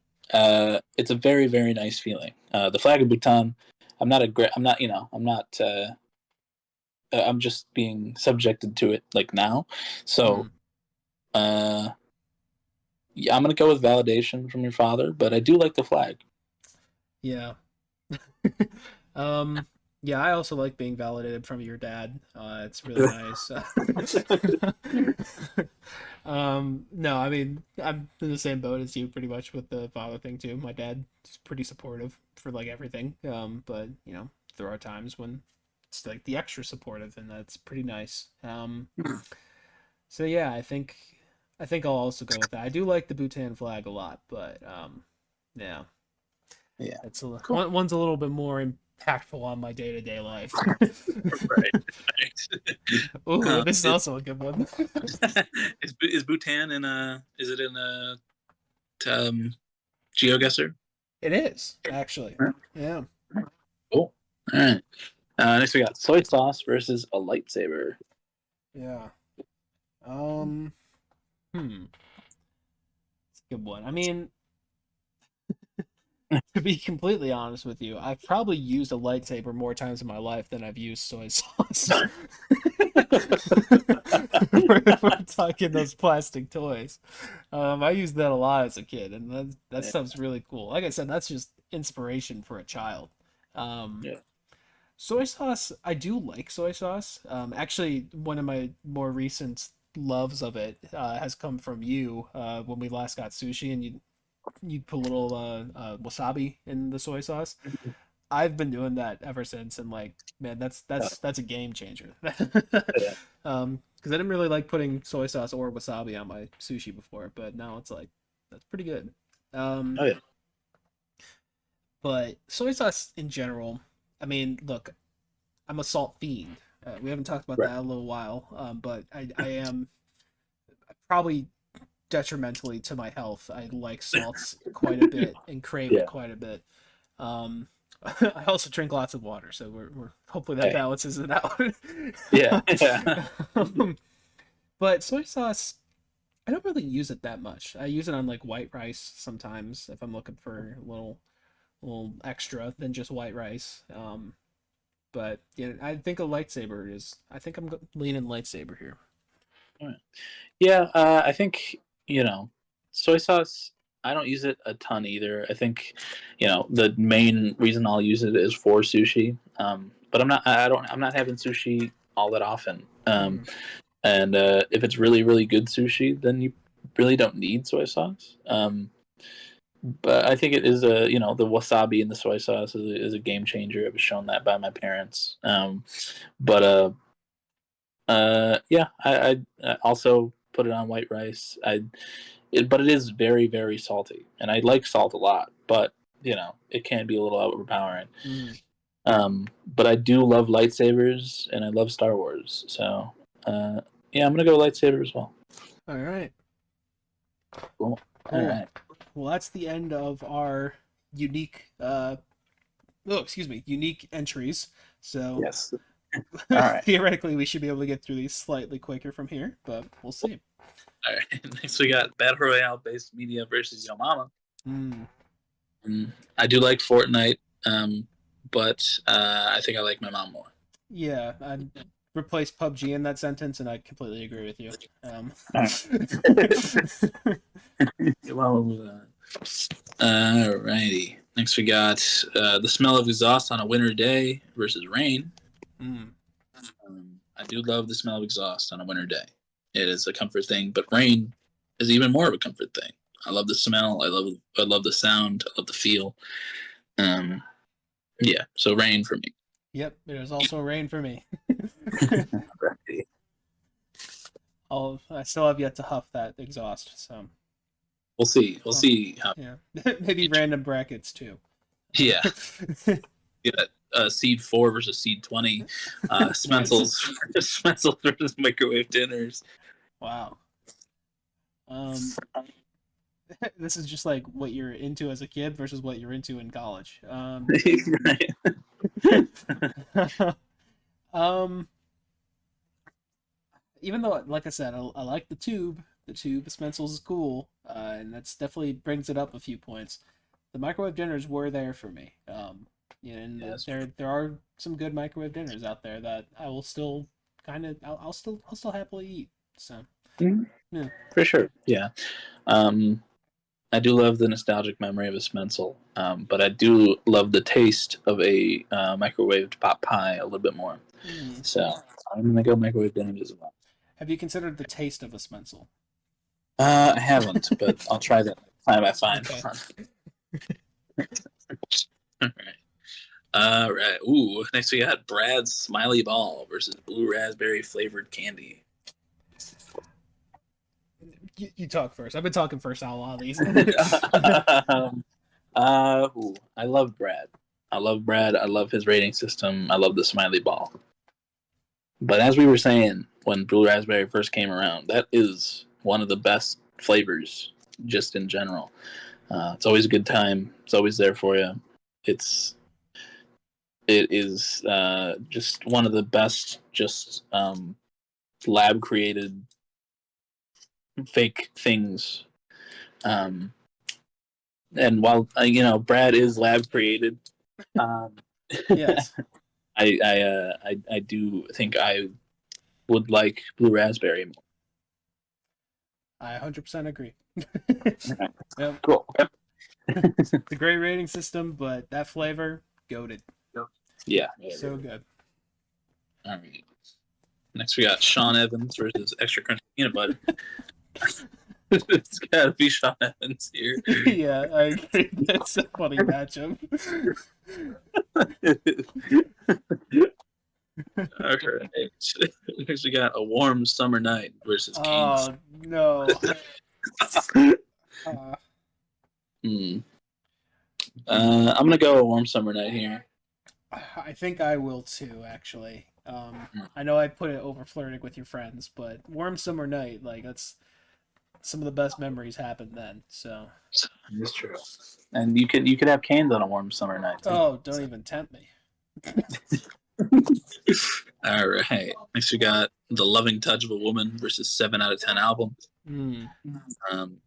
It's a very, very nice feeling. The Flag of Bhutan. I'm just being subjected to it like now. So, yeah, I'm gonna go with validation from your father, but I do like the flag. Yeah. Yeah, I also like being validated from your dad. It's really nice. No, I mean, I'm in the same boat as you pretty much with the father thing too. My dad is pretty supportive for like everything. But there are times when it's like the extra supportive, and that's pretty nice. So yeah, I think I'll also go with that. I do like the Bhutan flag a lot, but yeah. It's cool. One's a little bit more impactful on my day-to-day life. Right. Ooh, this is also a good one. Is Bhutan in is it in GeoGuessr? It is, actually. Yeah. Cool. All right. Next we got soy sauce versus a lightsaber. Yeah. It's a good one. I mean, to be completely honest with you, I've probably used a lightsaber more times in my life than I've used soy sauce. stuck in those plastic toys. I used that a lot as a kid, and that stuff's really cool. Like I said, that's just inspiration for a child. Yeah. Soy sauce, I do like soy sauce. Actually, one of my more recent loves of it has come from you when we last got sushi, and you put a little wasabi in the soy sauce. I've been doing that ever since, and like, man, that's a game changer. Yeah. Because I didn't really like putting soy sauce or wasabi on my sushi before, but now it's like that's pretty good. Oh yeah. But soy sauce in general, I mean, look, I'm a salt fiend. We haven't talked about Right. that in a little while, but I am probably detrimentally to my health. I like salts quite a bit and crave Yeah. it quite a bit. I also drink lots of water, so we're hopefully that Hey. balances it out. Yeah. Yeah. But soy sauce, I don't really use it that much. I use it on like white rice sometimes if I'm looking for a little extra than just white rice. But yeah, I think a lightsaber is. I think I'm leaning lightsaber here. Yeah, I think, soy sauce, I don't use it a ton either. I think, the main reason I'll use it is for sushi. But I'm not having sushi all that often. Mhm. And if it's really, really good sushi, then you really don't need soy sauce. But I think it is the wasabi in the soy sauce is a game changer. I was shown that by my parents. But yeah, I also put it on white rice. But it is very, very salty, and I like salt a lot. But it can be a little overpowering. Mm. But I do love lightsabers, and I love Star Wars. So yeah, I'm gonna go lightsaber as well. All right. Cool. Cool. All right. Well, that's the end of our unique. Unique entries. So Yes. All right. theoretically, we should be able to get through these slightly quicker from here, but we'll see. All right. Next, we got Battle Royale based media versus Yo Mama. Mm. I do like Fortnite, but I think I like my mom more. Yeah, I'd replace PUBG in that sentence, and I completely agree with you. Your mama move on. Alrighty. Next, we got the smell of exhaust on a winter day versus rain. Mm. I do love the smell of exhaust on a winter day. It is a comfort thing, but rain is even more of a comfort thing. I love the smell. I love the sound. I love the feel. Yeah, so rain for me. Yep, there's also rain for me. Right. I still have yet to huff that exhaust, so We'll see. We'll see how. yeah. Maybe random brackets too. Yeah. Yeah. Seed 4 versus Seed 20. Spencel's versus microwave dinners. Wow. This is just like what you're into as a kid versus what you're into in college. Even though, like I said, I like the tube. The tube Spencel's is cool, and that's definitely brings it up a few points. The microwave dinners were there for me. And Yes. there are some good microwave dinners out there that I will still I'll still happily eat. So yeah. For sure. Yeah. I do love the nostalgic memory of a Spencel, but I do love the taste of a microwaved pot pie a little bit more. Mm. So I'm gonna go microwave dinners as well. Have you considered the taste of a Spencel? I haven't, but I'll try that time I find Okay. one. All right. All right. Ooh. Next we got Brad's Smiley Ball versus Blue Raspberry flavored candy. You talk first. I've been talking first on a lot of these. I love Brad. I love his rating system. I love the Smiley Ball. But as we were saying when Blue Raspberry first came around, that is one of the best flavors just in general. It's always a good time. It's always there for you. It is just one of the best lab created fake things. And while Brad is lab created, Yes. I do think I would like Blue Raspberry more. I 100% agree. Okay. Yep. Cool. Okay. It's a great rating system, but that flavor, goated. Yeah. So good. All right. Next, we got Sean Evans versus Extra Crunchy Peanut Butter. It's gotta be Sean Evans here. Yeah, I agree. That's a funny matchup. Okay. Next, we got A Warm Summer Night versus Canes. Oh no. Uh, I'm gonna go A Warm Summer Night here. I think I will too, actually. I know I put it over flirting with your friends, but warm summer night, like that's some of the best memories happened then. So. It's true. And you could have Canes on A Warm Summer Night too. Oh, don't even tempt me. All right. Next, we got The Loving Touch of a Woman versus 7 out of 10 album. Mm, I'm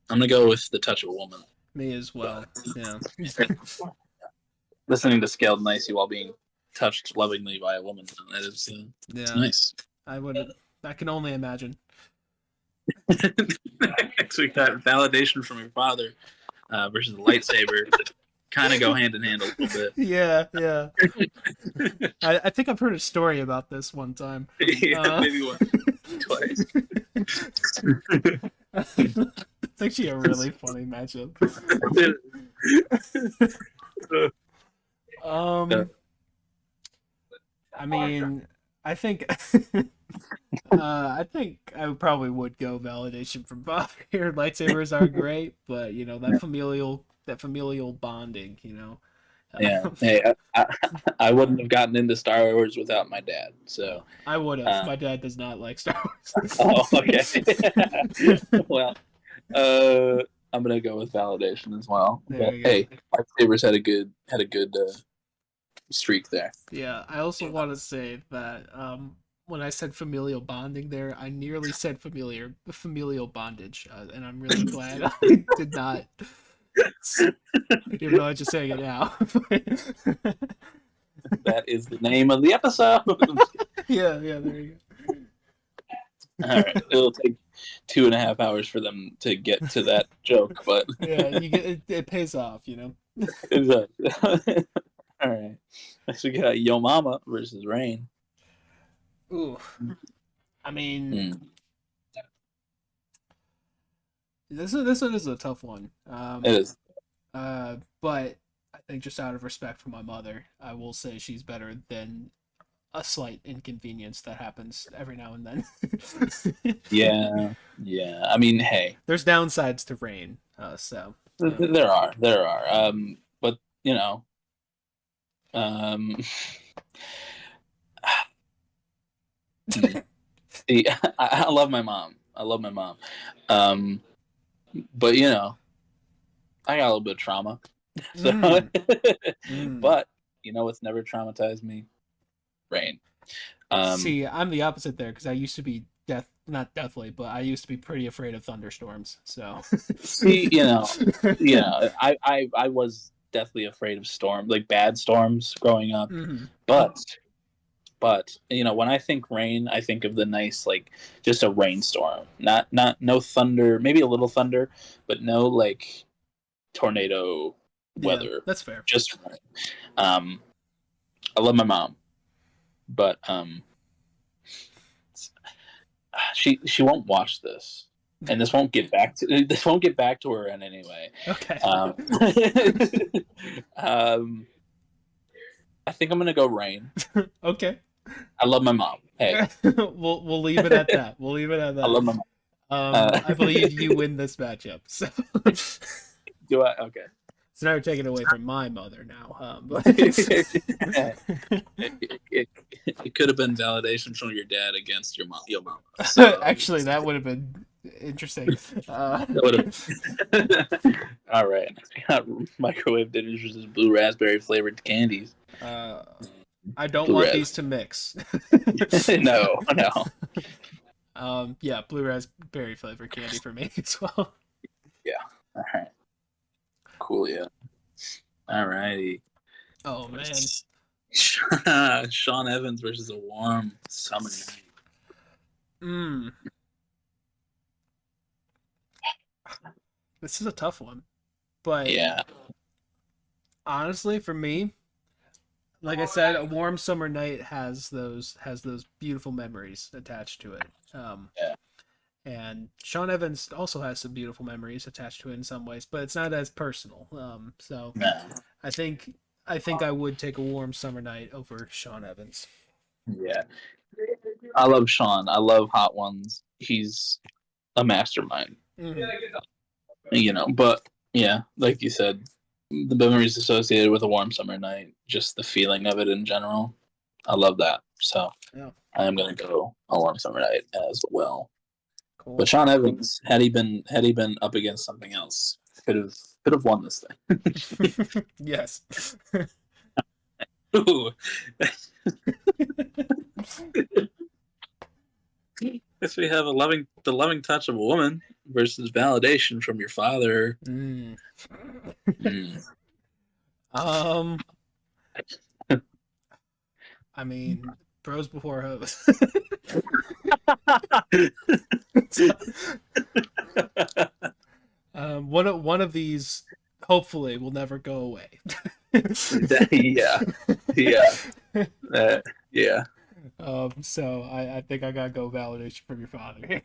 gonna go with The Touch of a Woman. me as well. Yeah. Listening to Scaled Nicey while being touched lovingly by a woman. That is it's Yeah. nice. I can only imagine. Next, we got Validation from Your Father versus Lightsaber. Kind of go hand in hand a little bit. Yeah. I think I've heard a story about this one time. Maybe once, twice. It's actually a really funny matchup. I mean, I think I think I probably would go Validation from Father here. Lightsabers are great, but you know that familial bonding, you know. Yeah. Hey, I wouldn't have gotten into Star Wars without my dad. So I would have. My dad does not like Star Wars. Oh, okay. Well, I'm gonna go with Validation as well. But, hey, Lightsabers had a good streak there. Yeah, I also want to say that when I said familial bonding there, I nearly said familial bondage, and I'm really glad I did not. Even though I'm just saying it now. That is the name of the episode. Yeah, there you go. All right, it'll take 2.5 hours for them to get to that joke, but yeah, it pays off, you know. Exactly. All right, next we got Yo Mama versus Rain. Ooh, I mean, this one is a tough one. It is. But I think just out of respect for my mother, I will say she's better than a slight inconvenience that happens every now and then. Yeah. I mean, hey, there's downsides to Rain, so there are. But you know, see, I love my mom. But you know, I got a little bit of trauma. So, but you know what's never traumatized me? Rain. See, I'm the opposite there because I used to be not deathly, but I used to be pretty afraid of thunderstorms. So see, I was deathly afraid of storms, like bad storms growing up. But you know, when I think rain, I think of the nice, like just a rainstorm, not no thunder, maybe a little thunder, but no like tornado weather. Yeah, that's fair. Just rain. I love my mom, but she won't watch this, and this won't get back to her in any way. Okay. I think I'm gonna go Rain. Okay. I love my mom. Hey, we'll leave it at that. I love my mom. I believe you win this matchup. So do I? Okay. So now you're taking it away from my mother now. But... it could have been validation from your dad against your mom. So, actually, that would have been interesting. All right. We got microwave dinners versus blue raspberry flavored candies. I don't want these to mix. No. Yeah, blue raspberry flavored candy for me as well. Yeah. All right. Cool. Yeah. All righty. Oh man. Sean Evans versus A Warm Summer Night. This is a tough one, but Yeah. honestly, for me, like I said, a warm summer night has those beautiful memories attached to it. Yeah. And Sean Evans also has some beautiful memories attached to it in some ways, but it's not as personal. So No. I think I would take a warm summer night over Sean Evans. Yeah. I love Sean. I love Hot Ones. He's a mastermind. But yeah, like you said, the memories associated with a warm summer night, just the feeling of it in general. I love that. So Yeah, I am gonna go a warm summer night as well. cool. But Sean Evans, had he been up against something else, could have won this thing. Yes. Ooh. Guess we have the loving touch of a woman versus validation from your father. Mm. Mm. I mean, bros before hoes. One of these hopefully will never go away. Yeah, yeah, yeah. So I think I gotta go validation from your father.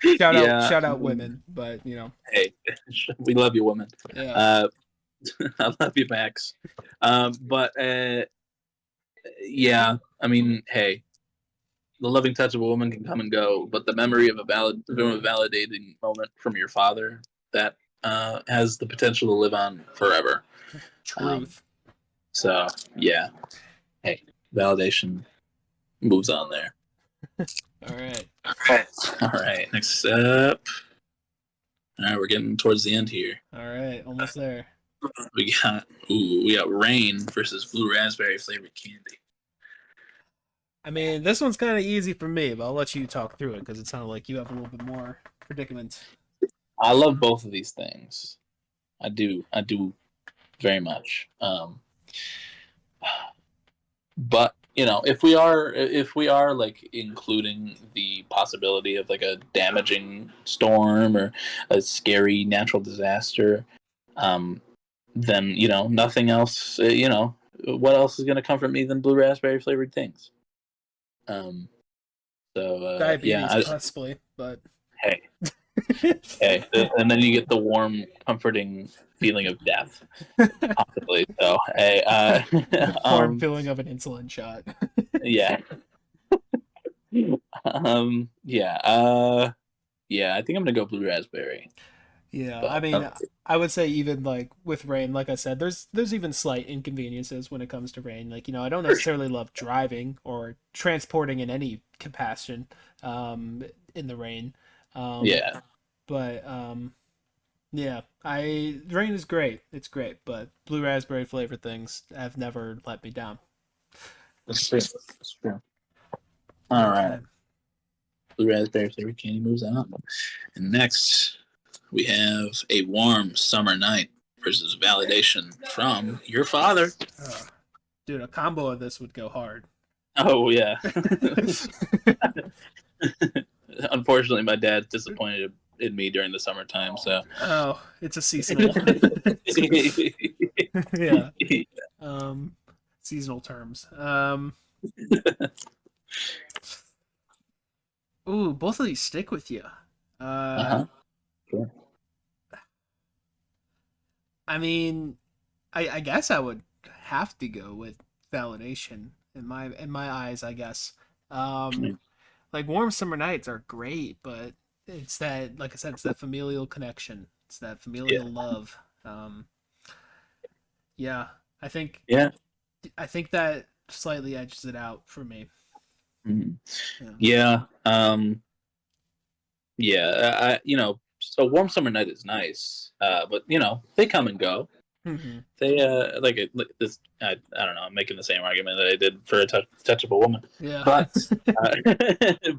Yeah. Shout out women, but Hey, we love you, woman. yeah. I love you, Max. But yeah, I mean, hey, the loving touch of a woman can come and go, but the memory of a validating moment from your father that has the potential to live on forever. Truth. So yeah, hey, validation moves on there. All right. All right. Next up. All right, we're getting towards the end here. All right. Almost there. We got Rain versus blue raspberry flavored candy. I mean, this one's kind of easy for me, but I'll let you talk through it because it sounded like you have a little bit more predicament. I love both of these things. I do very much. But if we are like including the possibility of like a damaging storm or a scary natural disaster, then nothing else. What else is going to comfort me than blue raspberry flavored things? So Diabetes, possibly, but hey, hey, and then you get the warm, comforting feeling of death, possibly. So hey, warm feeling of an insulin shot. yeah, yeah. I think I'm gonna go blue raspberry. Yeah, I But mean, I would say even like with rain, like I said, there's even slight inconveniences when it comes to rain. Like, I don't necessarily love driving or transporting in any capacity in the rain. yeah, But yeah, rain is great. It's great, but blue raspberry flavored things have never let me down. that's true. That's true. All right, Okay. blue raspberry flavored candy moves on, and next we have a warm summer night versus validation from your father. Dude, a combo of this would go hard. Oh yeah. Unfortunately, my dad's disappointed in me during the summertime. So. Oh, it's a seasonal. Yeah. Seasonal terms. Ooh, both of these stick with you. Sure. I mean, I guess I would have to go with validation in my eyes. I guess. Like warm summer nights are great, but it's that, like I said, it's that familial connection. It's that familial love. Yeah, I think. Yeah. I think that slightly edges it out for me. Mm-hmm. Yeah. Yeah. So warm summer night is nice, but they come and go. Mm-hmm. They like this. I don't know. I'm making the same argument that I did for a touch of a woman. Yeah. But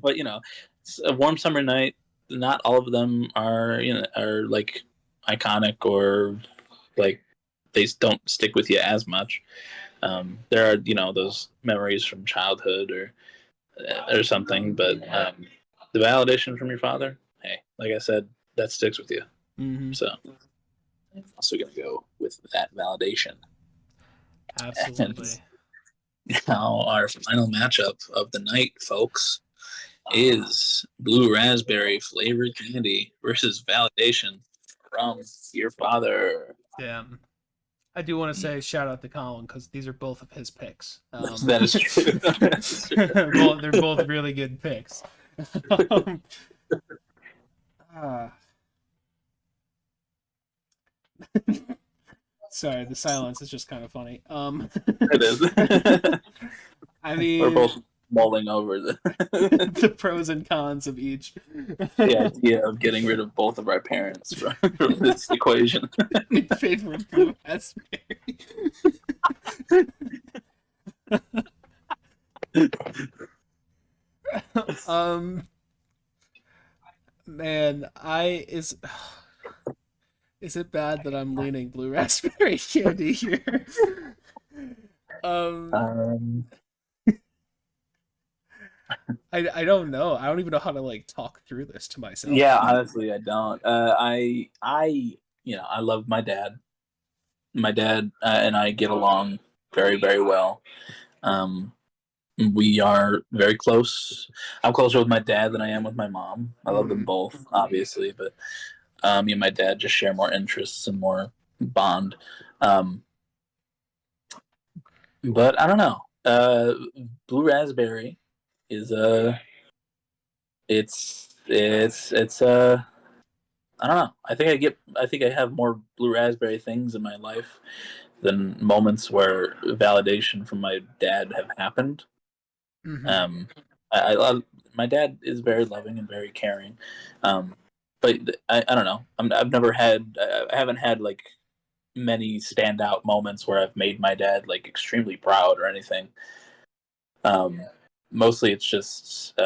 but it's a warm summer night. Not all of them are like iconic or like they don't stick with you as much. There are those memories from childhood or something, but the validation from your father, hey, like I said, that sticks with you. Mm-hmm. So I'm also going to go with that validation. Absolutely. And now our final matchup of the night, folks, is blue raspberry flavored candy versus validation from your father. Yeah. I do want to say shout out to Colin because these are both of his picks. That is true. That's true. They're both really good picks. um, sorry, the silence is just kind of funny. It is. I mean, we're both mulling over the pros and cons of each. The idea of getting rid of both of our parents from this equation. My favorite blue raspberry. Man, is it bad that I'm leaning blue raspberry candy here? I don't know. I don't even know how to like talk through this to myself. Yeah, honestly, I don't. I love my dad. My dad and I get along very, very well. We are very close. I'm closer with my dad than I am with my mom. I love them both, obviously, but me and my dad just share more interests and more bond. But I don't know. Blue raspberry is it's I don't know. I think I have more blue raspberry things in my life than moments where validation from my dad have happened. Mm-hmm. I love my dad is very loving and very caring, but I don't know. I haven't had like many standout moments where I've made my dad like extremely proud or anything. Mostly it's just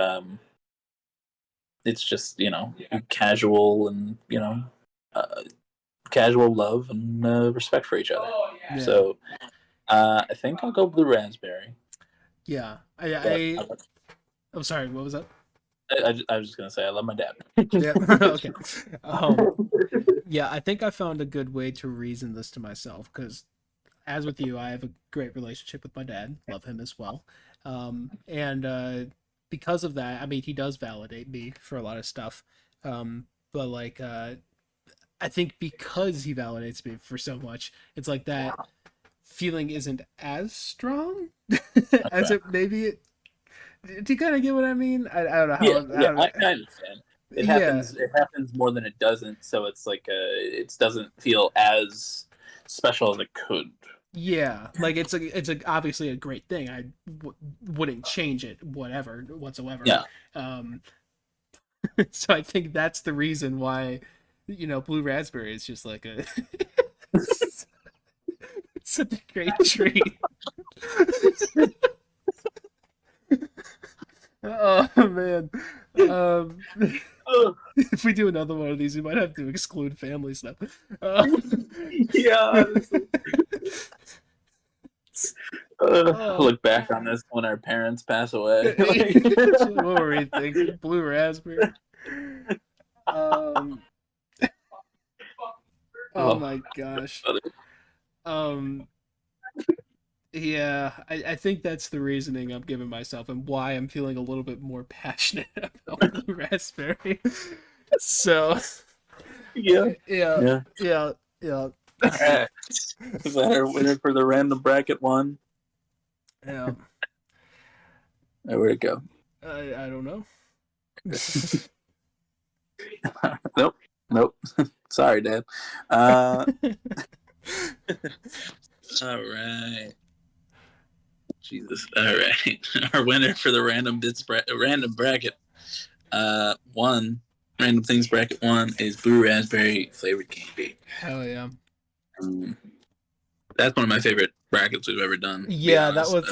casual and uh, casual love and respect for each other. Yeah. So I think I'll go blue raspberry. Yeah. I'm sorry. What was that? I was just gonna say I love my dad. Yeah. Okay. Yeah, I think I found a good way to reason this to myself because, as with you, I have a great relationship with my dad. Love him as well, and because of that, I mean, he does validate me for a lot of stuff. But like, I think because he validates me for so much, it's like that feeling isn't as strong as it maybe. Do you kind of get what I mean? I don't know how. Yeah, I understand. It Yeah. happens more than it doesn't, so it's like it doesn't feel as special as it could. Yeah, like it's obviously a great thing. I wouldn't change it whatsoever. Yeah. So I think that's the reason why, blue raspberry is just like a such a great treat. Oh man. If we do another one of these, we might have to exclude family stuff. Yeah. Look back on this when our parents pass away. What were we thinking? Blue raspberry. Oh my gosh. Yeah, I think that's the reasoning I'm giving myself and why I'm feeling a little bit more passionate about blue raspberry. So Yeah. Yeah. Alright. Is that our winner for the random bracket one? Yeah. Where'd it go? I don't know. Nope. Sorry, Dad. All right. Jesus. All right. Our winner for the random bracket. Random things bracket one is blue raspberry flavored candy. Hell yeah. That's one of my favorite brackets we've ever done. Yeah, that was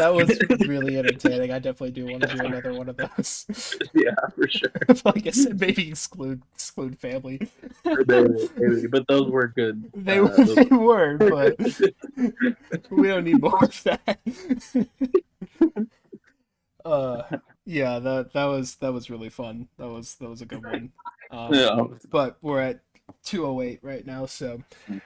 really entertaining. I definitely do want to do another one of those. Yeah, for sure. Like I said, maybe exclude family. Maybe, but those were good. They were, but we don't need more of that. Yeah, that was really fun. That was a good one. Yeah. But we're at 2:08 right now, so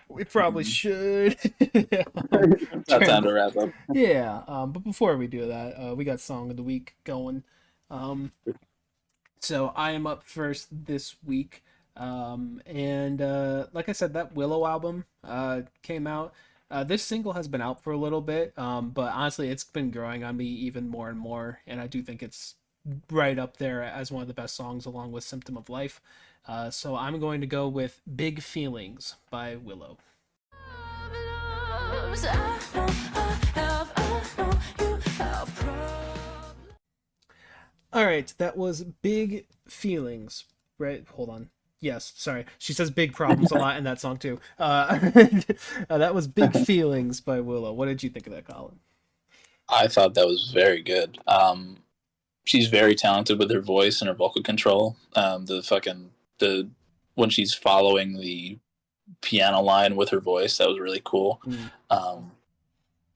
we probably should. That's time to wrap up. Yeah, but before we do that, we got song of the week going. So I am up first this week. And like I said, that Willow album came out. This single has been out for a little bit, but honestly, it's been growing on me even more and more. And I do think it's right up there as one of the best songs, along with Symptom of Life. So I'm going to go with Big Feelings by Willow. All right, that was Big Feelings, right? Hold on. Yes, sorry. She says big problems a lot in that song too. That was Big Feelings by Willow. What did you think of that, Colin? I thought that was very good. She's very talented with her voice and her vocal control. The when she's following the piano line with her voice, that was really cool.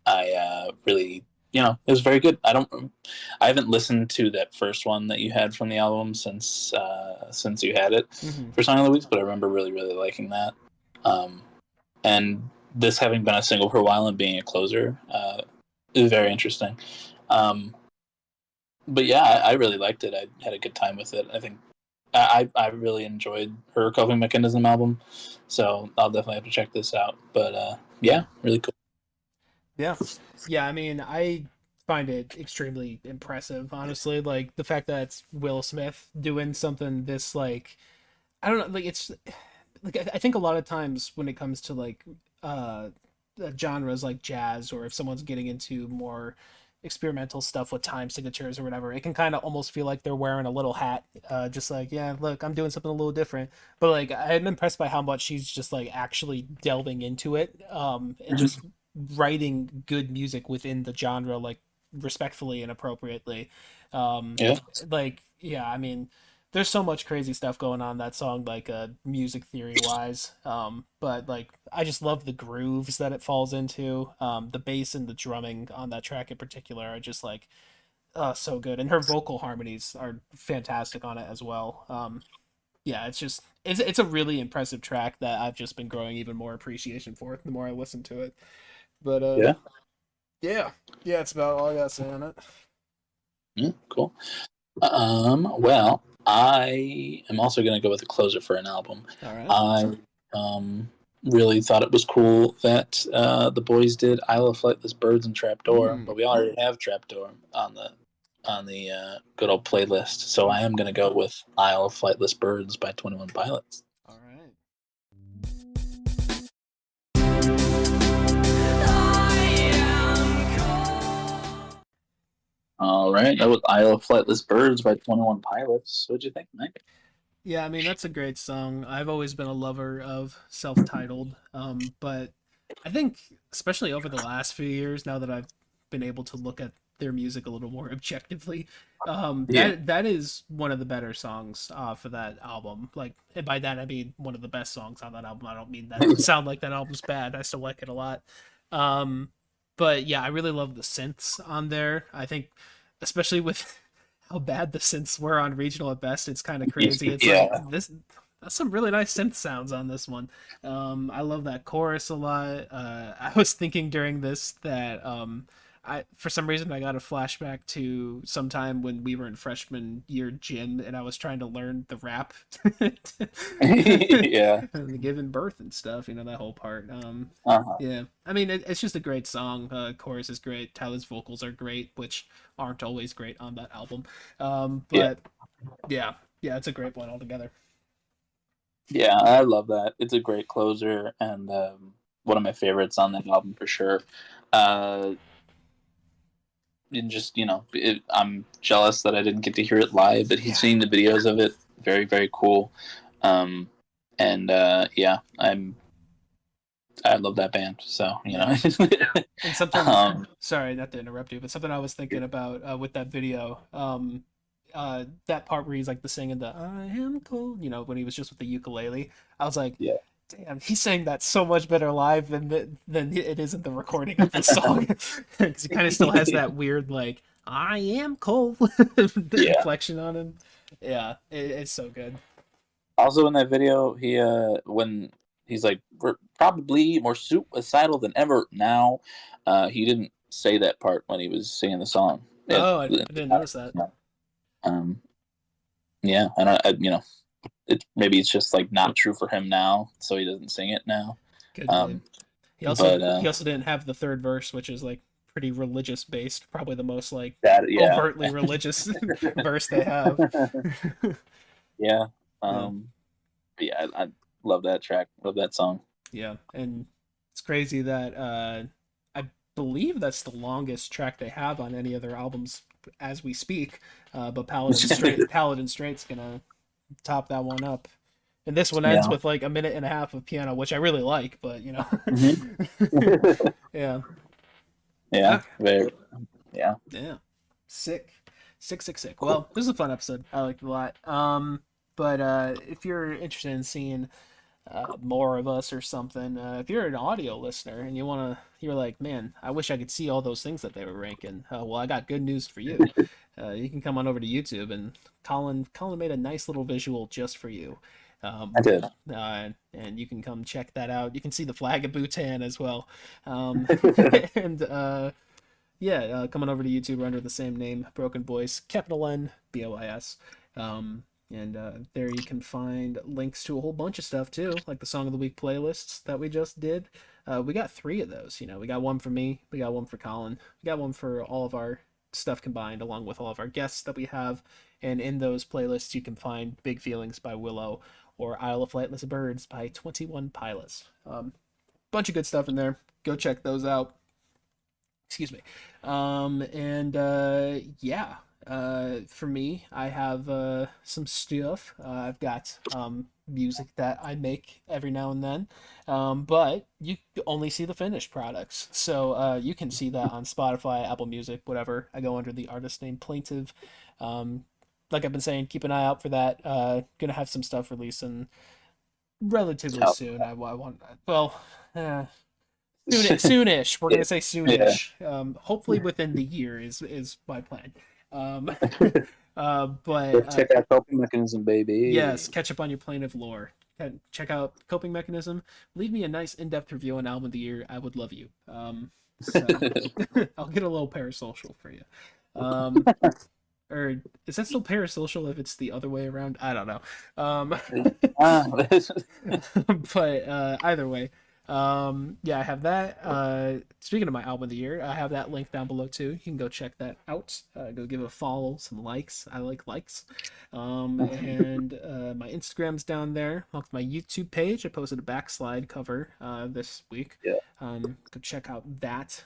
I really, it was very good. I haven't listened to that first one that you had from the album since you had it for Song of the Week, but I remember really, really liking that. And this having been a single for a while and being a closer is very interesting. But yeah, I really liked it. I had a good time with it. I think I really enjoyed her Coping Mechanism album, so I'll definitely have to check this out. But yeah, really cool. Yeah. I mean, I find it extremely impressive, honestly. Like the fact that it's Will Smith doing something this like, I don't know, like it's like I think a lot of times when it comes to like genres like jazz, or if someone's getting into more experimental stuff with time signatures or whatever, it can kind of almost feel like they're wearing a little hat, just like, yeah, look, I'm doing something a little different. But like I'm impressed by how much she's just like actually delving into it, and just writing good music within the genre, like respectfully and appropriately. Yeah. Like, yeah, I mean, there's so much crazy stuff going on in that song, like music theory wise. But like I just love the grooves that it falls into. The bass and the drumming on that track in particular are just like so good, and her vocal harmonies are fantastic on it as well. Yeah, it's a really impressive track that I've just been growing even more appreciation for the more I listen to it. But yeah, it's about all I gotta say on it. Cool. Well, I am also going to go with a closer for an album. All right. I really thought it was cool that the Boys did "Isle of Flightless Birds" and "Trapdoor," but we already have "Trapdoor" on the good old playlist. So I am going to go with "Isle of Flightless Birds" by 21 Pilots. All right. All right, that was "Isle of Flightless Birds" by 21 Pilots. What'd you think, Mike? Yeah, I mean, that's a great song. I've always been a lover of self-titled, but I think especially over the last few years, now that I've been able to look at their music a little more objectively, that is one of the better songs for that album. Like, and by that I mean one of the best songs on that album. I don't mean that to sound like that album's bad. I still like it a lot. But yeah, I really love the synths on there. I think, especially with how bad the synths were on Regional at Best, it's kind of crazy. It's like this. That's some really nice synth sounds on this one. I love that chorus a lot. I was thinking during this that for some reason I got a flashback to sometime when we were in freshman year gym and I was trying to learn the rap. Yeah. And the giving birth and stuff, that whole part. Yeah. I mean, it's just a great song. Chorus is great. Tyler's vocals are great, which aren't always great on that album. But yeah, it's a great one altogether. Yeah, I love that. It's a great closer and one of my favorites on that album for sure. And just I'm jealous that I didn't get to hear it live, but he's seen the videos of it. Very, very cool. And I love that band. So And something sorry not to interrupt you, but something I was thinking about with that video, that part where he's like the singing the "I am cold," when he was just with the ukulele. I was like, damn, he sang that so much better live than it is in the recording of the song, because he kind of still has that weird like "I am cold" inflection on him. Yeah, it's so good. Also in that video, he when he's like, we're probably more suicidal than ever now. He didn't say that part when he was singing the song. Oh, I didn't notice that. Um, yeah, and maybe it's just like not true for him now, so he doesn't sing it now. Could be. He also but, he also didn't have the third verse, which is like pretty religious based, probably the most like yeah. overtly religious verse they have. Yeah. Yeah, I love that track. Love that song. Yeah, and it's crazy that I believe that's the longest track they have on any of their albums as we speak. But Paladin Straight's gonna top that one up. And this one ends with like a minute and a half of piano, which I really like, but you know. Mm-hmm. Yeah. Yeah. Very. Yeah. Yeah. Sick. Well, this is a fun episode. I liked it a lot. But if you're interested in seeing more of us or something, if you're an audio listener and you're like, man, I wish I could see all those things that they were ranking. Well, I got good news for you. You can come on over to YouTube, and Colin made a nice little visual just for you. I did. And you can come check that out. You can see the flag of Bhutan as well. And coming over to YouTube, we're under the same name, BrokeN Bois, capital N, BOIS. And there you can find links to a whole bunch of stuff too, like the Song of the Week playlists that we just did. We got 3 of those. We got one for me, we got one for Colin, we got one for all of our stuff combined, along with all of our guests that we have. And in those playlists, you can find Big Feelings by Willow or Isle of Flightless Birds by 21 Pilots. Bunch of good stuff in there. Go check those out. Excuse me. For me, I have some stuff. I've got music that I make every now and then, but you only see the finished products. So you can see that on Spotify, Apple Music, whatever. I go under the artist name Plaintive. Like I've been saying, keep an eye out for that. Gonna have some stuff releasing relatively soon. I want, well, soonish. We're gonna say soonish. Hopefully within the year is my plan. But check out Coping Mechanism, baby. Yes, catch up on your Plaintive lore. Check out Coping Mechanism. Leave me a nice in-depth review on Album of the Year. I would love you. So I'll get a little parasocial for you. Or is that still parasocial if it's the other way around? I don't know. But either way. I have that. Speaking of my album of the year, I have that link down below too. You can go check that out. Go give it a follow, some likes. I like likes. And my Instagram's down there. Along with my YouTube page. I posted a backslide cover this week. Yeah. Go check out that.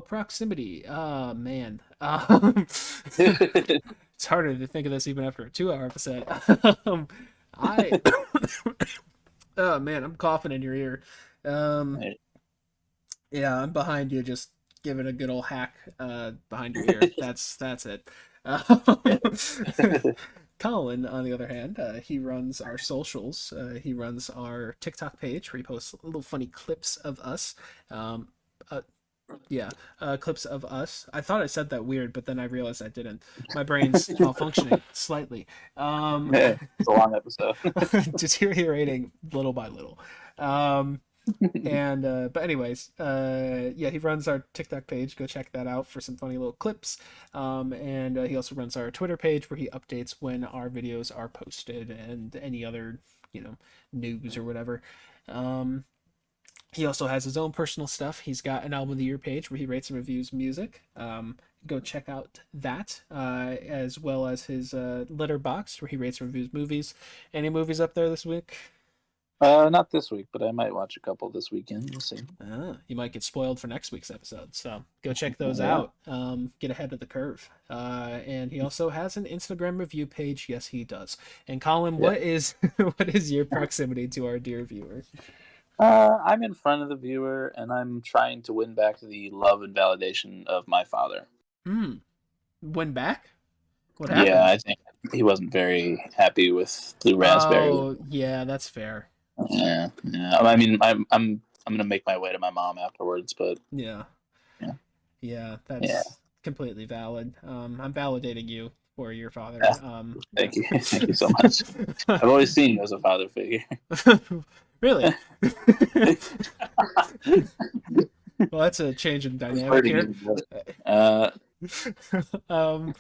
Proximity. Oh man. It's harder to think of this even after a 2-hour episode. Oh man, I'm coughing in your ear. Yeah, I'm behind you, just giving a good old hack behind your ear. That's it. Colin, on the other hand, he runs our socials. He runs our TikTok page where he posts little funny clips of us. Clips of us. I thought I said that weird, but then I realized I didn't. My brain's malfunctioning slightly. It's a long episode. Deteriorating little by little. But anyways, he runs our TikTok page. Go check that out for some funny little clips. He also runs our Twitter page where he updates when our videos are posted and any other, news or whatever. He also has his own personal stuff. He's got an Album of the Year page where he rates and reviews music. Go check out that, as well as his Letterboxd where he rates and reviews movies. Any movies up there this week? Not this week, but I might watch a couple this weekend. We'll see. You might get spoiled for next week's episode, so go check those out. Get ahead of the curve. And he also has an Instagram review page. Yes, he does. And Colin, what is your proximity to our dear viewer? I'm in front of the viewer, and I'm trying to win back the love and validation of my father. Win back? What happened? Yeah, I think he wasn't very happy with Blue Raspberry. Oh, yeah, that's fair. Yeah. I mean, I'm gonna make my way to my mom afterwards, but yeah, that's completely valid. I'm validating you for your father. Yeah. Thank you. Thank you so much. I've always seen you as a father figure. Really? Well, that's a change in dynamic here. um,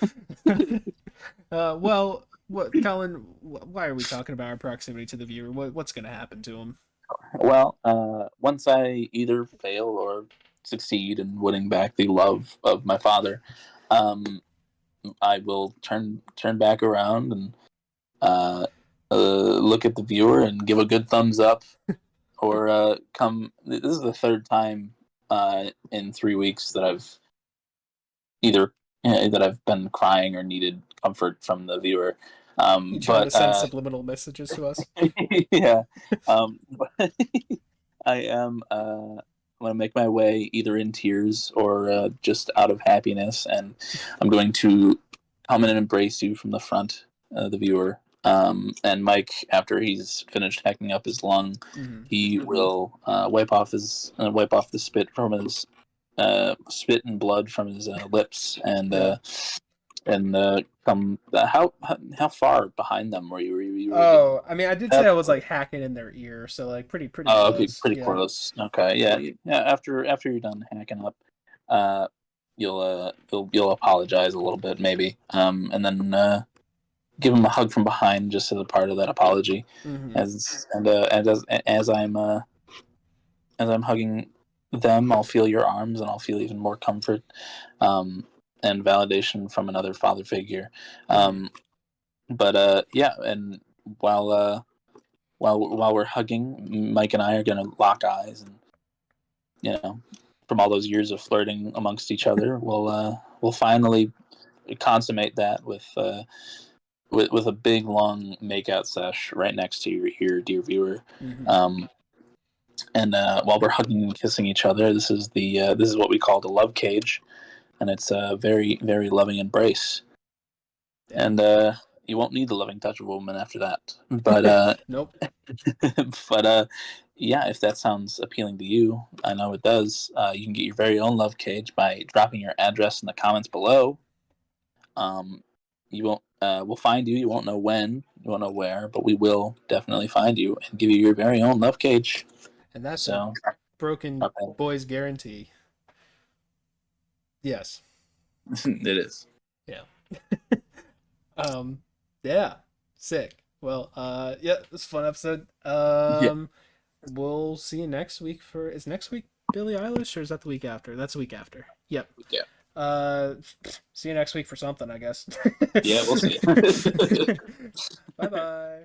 well, Colin? Why are we talking about our proximity to the viewer? What's going to happen to him? Well, once I either fail or succeed in winning back the love of my father, I will turn back around and look at the viewer and give a good thumbs up, or come. This is the third time in 3 weeks that I've either that I've been crying or needed comfort from the viewer. You trying to send subliminal messages to us? Yeah. But I am going to make my way either in tears or just out of happiness, and I'm going to come in and embrace you from the front, the viewer. And Mike, after he's finished hacking up his lung, he will wipe off the spit from his spit and blood from his lips, and come. How far behind them were you? Oh, I mean, I did say I was like hacking in their ear, so like pretty Oh, close. okay, pretty close. Okay, yeah. After you're done hacking up, you'll apologize a little bit, maybe, and then give him a hug from behind, just as a part of that apology. As I'm hugging them, I'll feel your arms, and I'll feel even more comfort, and validation from another father figure. But yeah, and while we're hugging, Mike and I are gonna lock eyes, and from all those years of flirting amongst each other, we'll finally consummate that with a big long makeout sesh right next to your ear, dear viewer. And while we're hugging and kissing each other, this is what we call the love cage, and it's a very, very loving embrace. And you won't need the loving touch of a woman after that. But nope. But yeah, if that sounds appealing to you, I know it does. You can get your very own love cage by dropping your address in the comments below. You won't. We'll find you. You won't know when. You won't know where, but we will definitely find you and give you your very own love cage. And that's a BrokeN Boys guarantee. Yes. It is. Yeah. Yeah. Sick. Well, yeah, this is a fun episode. We'll see you next week is next week Billie Eilish, or is that the week after? That's the week after. Yep. Yeah. See you next week for something, I guess. Yeah, we'll see. Bye-bye.